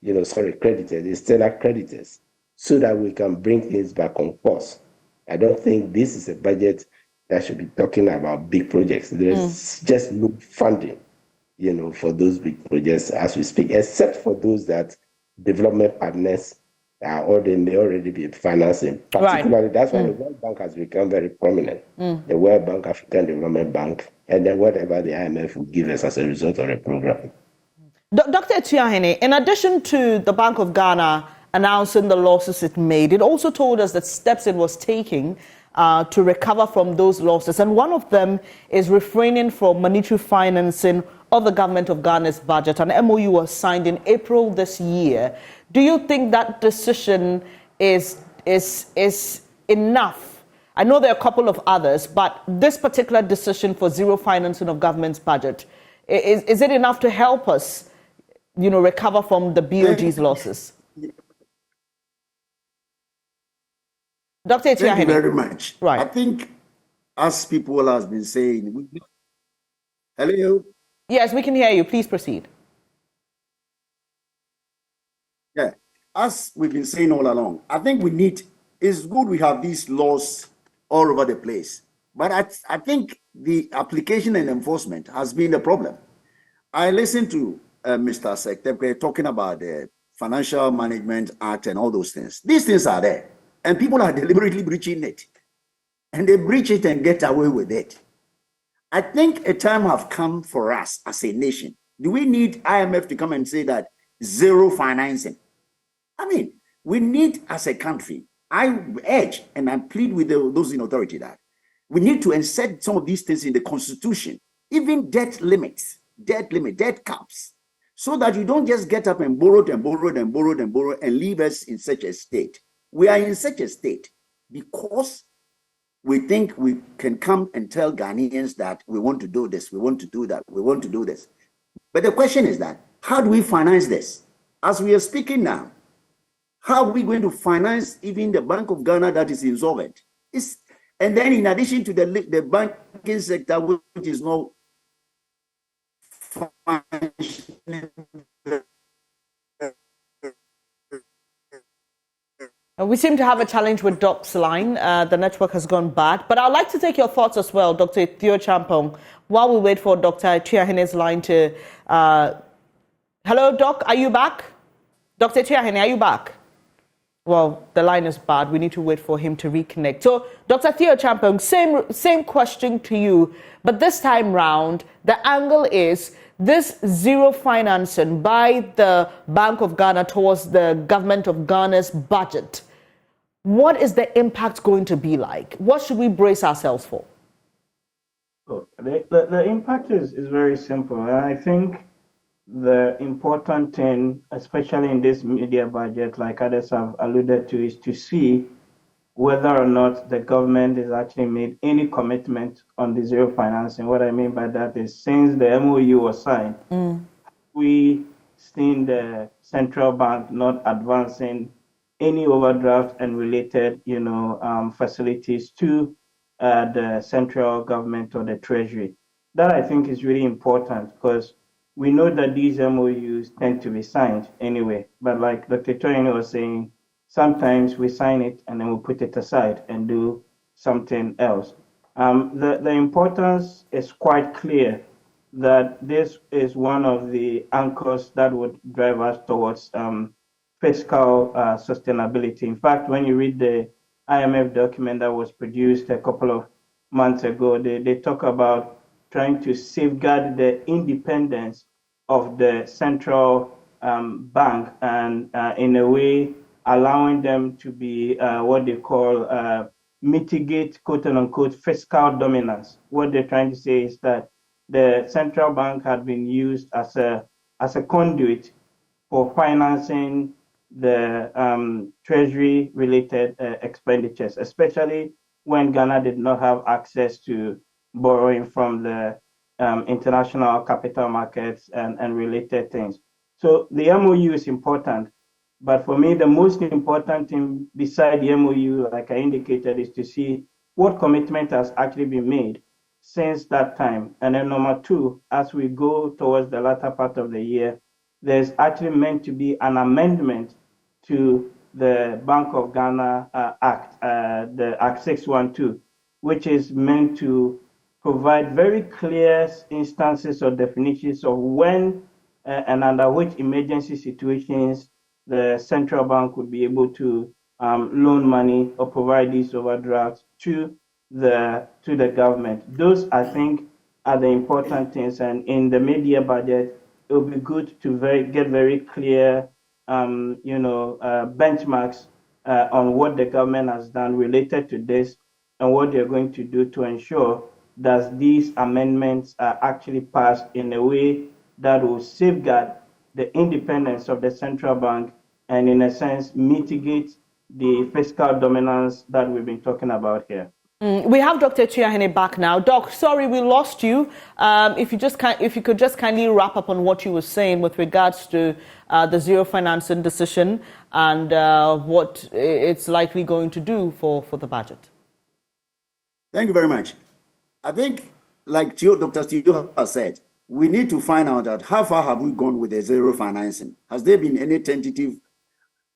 creditors, the external creditors, so that we can bring things back on course? I don't think this is a budget that should be talking about big projects. There's just no funding, for those big projects as we speak, except for those that development partners may already be financing. Particularly, that's why the World Bank has become very prominent. The World Bank, African Development Bank, and then whatever the IMF will give us as a result of the program. Dr. Atuahene, in addition to the Bank of Ghana announcing the losses it made, it also told us that steps it was taking to recover from those losses. And one of them is refraining from monetary financing of the government of Ghana's budget. An MOU was signed in April this year. Do you think that decision is enough? I know there are a couple of others, but this particular decision for zero financing of government's budget, is it enough to help us, recover from the BOG's losses? Dr. Atuahene. Thank you very much. Right. I think, as people have been saying, hello? Yes, we can hear you. Please proceed. Yeah, as we've been saying all along, I think it's good we have these laws all over the place. But I think the application and enforcement has been the problem. I listened to Mr. Sektepe talking about the Financial Management Act and all those things. These things are there, and people are deliberately breaching it. And they breach it and get away with it. I think a time has come for us as a nation. Do we need IMF to come and say that zero financing? I mean, we need, as a country, I urge and I plead with those in authority that we need to insert some of these things in the Constitution, even debt limits, debt caps, so that you don't just get up and borrow and leave us in such a state. We are in such a state because we think we can come and tell Ghanaians that we want to do this, we want to do that, we want to do this. But the question is that, how do we finance this? As we are speaking now, how are we going to finance even the Bank of Ghana that is insolvent? And then in addition to the banking sector, which is not functioning. We seem to have a challenge with Doc's line. The network has gone bad. But I'd like to take your thoughts as well, Dr. Theo Champong, while we wait for Dr. Atuahene's line to... Hello, Doc, are you back? Dr. Atuahene, are you back? Well, the line is bad. We need to wait for him to reconnect. So, Dr. Theo Champong, same question to you. But this time round, the angle is this zero financing by the Bank of Ghana towards the government of Ghana's budget. What is the impact going to be like? What should we brace ourselves for? The impact is very simple. And I think the important thing, especially in this media budget, like others have alluded to, is to see whether or not the government has actually made any commitment on the zero financing. What I mean by that is, since the MOU was signed, we seen the central bank not advancing any overdraft and related, facilities to the central government or the treasury. That I think is really important, because we know that these MOUs tend to be signed anyway. But like Dr. Atuahene was saying, sometimes we sign it and then we put it aside and do something else. The importance is quite clear that this is one of the anchors that would drive us towards fiscal sustainability. In fact, when you read the IMF document that was produced a couple of months ago, they talk about trying to safeguard the independence of the central bank and in a way allowing them to be what they call mitigate quote unquote fiscal dominance. What they're trying to say is that the central bank had been used as a conduit for financing the treasury related expenditures, especially when Ghana did not have access to borrowing from the international capital markets and related things. So the MOU is important, but for me, the most important thing beside the MOU, like I indicated, is to see what commitment has actually been made since that time. And then number two, as we go towards the latter part of the year, there's actually meant to be an amendment to the Bank of Ghana Act, the Act 612, which is meant to provide very clear instances or definitions of when and under which emergency situations the central bank would be able to loan money or provide these overdrafts to the government. Those, I think, are the important things. And in the mid-year budget, it would be good to get very clear, benchmarks on what the government has done related to this and what they're going to do to ensure that these amendments are actually passed in a way that will safeguard the independence of the central bank and, in a sense, mitigate the fiscal dominance that we've been talking about here. We have Dr. Chiahene back now. Doc, sorry we lost you. If you could just kindly wrap up on what you were saying with regards to the zero financing decision and what it's likely going to do for the budget. Thank you very much. I think, like Dr. Tio has said, we need to find out that how far have we gone with the zero financing? Has there been any tentative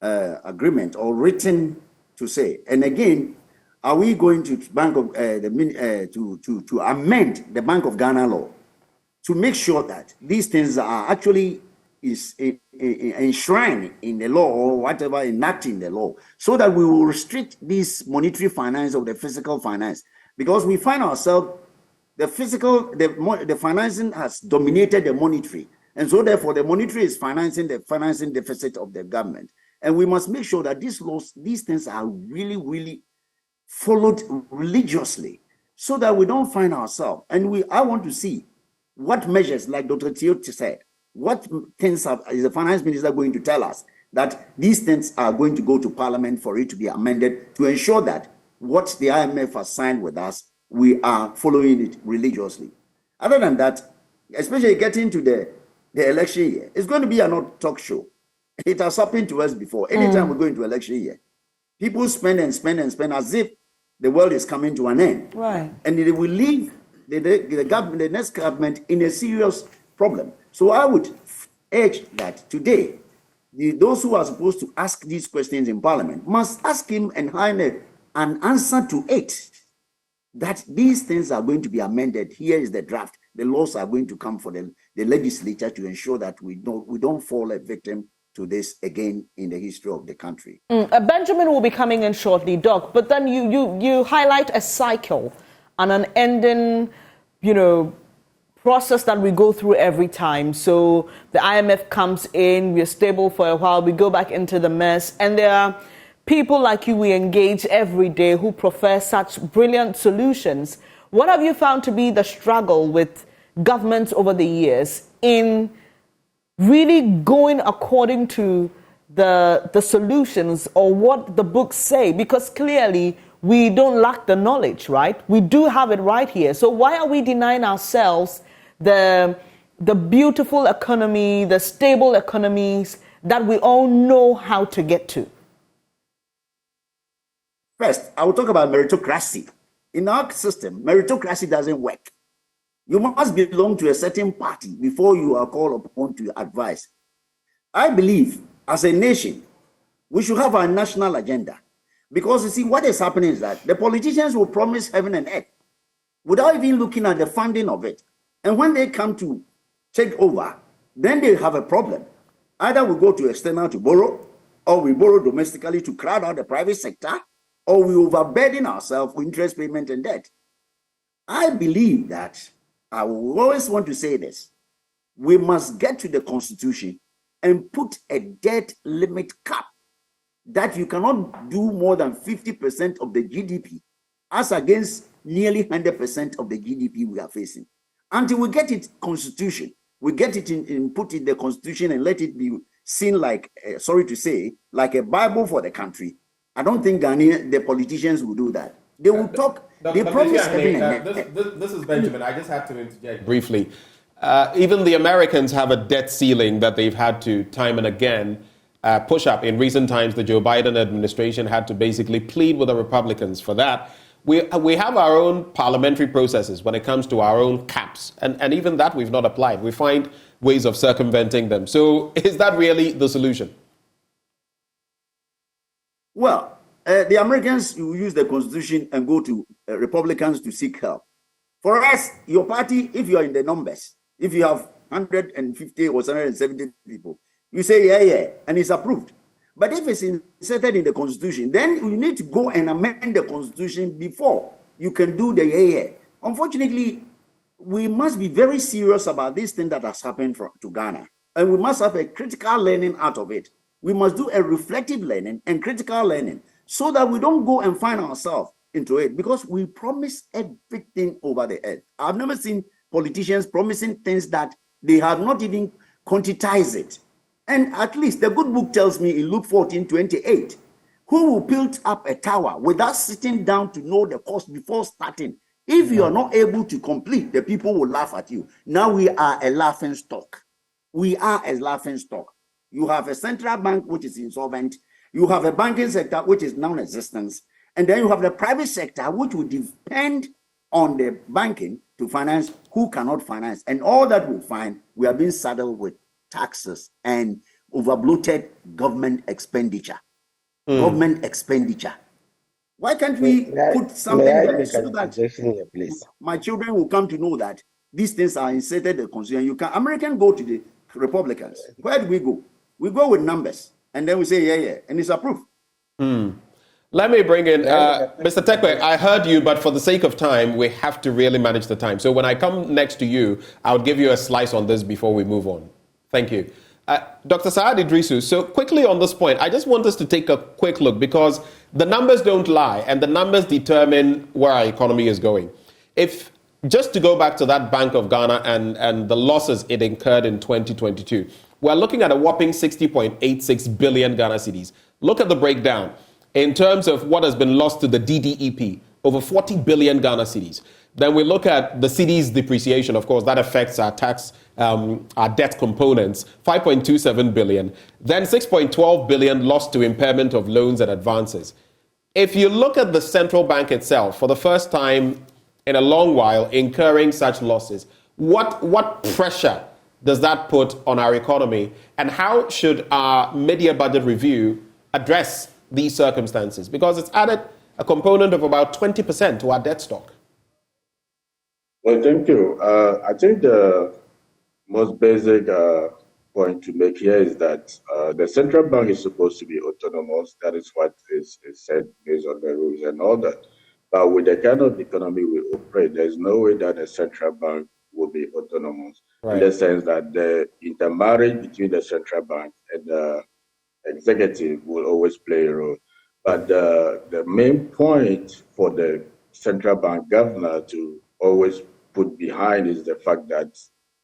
agreement or written to say? And again, are we going to to amend the Bank of Ghana law to make sure that these things are actually enshrined in the law or whatever enacted in the law, so that we will restrict this monetary finance of the physical finance? Because we find ourselves, the financing has dominated the monetary, and so therefore the monetary is financing the financing deficit of the government. And we must make sure that these laws, these things are really, really followed religiously, so that we don't find ourselves. And I want to see what measures, like Dr. Tio said, what things is the finance minister going to tell us that these things are going to go to Parliament for it to be amended to ensure that what the IMF has signed with us, we are following it religiously. Other than that, especially getting to the election year, it's going to be a talk show. It has happened to us before. Anytime we go into election year, people spend and spend and spend as if the world is coming to an end. Right. And they will leave the government, the next government, in a serious problem. So I would urge that today, those who are supposed to ask these questions in Parliament must ask him and Heine an answer to it, that these things are going to be amended. Here is the draft. The laws are going to come for the legislature to ensure that we don't fall a victim to this again in the history of the country. Benjamin will be coming in shortly, Doc, but then you highlight a cycle and an ending, process that we go through every time. So the IMF comes in, we're stable for a while, we go back into the mess, and there are people like you we engage every day who profess such brilliant solutions. What have you found to be the struggle with governments over the years in really going according to the solutions or what the books say? Because clearly we don't lack the knowledge, right? We do have it right here. So why are we denying ourselves the beautiful economy, the stable economies that we all know how to get to? First, I will talk about meritocracy. In our system, meritocracy doesn't work. You must belong to a certain party before you are called upon to advise. I believe, as a nation, we should have a national agenda. Because you see, what is happening is that the politicians will promise heaven and earth without even looking at the funding of it. And when they come to take over, then they have a problem. Either we go to external to borrow, or we borrow domestically to crowd out the private sector, or we overburden ourselves with interest payment and debt. I believe that, I will always want to say this, we must get to the Constitution and put a debt limit cap that you cannot do more than 50% of the GDP as against nearly 100% of the GDP we are facing. Until we get it Constitution, we get it put in the Constitution and let it be seen like, sorry to say, like a Bible for the country. I don't think the politicians will do that. They will talk They promise everything. This is Benjamin. I just have to interject briefly. Even the Americans have a debt ceiling that they've had to time and again push up. In recent times, the Joe Biden administration had to basically plead with the Republicans for that. We have our own parliamentary processes when it comes to our own caps, and even that we've not applied. We find ways of circumventing them. So is that really the solution? Well, the Americans will use the Constitution and go to Republicans to seek help. For us, your party, if you are in the numbers, if you have 150 or 170 people, you say, yeah, and it's approved. But if it's inserted in the Constitution, then you need to go and amend the Constitution before you can do the yeah. Unfortunately, we must be very serious about this thing that has happened to Ghana. And we must have a critical learning out of it. We must do a reflective learning and critical learning so that we don't go and find ourselves into it, because we promise everything over the earth. I've never seen politicians promising things that they have not even quantized it. And at least the good book tells me in Luke 14:28, who will build up a tower without sitting down to know the cost before starting? If you are not able to complete, the people will laugh at you. Now we are a laughing stock. We are a laughing stock. You have a central bank which is insolvent. You have a banking sector which is non-existent. And then you have the private sector which will depend on the banking to finance who cannot finance. And all that we find, we are being saddled with taxes and overbloated government expenditure. Government expenditure. Why can't we put something there so that my children will come to know that these things are inserted in the Constitution? You can American go to the Republicans. Where do we go? We go with numbers, and then we say yeah, and it's approved. Let me bring in Mr. Tekwe. I heard you, but for the sake of time, we have to really manage the time. So when I come next to you, I'll give you a slice on this before we move on. Thank you. Dr. Saad Iddrisu, so quickly on this point, I just want us to take a quick look, because the numbers don't lie and the numbers determine where our economy is going. If just to go back to that Bank of Ghana and the losses it incurred in 2022, we're looking at a whopping 60.86 billion Ghana cedis. Look at the breakdown in terms of what has been lost to the DDEP, over 40 billion Ghana cedis. Then we look at the cedi's depreciation. Of course, that affects our tax, our debt components, 5.27 billion. Then 6.12 billion lost to impairment of loans and advances. If you look at the central bank itself, for the first time in a long while, incurring such losses, what pressure does that put on our economy? And how should our mid-year budget review address these circumstances? Because it's added a component of about 20% to our debt stock. Well, thank you. I think the most basic point to make here is that the central bank is supposed to be autonomous. That is what is said based on the rules and all that. But with the kind of economy we operate, there's no way that the central bank will be autonomous, in the sense that the intermarriage between the central bank and the executive will always play a role. But the main point for the central bank governor to always put behind is the fact that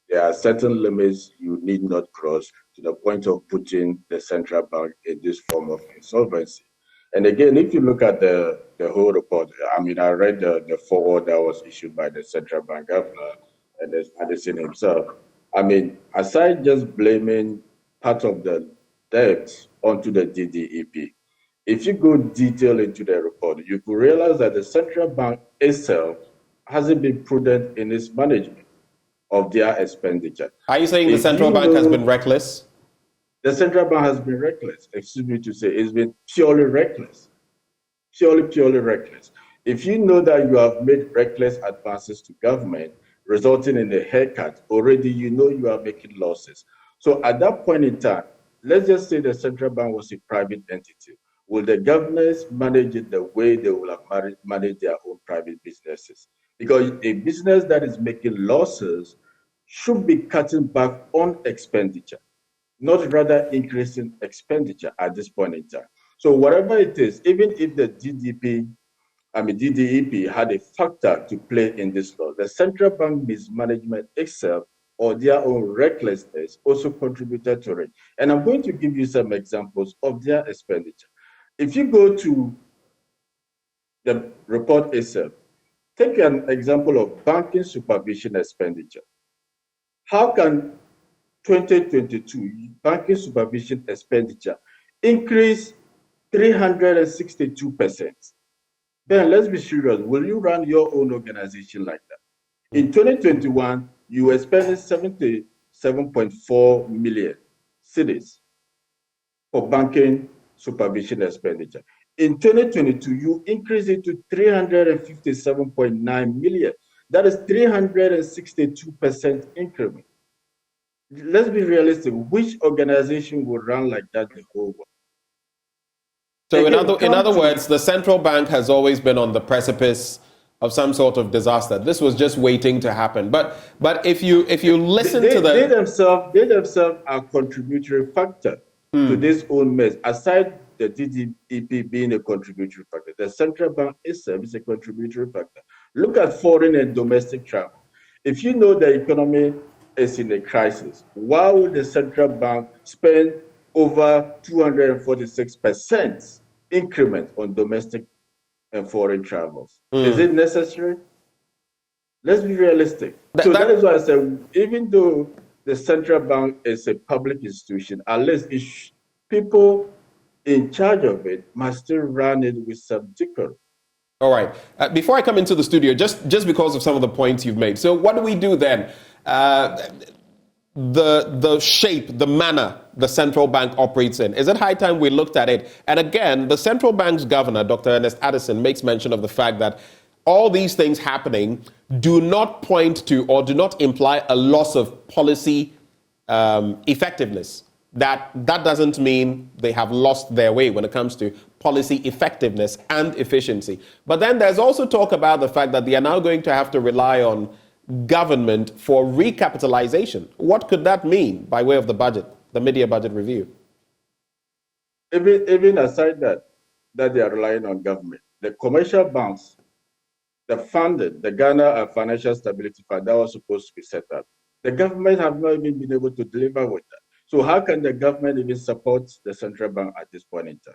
there are certain limits you need not cross to the point of putting the central bank in this form of insolvency. And again, if you look at the whole report, I mean, I read the foreword that was issued by the central bank governor and the Addison himself. I mean, aside just blaming part of the debt onto the DDEP, if you go detail into the report, you could realize that the central bank itself hasn't been prudent in its management of their expenditure. Are you saying the central bank has been reckless? The central bank has been reckless. Excuse me to say, it's been purely reckless. Purely reckless. If you know that you have made reckless advances to government, resulting in a haircut, already you know you are making losses. So at that point in time, let's just say the central bank was a private entity. Will the governors manage it the way they will have managed their own private businesses? Because a business that is making losses should be cutting back on expenditure, not rather increasing expenditure at this point in time. So whatever it is, even if the DDEP had a factor to play in this law, the central bank mismanagement itself or their own recklessness also contributed to it. And I'm going to give you some examples of their expenditure. If you go to the report itself, Take an example of banking supervision expenditure. How can 2022 banking supervision expenditure increase 362%? Then let's be serious. Will you run your own organization like that? In 2021, you were spending 77.4 million cedis for banking supervision expenditure. In 2022, you increased it to 357.9 million. That is 362% increment. Let's be realistic. Which organization would run like that the whole world? So in other words, the central bank has always been on the precipice of some sort of disaster. This was just waiting to happen. But if you listen to the... They themselves are contributory factor to this own mess. Aside the DDEP being a contributory factor, the central bank itself is a contributory factor. Look at foreign and domestic travel. If you know the economy is in a crisis, why would the central bank spend over 246% increment on domestic and foreign travels? Is it necessary? Let's be realistic. That is why I said, even though the central bank is a public institution, at least people in charge of it must still run it with some decorum. All right. Before I come into the studio, just because of some of the points you've made. So what do we do then? The shape, the manner the central bank operates in. Is it high time we looked at it? And again, the central bank's governor, Dr. Ernest Addison, makes mention of the fact that all these things happening do not point to or do not imply a loss of policy effectiveness. That doesn't mean they have lost their way when it comes to policy effectiveness and efficiency. But then there's also talk about the fact that they are now going to have to rely on government for recapitalization. What could that mean by way of the budget, the mid-year budget review? Even aside that they are relying on government, the commercial banks, the funded, the Ghana Financial Stability Fund that was supposed to be set up, the government have not even been able to deliver with that. So how can the government even support the central bank at this point in time?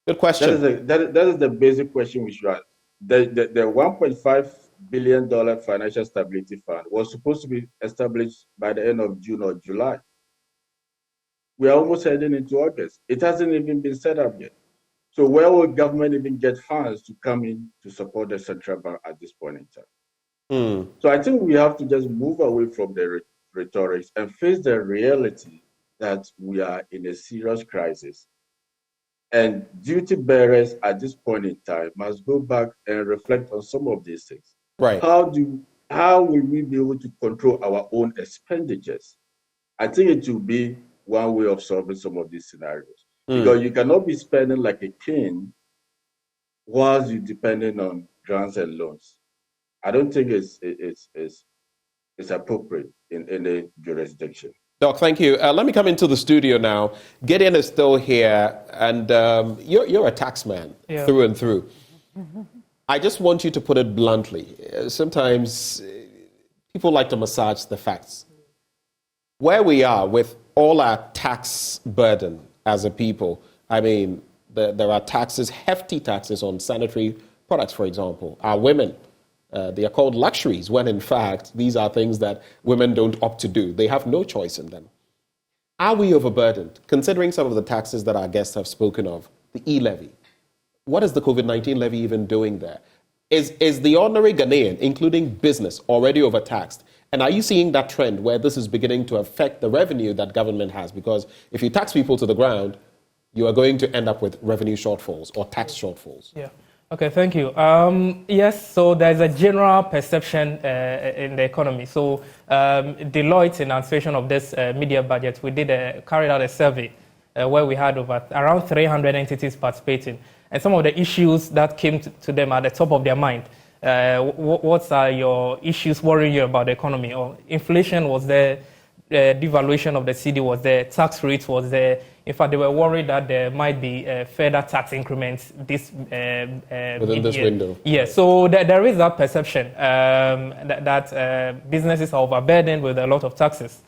Good question. That is the basic question we should ask. The $1.5 billion financial stability fund was supposed to be established by the end of June or July. We are almost heading into August. It hasn't even been set up yet. So where will government even get funds to come in to support the central bank at this point in time? So I think we have to just move away from the rhetoric and face the reality that we are in a serious crisis. And duty bearers at this point in time must go back and reflect on some of these things. Right. How will we be able to control our own expenditures? I think it will be one way of solving some of these scenarios. Because you cannot be spending like a king whilst you're depending on grants and loans. I don't think it's appropriate in any jurisdiction. Doc, thank you. Let me come into the studio now. Gideon is still here, and you're a tax man through and through. I just want you to put it bluntly. Sometimes people like to massage the facts. Where we are with all our tax burden as a people, I mean, there are taxes, hefty taxes on sanitary products, for example. Our women, they are called luxuries, when in fact, these are things that women don't opt to do. They have no choice in them. Are we overburdened, considering some of the taxes that our guests have spoken of, the e-levy? What is the COVID-19 levy even doing there? Is the ordinary Ghanaian, including business, already overtaxed? And are you seeing that trend where this is beginning to affect the revenue that government has? Because if you tax people to the ground, you are going to end up with revenue shortfalls or tax shortfalls. Yeah. Okay, thank you. Yes, so there's a general perception in the economy. So Deloitte, in anticipation of this mid-year budget, we carried out a survey where we had around 300 entities participating. And some of the issues that came to them at the top of their mind. What are your issues worrying you about the economy? Or inflation was there, devaluation of the cedi was there, tax rates was there. In fact, they were worried that there might be further tax increments within this window. Yeah, so there is that perception that businesses are overburdened with a lot of taxes.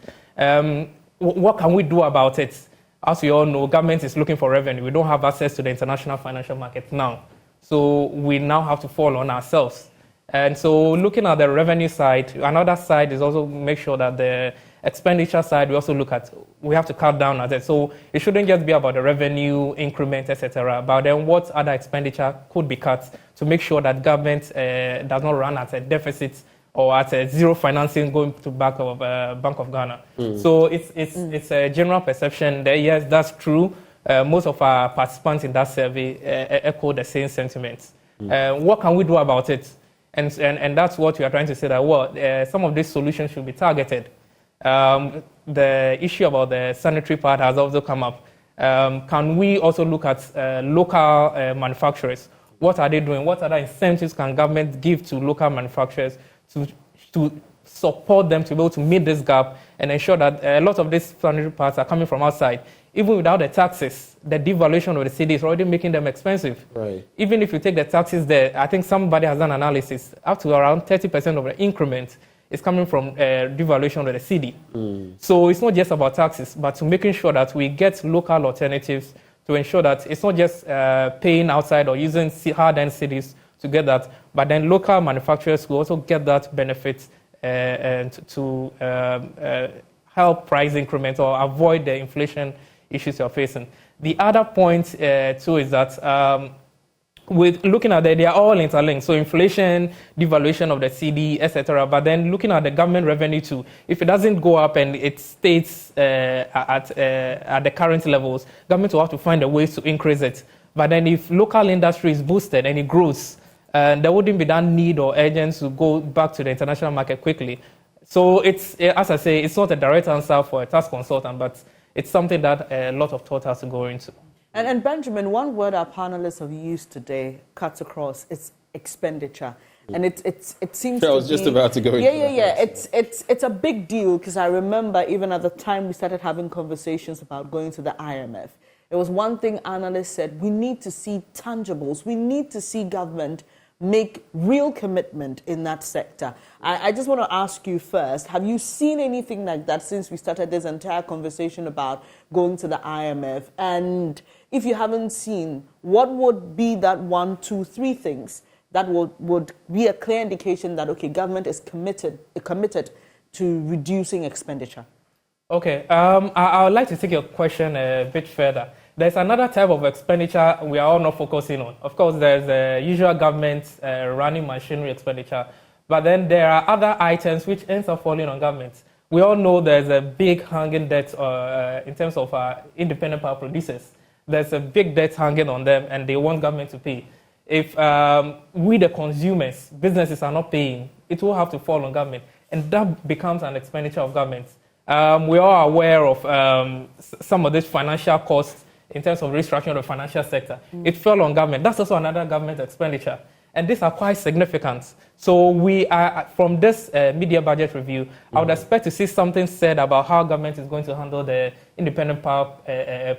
What can we do about it? As we all know, government is looking for revenue. We don't have access to the international financial market now. So we now have to fall on ourselves. And so looking at the revenue side, another side is also make sure that the expenditure side, we have to cut down at it. So it shouldn't just be about the revenue increment, etc. But then what other expenditure could be cut to make sure that government does not run at a deficit or at a zero financing going to Bank of Ghana. So it's a general perception that yes, that's true. Most of our participants in that survey echo the same sentiments. What can we do about it? And that's what we are trying to say, that some of these solutions should be targeted. The issue about the sanitary part has also come up. Can we also look at local manufacturers? What are they doing? What other incentives can government give to local manufacturers to support them to be able to meet this gap and ensure that a lot of these sanitary parts are coming from outside? Even without the taxes, the devaluation of the cedi is already making them expensive. Right. Even if you take the taxes there, I think somebody has done analysis, up to around 30% of the increment is coming from devaluation of the cedi. So it's not just about taxes, but to making sure that we get local alternatives to ensure that it's not just paying outside or using hard-earned cedis to get that, but then local manufacturers will also get that benefit and to help price increment or avoid the inflation issues you're facing. The other point too is that with looking at they are all interlinked. So inflation, devaluation of the cedi, etc. But then looking at the government revenue too, if it doesn't go up and it stays at the current levels, government will have to find a way to increase it. But then if local industry is boosted and it grows, there wouldn't be that need or urgency to go back to the international market quickly. So it's, as I say, it's not a direct answer for a tax consultant, but it's something that a lot of thought has to go into. And Benjamin, one word our panelists have used today cuts across, it's expenditure. And it seems I was just about to go into that. It's a big deal, because I remember even at the time we started having conversations about going to the IMF, it was one thing analysts said, we need to see tangibles, we need to see government make real commitment in that sector. I just want to ask you first, have you seen anything like that since we started this entire conversation about going to the IMF? And if you haven't seen, what would be that 1, 2, 3 things that would be a clear indication that, okay, government is committed to reducing expenditure? Okay, I would like to take your question a bit further. There's another type of expenditure we are all not focusing on. Of course, there's the usual government running machinery expenditure, but then there are other items which ends up falling on government. We all know there's a big hanging debt in terms of independent power producers. There's a big debt hanging on them, and they want government to pay. If we, the consumers, businesses are not paying, it will have to fall on government, and that becomes an expenditure of government. We are aware of some of these financial costs in terms of restructuring of the financial sector. It fell on government. That's also another government expenditure. And these are quite significant. So we are, from this media budget review, I would expect to see something said about how government is going to handle the independent power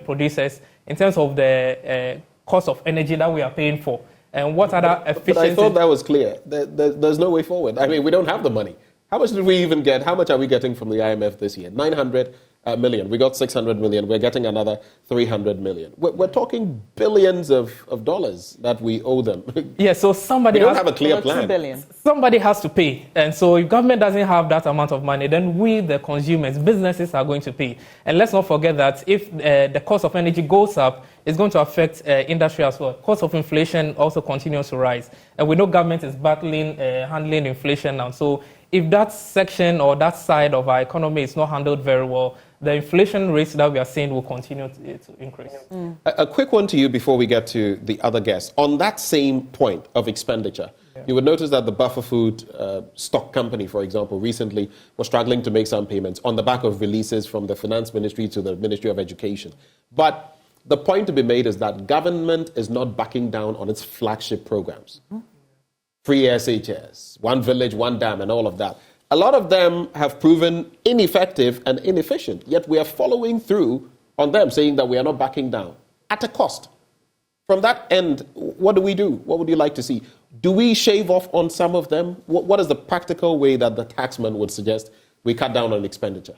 producers in terms of the cost of energy that we are paying for. And what other efficiencies... But I thought that was clear. There's no way forward. I mean, we don't have the money. How much did we even get? How much are we getting from the IMF this year? 900 million. We got 600 million. We're getting another 300 million. We're talking billions of dollars that we owe them. Yeah, so somebody we don't have a clear plan. 2 billion. Somebody has to pay. And so if government doesn't have that amount of money, then we, the consumers, businesses are going to pay. And let's not forget that if the cost of energy goes up, it's going to affect industry as well. Cost of inflation also continues to rise. And we know government is battling, handling inflation now. So if that section or that side of our economy is not handled very well, the inflation rates that we are seeing will continue to increase. A quick one to you before we get to the other guests. On that same point of expenditure, you would notice that the buffer food stock company, for example, recently was struggling to make some payments on the back of releases from the Finance Ministry to the Ministry of Education. But the point to be made is that government is not backing down on its flagship programs. Free SHS, One Village, One Dam, and all of that. A lot of them have proven ineffective and inefficient, yet we are following through on them, saying that we are not backing down at a cost. From that end, what do we do? What would you like to see? Do we shave off on some of them? What is the practical way that the taxman would suggest we cut down on expenditure?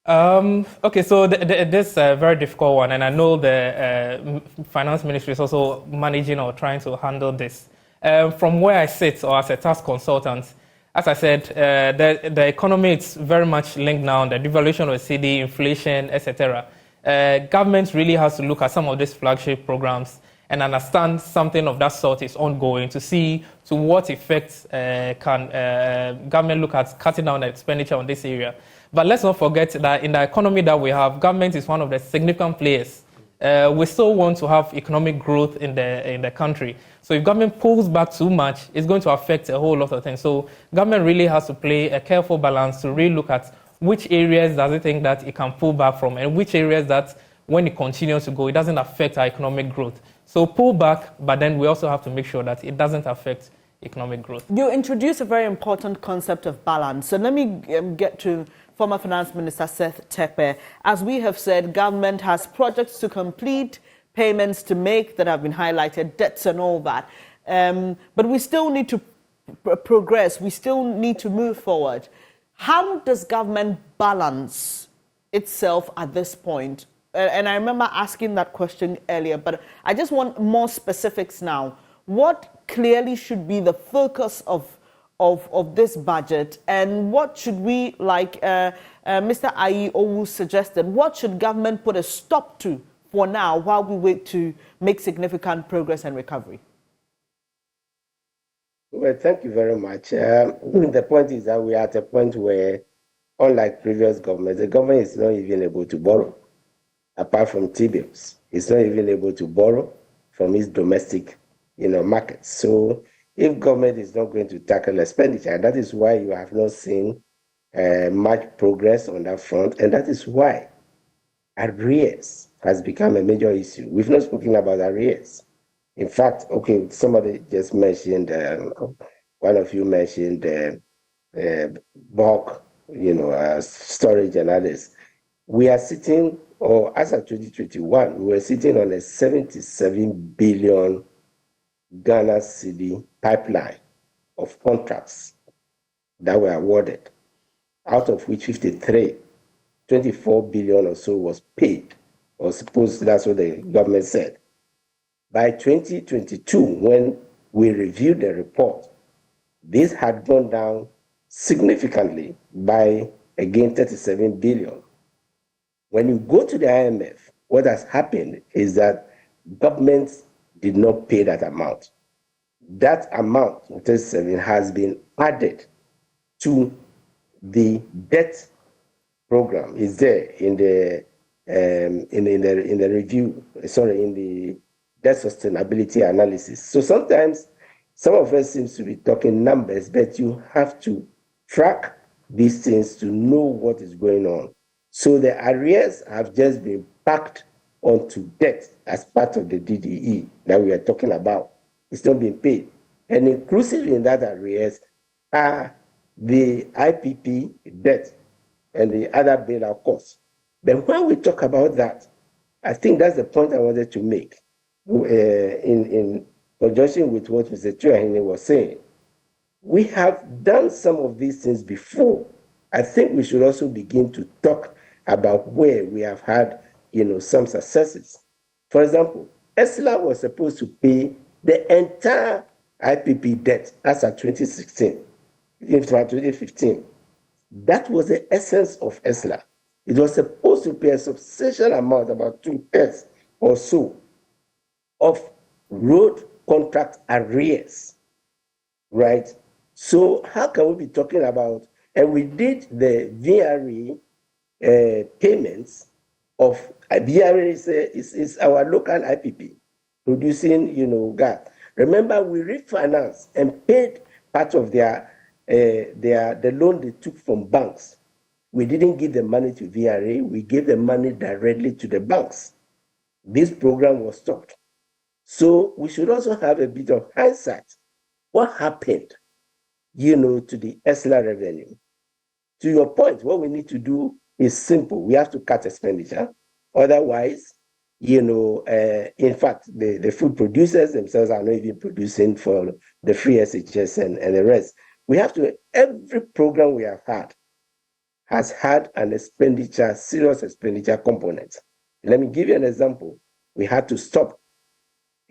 Okay, so this is a very difficult one, and I know the finance ministry is also managing or trying to handle this. From where I sit, or as a tax consultant, as I said, the economy is very much linked now, the devaluation of the CD, inflation, etc. Government really has to look at some of these flagship programs and understand something of that sort is ongoing to see to what effect can government look at cutting down the expenditure on this area. But let's not forget that in the economy that we have, government is one of the significant players. We still want to have economic growth in the country. So if government pulls back too much, it's going to affect a whole lot of things. So government really has to play a careful balance to really look at which areas does it think that it can pull back from and which areas that when it continues to go, it doesn't affect our economic growth. So pull back, but then we also have to make sure that it doesn't affect economic growth. You introduced a very important concept of balance. So let me get to former Finance Minister Seth Terkper. As we have said, government has projects to complete, payments to make that have been highlighted, debts and all that. But we still need to progress. We still need to move forward. How does government balance itself at this point? And I remember asking that question earlier, but I just want more specifics now. What clearly should be the focus of this budget, and what should we, like Mr. Ayi Owu suggested, what should government put a stop to for now while we wait to make significant progress and recovery? Well, thank you very much. The point is that we are at a point where, unlike previous governments, the government is not even able to borrow, apart from T-bills. It's not even able to borrow from its domestic, markets. So if government is not going to tackle expenditure, that is why you have not seen much progress on that front, and that is why arrears has become a major issue. We've not spoken about arrears. In fact, okay, somebody just mentioned, one of you mentioned bulk, storage and others. We are sitting, or as of 2021, we were sitting on a 77 billion Ghana cedi pipeline of contracts that were awarded, out of which 24 billion or so was paid, or suppose that's what the government said. By 2022, when we reviewed the report, this had gone down significantly by, again, 37 billion. When you go to the IMF, what has happened is that governments did not pay that amount. That amount, 37, has been added to the debt program. Is there in the review? Sorry, in the debt sustainability analysis. So sometimes some of us seems to be talking numbers, but you have to track these things to know what is going on. So the arrears have just been packed onto debt as part of the DDE that we are talking about. It's not being paid. And inclusive in that arrears are the IPP debt and the other bailout costs. But when we talk about that, I think that's the point I wanted to make in conjunction with what Mr. Chuahine was saying. We have done some of these things before. I think we should also begin to talk about where we have had, some successes. For example, ESLA was supposed to pay the entire IPP debt as of 2016, 2015. That was the essence of ESLA. It was supposed to pay a substantial amount, about 2/3 or so, of road contract arrears, right? So how can we be talking about, and we did the VRE payments of, VRE is our local IPP producing, gas. Remember, we refinanced and paid part of the loan they took from banks. We didn't give the money to VRA, we gave the money directly to the banks. This program was stopped. So we should also have a bit of hindsight. What happened, to the ESLA revenue? To your point, what we need to do is simple. We have to cut expenditure. Otherwise, in fact, the food producers themselves are not even producing for the free SHS and the rest. We have to, every program we have had has had an expenditure, serious expenditure component. Let me give you an example. We had to stop,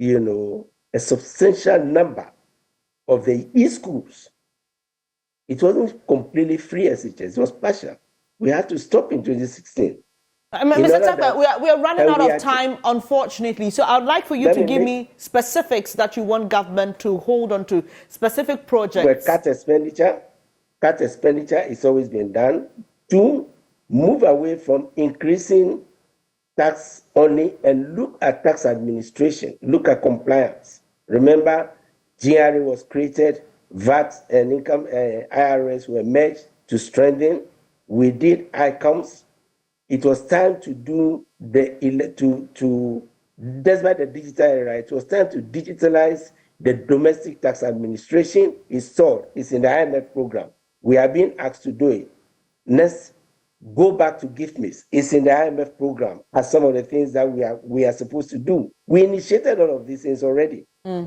a substantial number of the e-schools. It wasn't completely free SHS, it was partial. We had to stop in 2016. Mr. Tekpe, we are running out of time, unfortunately. So I'd like for you to give me specifics that you want government to hold on to, specific projects. Well, cut expenditure is always been done. 2, move away from increasing tax only and look at tax administration, look at compliance. Remember, GRA was created, VAT and income IRS were merged to strengthen. We did ICOMs. It was time to do despite the digital era, it was time to digitalize the domestic tax administration. It's solved. It's in the IMF program. We are being asked to do it. Next, go back to gift miss. It's in the IMF program as some of the things that we are supposed to do. We initiated all of these things already.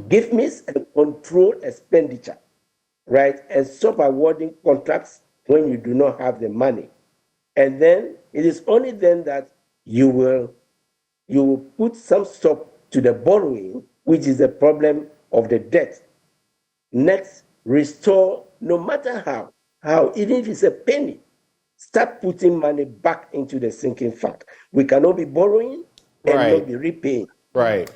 Gift miss and control expenditure, right? And stop awarding contracts when you do not have the money. And then it is only then that you will put some stop to the borrowing, which is the problem of the debt. Next, restore, no matter how, even if it's a penny, start putting money back into the sinking fund. We cannot be borrowing and not be repaying. Right.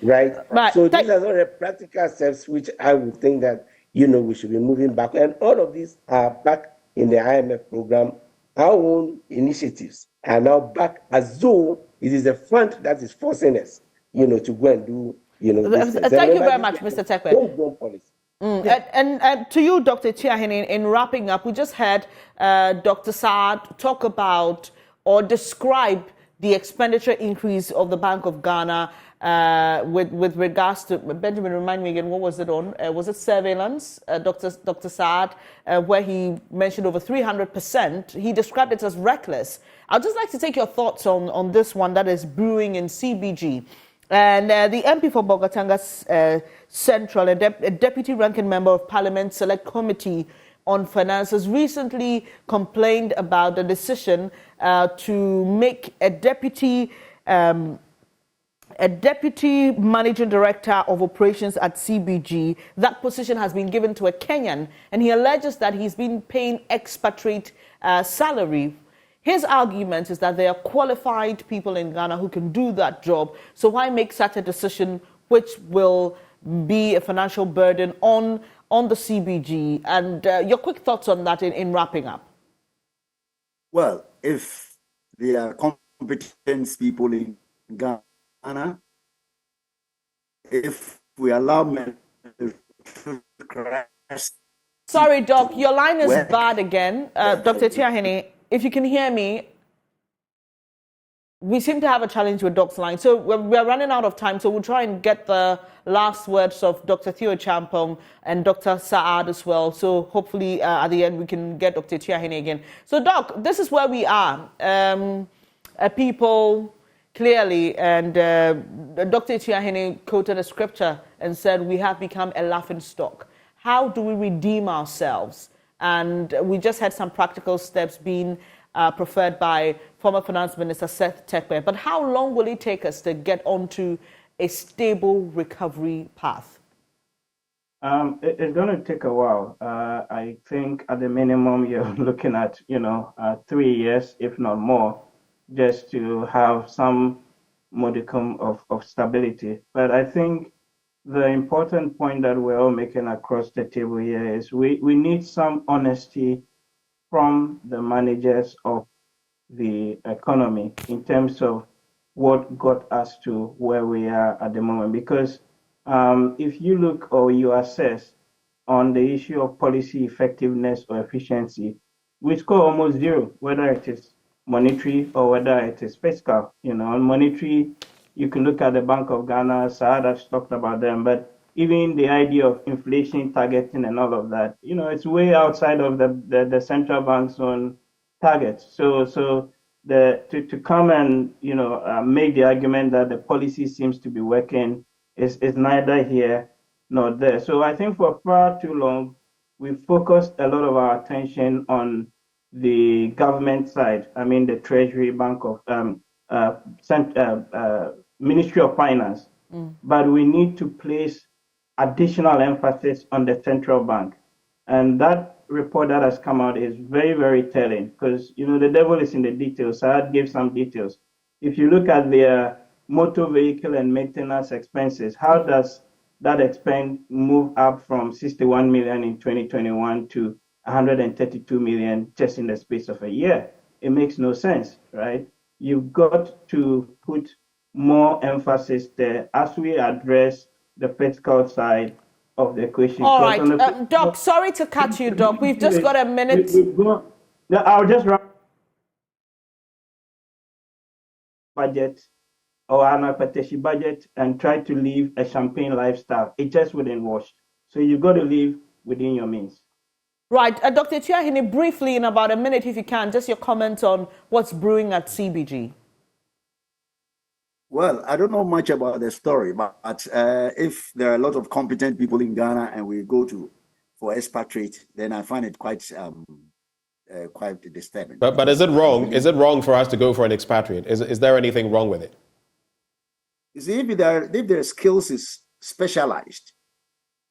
So these are all the practical steps which I would think that, we should be moving back. And all of these are back in the IMF program. Our own initiatives are now back as though it is a fund that is forcing us, to go and do, Thank you very much, Mr. Tekpe. Homegrown policy. And to you, Dr. Tiahene, in wrapping up, we just heard Dr. Saad talk about or describe the expenditure increase of the Bank of Ghana with regards to, Benjamin, remind me again, what was it on? Was it surveillance, Dr. Saad, where he mentioned over 300%. He described it as reckless. I'd just like to take your thoughts on this one that is brewing in CBG. And the MP for Bogatanga's Central, a deputy ranking member of Parliament Select Committee on Finances, recently complained about the decision to make a deputy managing director of operations at CBG. That position has been given to a Kenyan, and he alleges that he's been paying expatriate salary. His argument is that there are qualified people in Ghana who can do that job. So why make such a decision which will be a financial burden on the CBG? And your quick thoughts on that in wrapping up. Well, if there are competent people in Ghana, if we allow men to crash. Sorry, Doc, your line is bad again. Dr. Tiahene, if you can hear me, we seem to have a challenge with Doc's line. So we're running out of time, so we'll try and get the last words of Dr. Theo Champong and Dr. Saad as well. So hopefully at the end we can get Dr. Tiahene again. So Doc, this is where we are. People clearly, and Dr. Tiahene quoted a scripture and said, we have become a laughing stock. How do we redeem ourselves? And we just had some practical steps being preferred by former Finance Minister Seth Terkper. But how long will it take us to get onto a stable recovery path? It's going to take a while. I think at the minimum you're looking at 3 years, if not more, just to have some modicum of stability. But I think the important point that we're all making across the table here is we need some honesty from the managers of the economy in terms of what got us to where we are at the moment. Because if you look or you assess on the issue of policy effectiveness or efficiency, we score almost zero, whether it is monetary or whether it is fiscal. On monetary, you can look at the Bank of Ghana. Saad has talked about them, but even the idea of inflation targeting and all of that, it's way outside of the central bank's own targets. So to come and make the argument that the policy seems to be working is neither here nor there. So I think for far too long we focused a lot of our attention on the government side, I mean the Treasury, Bank of Ministry of Finance, but we need to place additional emphasis on the central bank. And that report that has come out is very, very telling because, you know, the devil is in the details. So I'd give some details. If you look at their motor vehicle and maintenance expenses, how does that expense move up from 61 million in 2021 to 132 million just in the space of a year? It makes no sense, right? You've got to put more emphasis there as we address the fiscal side of the equation. All right, Doc, sorry to cut you, Doc. We've just got a minute. I'll just wrap budget or an Hepatitis budget and try to live a champagne lifestyle. It just wouldn't wash. So you've got to live within your means. Right, Dr. Tiahine, briefly in about a minute, if you can, just your comments on what's brewing at CBG. Well, I don't know much about the story, but if there are a lot of competent people in Ghana and we go for expatriate, then I find it quite disturbing. But is it wrong? Is it wrong for us to go for an expatriate? Is there anything wrong with it? You see, if their skills is specialized,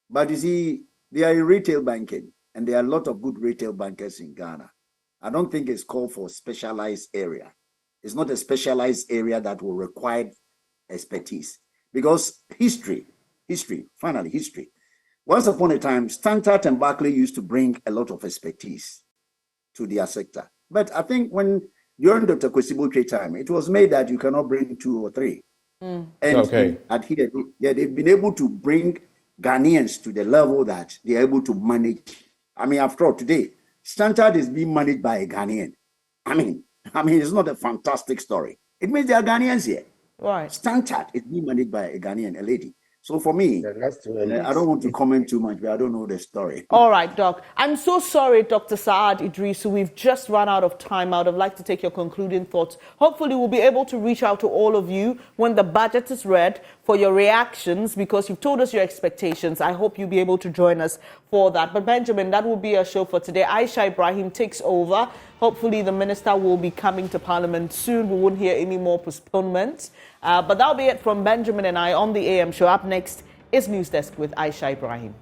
but you see, they are in retail banking, and there are a lot of good retail bankers in Ghana. I don't think it's called for a specialized area. It's not a specialized area that will require expertise. Because history. Once upon a time, Standard and Barclays used to bring a lot of expertise to their sector. But I think during Dr. Kwesi time, it was made that you cannot bring 2 or 3. And they've been able to bring Ghanaians to the level that they're able to manage. I mean, after all, today, Standard is being managed by a Ghanaian. I mean, it's not a fantastic story. It means there are Ghanaians here. Right. Standard is being managed by a Ghanaian, a lady. So for me, I don't want to comment too much, but I don't know the story. All right, Doc. I'm so sorry, Dr. Saad Iddrisu. We've just run out of time. I would have liked to take your concluding thoughts. Hopefully, we'll be able to reach out to all of you when the budget is read for your reactions, because you've told us your expectations. I hope you'll be able to join us for that. But Benjamin, that will be our show for today. Aisha Ibrahim takes over. Hopefully, the minister will be coming to Parliament soon. We won't hear any more postponements. But that'll be it from Benjamin and I on the AM show. Up next is News Desk with Aisha Ibrahim.